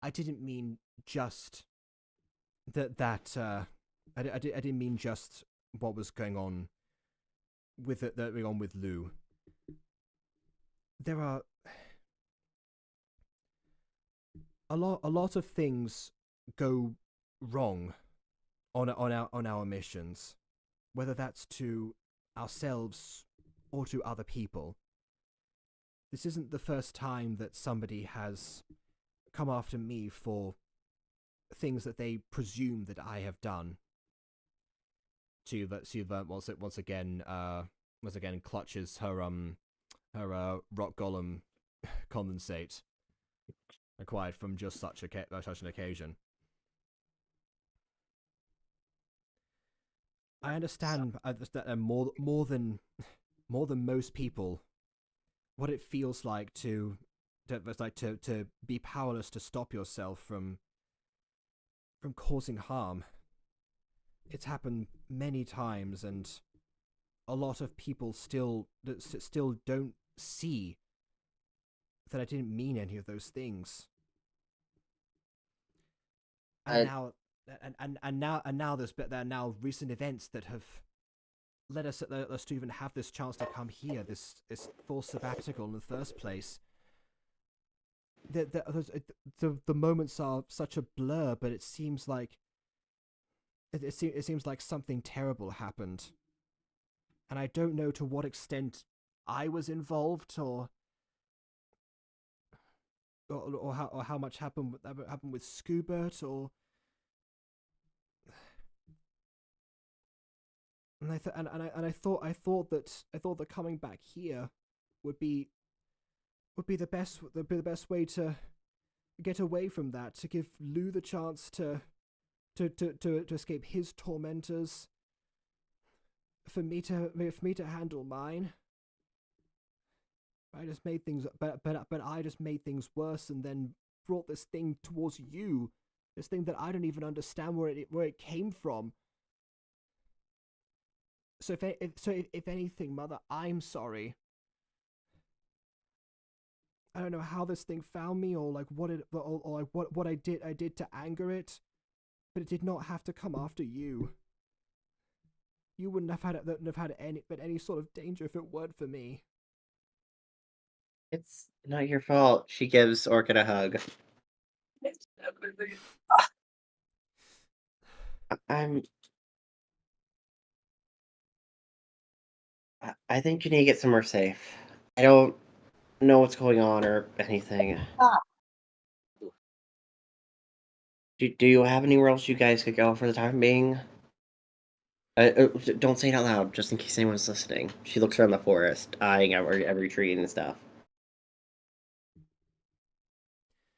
I didn't mean just I didn't mean just what was going on with Lou. There are a lot of things go wrong on our missions, whether that's to ourselves or to other people. This isn't the first time that somebody has come after me for things that they presume that I have done. Siva once again clutches her rock golem condensate acquired from just such an occasion. I understand more than most people what it feels like to be powerless to stop yourself from causing harm. It's happened many times, and a lot of people still don't see that I didn't mean any of those things. And now there are now recent events that have led us to even have this chance to come here, this full sabbatical in the first place. The moments are such a blur, but it seems like it seems like something terrible happened, and I don't know to what extent I was involved, or how much happened with Scoobert, or and I thought that coming back here would be the best way to get away from that, to give Lou the chance to escape his tormentors, for me to handle mine. I just made things, but I just made things worse, and then brought this thing towards you, this thing that I don't even understand where it came from. So if anything, Mother, I'm sorry. I don't know how this thing found me, or like what it, or like what I did to anger it, but it did not have to come after you. You wouldn't have had any sort of danger if it weren't for me. It's not your fault. She gives Orchid a hug. I'm. I think you need to get somewhere safe. I don't know what's going on or anything. Do you have anywhere else you guys could go for the time being? Don't say it out loud, just in case anyone's listening. She looks around the forest, eyeing every tree and stuff.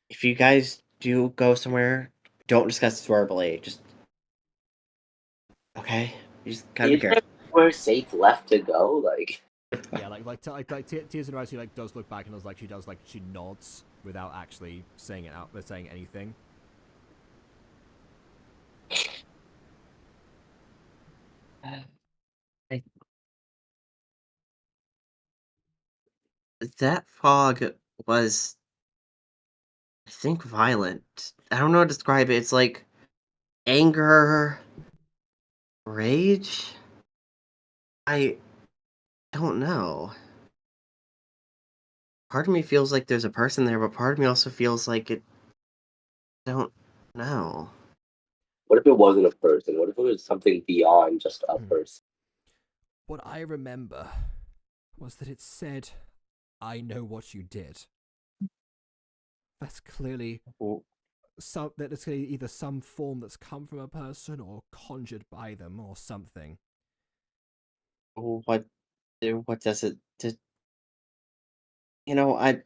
If you guys do go somewhere, don't discuss this verbally. Just okay. You just gotta be Is there careful. anywhere safe left to go? Like, Yeah, like Tears in her eyes, she like does look back and she nods without actually saying anything. That fog was, I think, violent. I don't know how to describe it. It's like anger, rage. I don't know. Part of me feels like there's a person there, but part of me also feels like it. I don't know. what if it wasn't a person? What if it was something beyond just a person? What I remember was that it said, "I know what you did." That's clearly it's either some form that's come from a person or conjured by them or something. What does it? I'm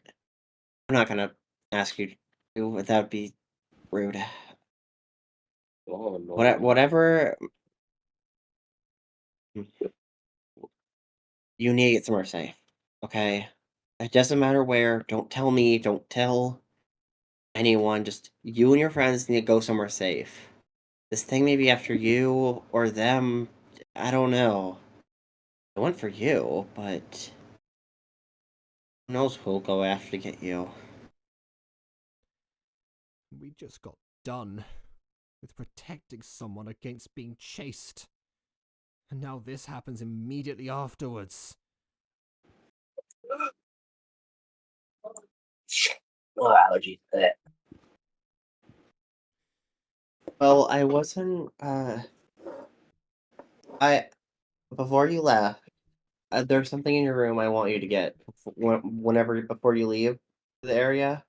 not gonna ask you to. That would be rude. Oh no. Whatever. You need to get somewhere safe. Okay. It doesn't matter where. Don't tell me. Don't tell anyone. Just you and your friends need to go somewhere safe. This thing may be after you or them. I don't know. It went for you, but who knows who'll go after to get you. We just got done with protecting someone against being chased. And now this happens immediately afterwards. Oh, allergies. Well, I wasn't. Before you left, there's something in your room I want you to get whenever before you leave the area.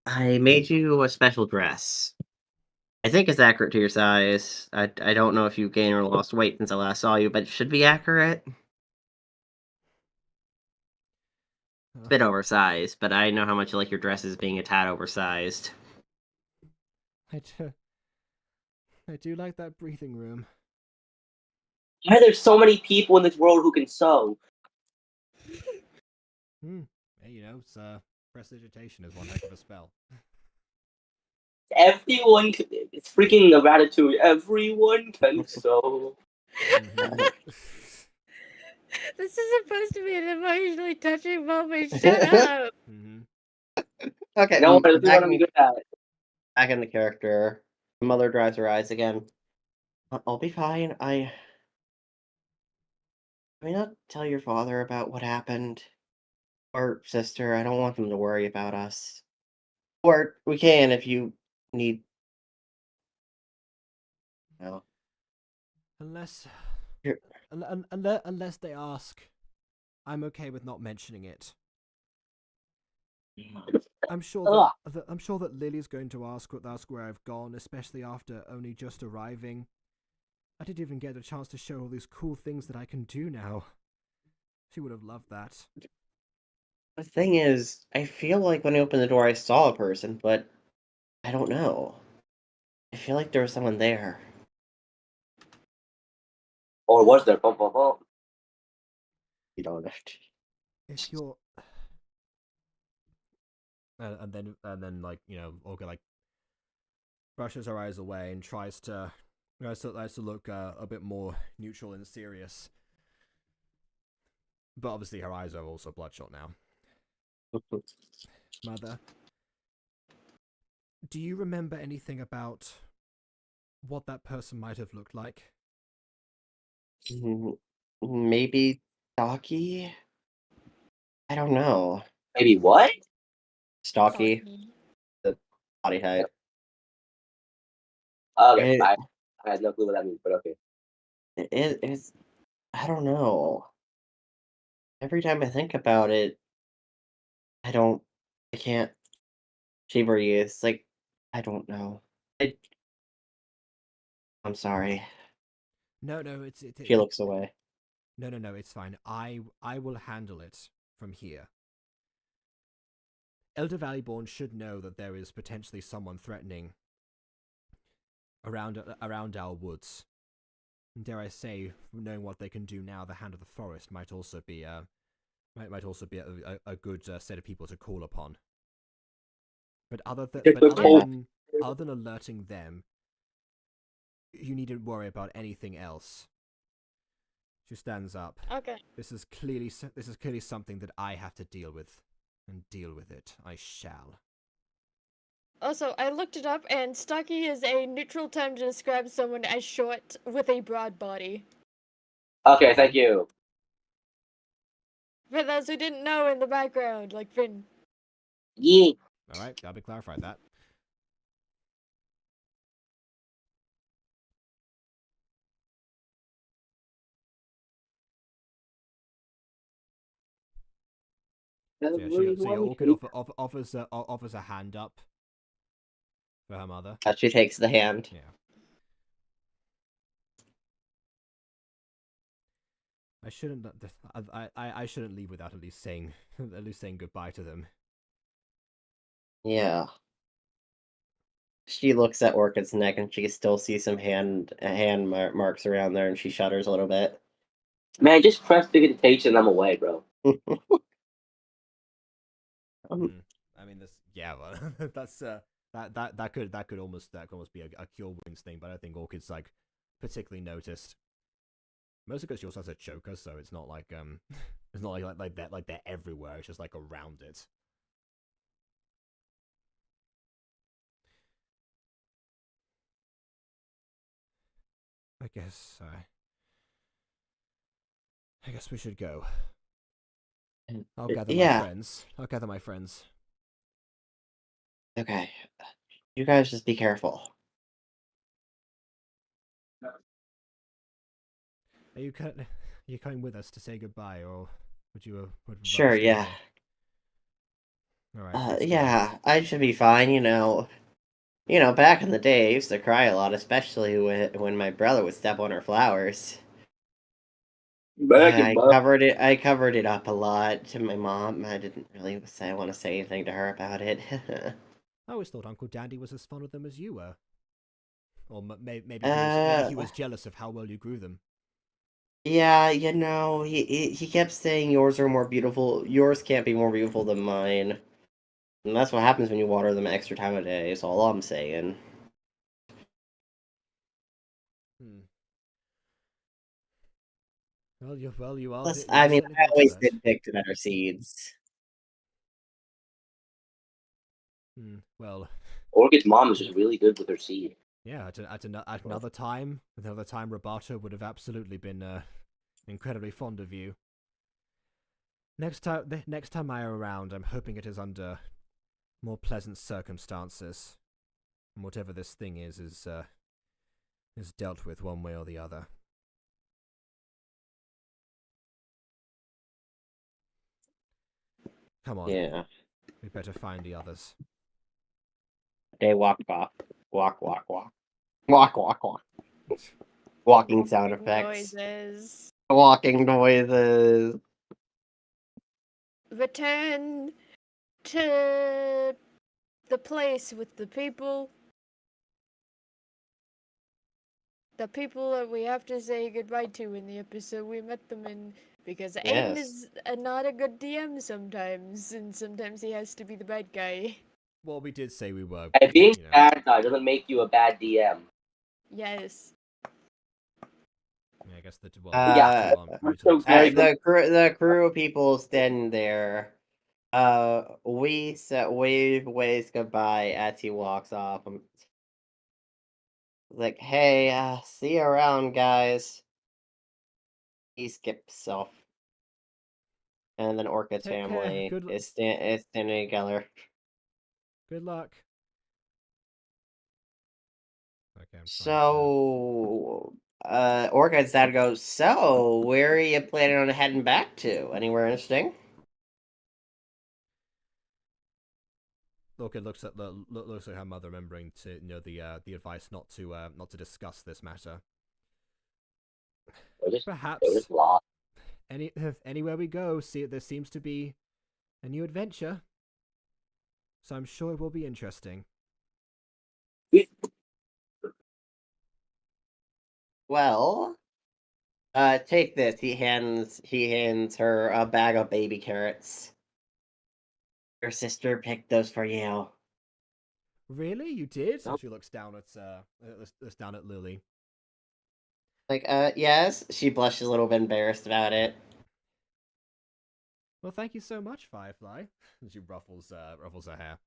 I made you a special dress. I think it's accurate to your size. I don't know if you gained or lost weight since I last saw you, but it should be accurate. It's a bit oversized, but I know how much you like your dresses being a tad oversized. I do like that breathing room. Why are there so many people in this world who can sew? Hey, prestidigitation is one heck of a spell. Everyone can, it's freaking the Ratatouille. Everyone can sew. This is supposed to be an emotionally touching moment. Shut up. Okay, No, this is what I'm good at. back in the character. The mother dries her eyes again. I'll be fine. I may not tell your father about what happened. Or sister, I don't want them to worry about us. Or we can if you need. No. Unless, You're- unless they ask. I'm okay with not mentioning it. Ugh. I'm sure that Lily's going to ask where I've gone, especially after only just arriving. I didn't even get a chance to show all these cool things that I can do now. She would have loved that. The thing is, I feel like when I opened the door, I saw a person, but I don't know. I feel like there was someone there. Or was there? Bum, bum, bum. You don't know. If you're, and then like Olga like brushes her eyes away and tries to look a bit more neutral and serious. But obviously her eyes are also bloodshot now. Mother, do you remember anything about what that person might have looked like? Maybe Stocky? I don't know. Maybe what? Stocky, Stocky. the body type. Okay, It, I had no clue what that means, but okay. it's, I don't know. Every time I think about it, I can't shiver you. It's like, I don't know. I'm sorry. No, She looks away. no, it's fine. I will handle it from here. Elder Valleyborn should know that there is potentially someone threatening around our woods. Dare I say, knowing what they can do now, the Hand of the Forest might also be a good set of people to call upon. But other than alerting them, you needn't worry about anything else. She stands up. Okay. This is clearly something that I have to deal with, and deal with it I shall. Also, I looked it up, and stocky is a neutral term to describe someone as short with a broad body. Okay, thank you. For those who didn't know in the background, like Finn. Yeah. All right, glad we clarified that. So yeah, Orchid offers a hand up for her mother. She takes the hand. Yeah. I shouldn't leave without at least saying goodbye to them. Yeah. She looks at Orchid's neck and she still sees some marks around there, and she shudders a little bit. Man, just press vegetation and I'm away, bro. I mean, well, that's that could almost be a cure wounds thing, but I think Orchid's like particularly noticed. Mostly because she also has a choker, so it's not like it's not like they're everywhere. It's just like around it. I guess we should go. I'll gather my friends. Okay. You guys just be careful. Are you coming with us to say goodbye, or would you? Sure, yeah. All right. Yeah, I should be fine. Back in the day, I used to cry a lot, especially when my brother would step on our flowers. I covered it up a lot to my mom. I didn't really want to say anything to her about it. I always thought Uncle Dandy was as fond of them as you were, or maybe he was jealous of how well you grew them. Yeah, he kept saying yours are more beautiful. Yours can't be more beautiful than mine. And that's what happens when you water them extra time a day, is all I'm saying. Well, you are. Plus, I always did pick better seeds. Well, Orchid's mom is just really good with her seed. Yeah, at another time, Roberta would have absolutely been incredibly fond of you. Next time I am around, I'm hoping it is under more pleasant circumstances, and whatever this thing is dealt with one way or the other. Come on. Yeah. We better find the others. They walk off. Walk, walk, walk. Walk, walk, walk. Walking sound effects. Noises. Walking noises. Return to the place with the people. The people that we have to say goodbye to in the episode we met them in. Because Aiden is not a good DM sometimes, and sometimes he has to be the bad guy. Well, we did say we were. And being you know. bad guy doesn't make you a bad DM. Yes. Yeah, I guess the Yeah. the crew of people standing there. We waves goodbye as he walks off. Like, hey, see you around, guys. He skips off, and then Orchid's Take care. family Good is standing together. Good luck. Okay, So, Orchid's dad goes, so, where are you planning on heading back to? Anywhere interesting? Orchid looks at her mother, remembering to the advice not to discuss this matter. Perhaps anywhere we go, there seems to be a new adventure. So I'm sure it will be interesting. Well, take this. He hands her a bag of baby carrots. Your sister picked those for you. Really, you did? And she looks down at Lily. Like, yes. She blushes a little bit embarrassed about it. Well, thank you so much, Firefly. And she ruffles her hair.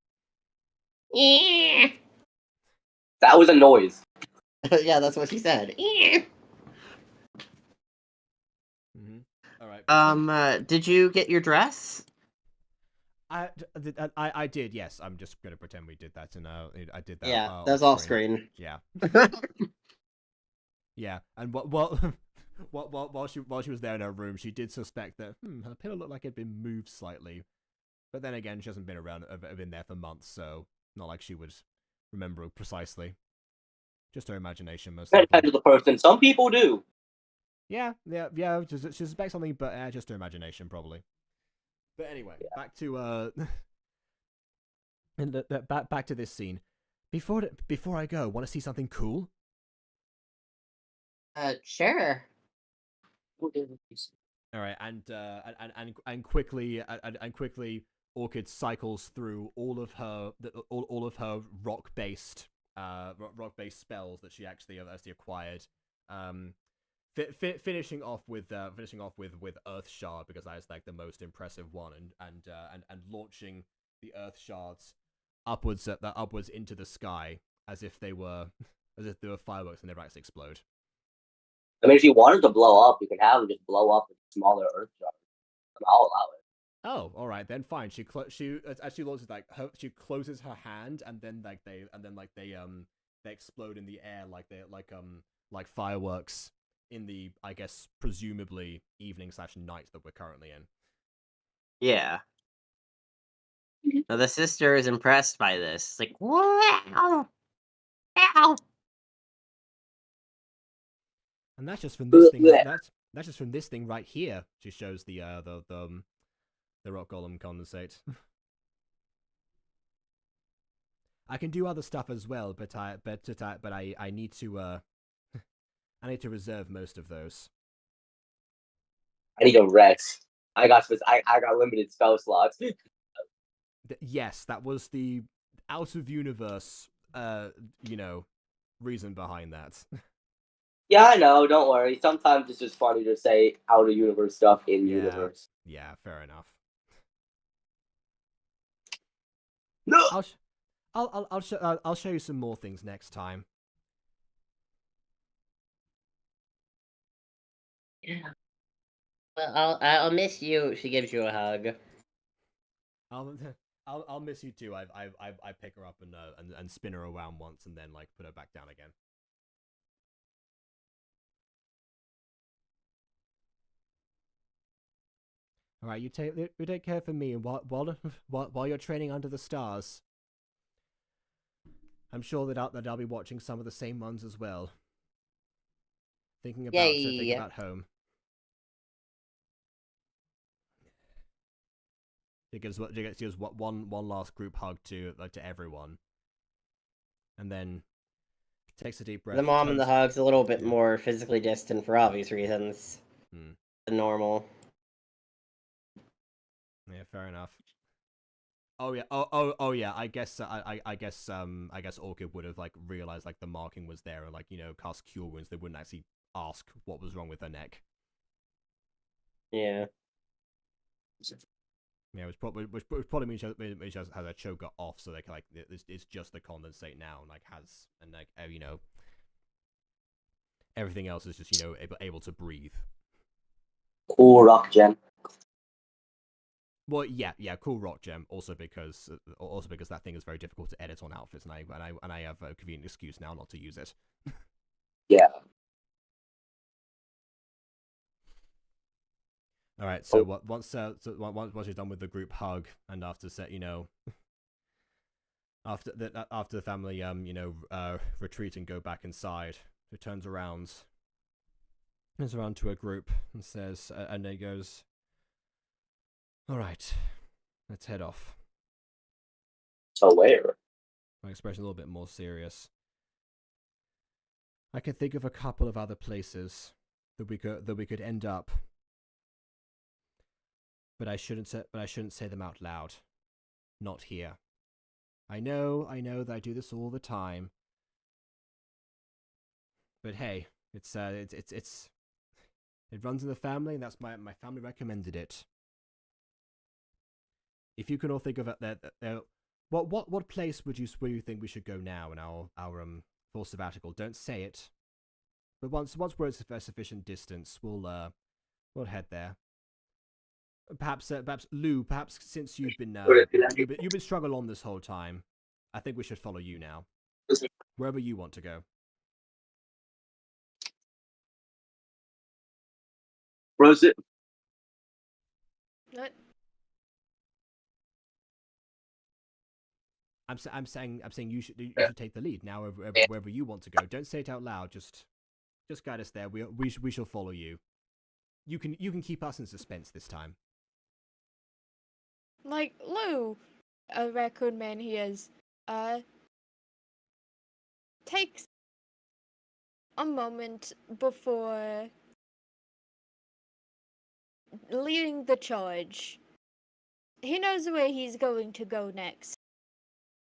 That was a noise. Yeah, that's what she said. Mm-hmm. All right. Did you get your dress? I did. Yes, I'm just gonna pretend we did that, and I did that. Yeah, that's off screen. Yeah. Yeah, and while she was there in her room, she did suspect that her pillow looked like it had been moved slightly, but then again, she hasn't been there for months, so not like she would remember precisely. Just her imagination, most likely. Depends on the person. Some people do. Yeah. She suspects something, but just her imagination, probably. But anyway, back to back to this scene. Before I go, want to see something cool? Sure. All right, and quickly Orchid cycles through all of her rock-based spells that she actually acquired. Finishing off with Earth Shard, because that is like the most impressive one, and launching the Earth Shards upwards into the sky as if they were fireworks and never actually explode. I mean, if you wanted to blow up, you could have them just blow up with smaller Earth shards. I'll allow it. Oh, all right then, fine. She actually launches she closes her hand, and then they explode in the air like fireworks in the, I guess, presumably evening/night that we're currently in. Yeah. Now the sister is impressed by this. Like, wow, ow. And that's just from this thing. That's just from this thing right here. She shows the rock golem condensate. I can do other stuff as well, but I need to I need to reserve most of those. I need a rest. I got limited spell slots. Yes, that was the out of universe reason behind that. Yeah, I know. Don't worry. Sometimes it's just funny to say out of universe stuff in universe. Yeah, fair enough. No. I'll show you some more things next time. Yeah. Well, I'll miss you. She gives you a hug. I'll miss you too. I pick her up and spin her around once, and then like put her back down again. All right, you take care for me, and while you're training under the stars, I'm sure that I'll be watching some of the same ones as well. Thinking about home. He gives one last group hug to everyone, and then takes a deep breath. The mom and the hug's a little bit more physically distant for obvious reasons than normal. Yeah, fair enough. Oh yeah. Oh yeah. I guess Orchid would have realized the marking was there and cast cure wounds. They wouldn't actually ask what was wrong with her neck. Yeah. Yeah, which probably means she has her choker off, so it's just the condensate now, and everything else is just able to breathe. Cool rock gem. Well, yeah, cool rock gem. Also because that thing is very difficult to edit on outfits, and I have a convenient excuse now not to use it. Yeah. All right. So once you're done with the group hug, and after after the family retreat and go back inside, she turns around to a group and says, and he goes, "All right, let's head off." So where? My expression a little bit more serious. I can think of a couple of other places that we could end up, but I shouldn't say them out loud. Not here. I know that I do this all the time, but hey, it runs in the family, and that's my family recommended it. If you can all think of it, what place would you think we should go now in our full sabbatical? Don't say it, but once we're at a sufficient distance, we'll head there. Perhaps Lou. Perhaps since you've been struggling on this whole time, I think we should follow you now, wherever you want to go. Rose. What? I'm saying you should take the lead now wherever you want to go. Don't say it out loud. Just guide us there. We shall follow you. You can keep us in suspense this time. Like Lou, a raccoon man he is, takes a moment before leading the charge. He knows where he's going to go next.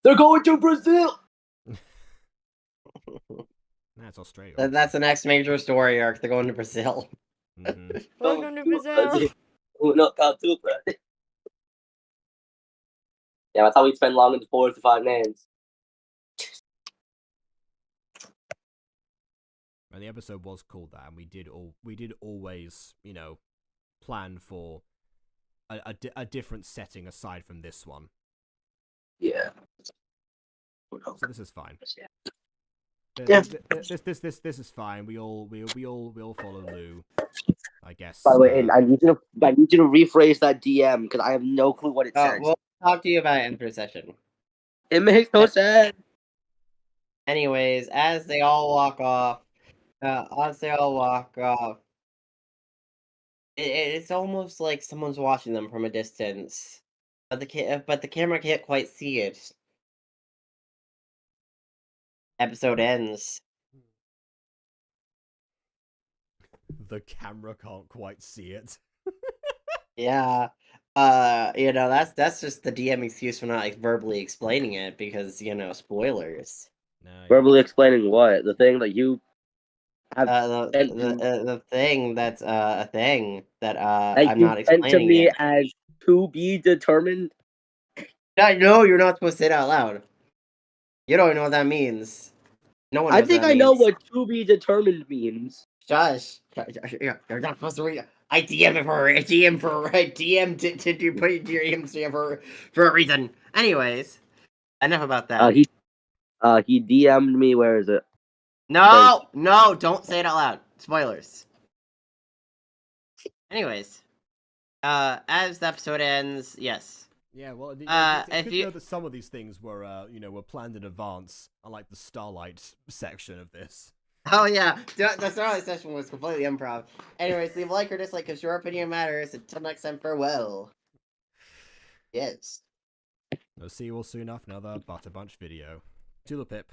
They're going to Brazil! That's Australia. That's the next major story arc. They're going to Brazil. Mm-hmm. Welcome to Brazil. Yeah, that's how we spend long in the forest to find names. And the episode was called that, and we did always plan for a different setting aside from this one. Yeah. So this is fine. Yeah. This is fine. We all follow Lou, I guess. By the way, I need you to rephrase that DM because I have no clue what it says. We'll talk to you about it in procession. It makes no sense. Anyways, as they all walk off, it's almost like someone's watching them from a distance, but the camera can't quite see it. Episode ends. The camera can't quite see it. Yeah. That's just the DM excuse for not verbally explaining it because, spoilers. No, Verbally explaining what? The thing that you have the thing that's a thing that that I'm you not sent to explaining me it. as to be determined. No, you're not supposed to say it out loud. You don't even know what that means. No one knows I think what that I know means. what to be determined means. Shush. You're not supposed to read. I DM it for a DM for a DM to do put it into your DM for a reason. Anyways, enough about that. He DM'd me. Where is it? No, don't say it out loud. Spoilers. Anyways, as the episode ends, yes. Yeah, well, it's if good to you- know that some of these things were, were planned in advance, unlike the Starlight section of this. Oh yeah, the Starlight session was completely improv. Anyways, leave a like or dislike because your opinion matters. Until next time, farewell. Yes. I'll see you all soon after another Butter Bunch video. Tulipip.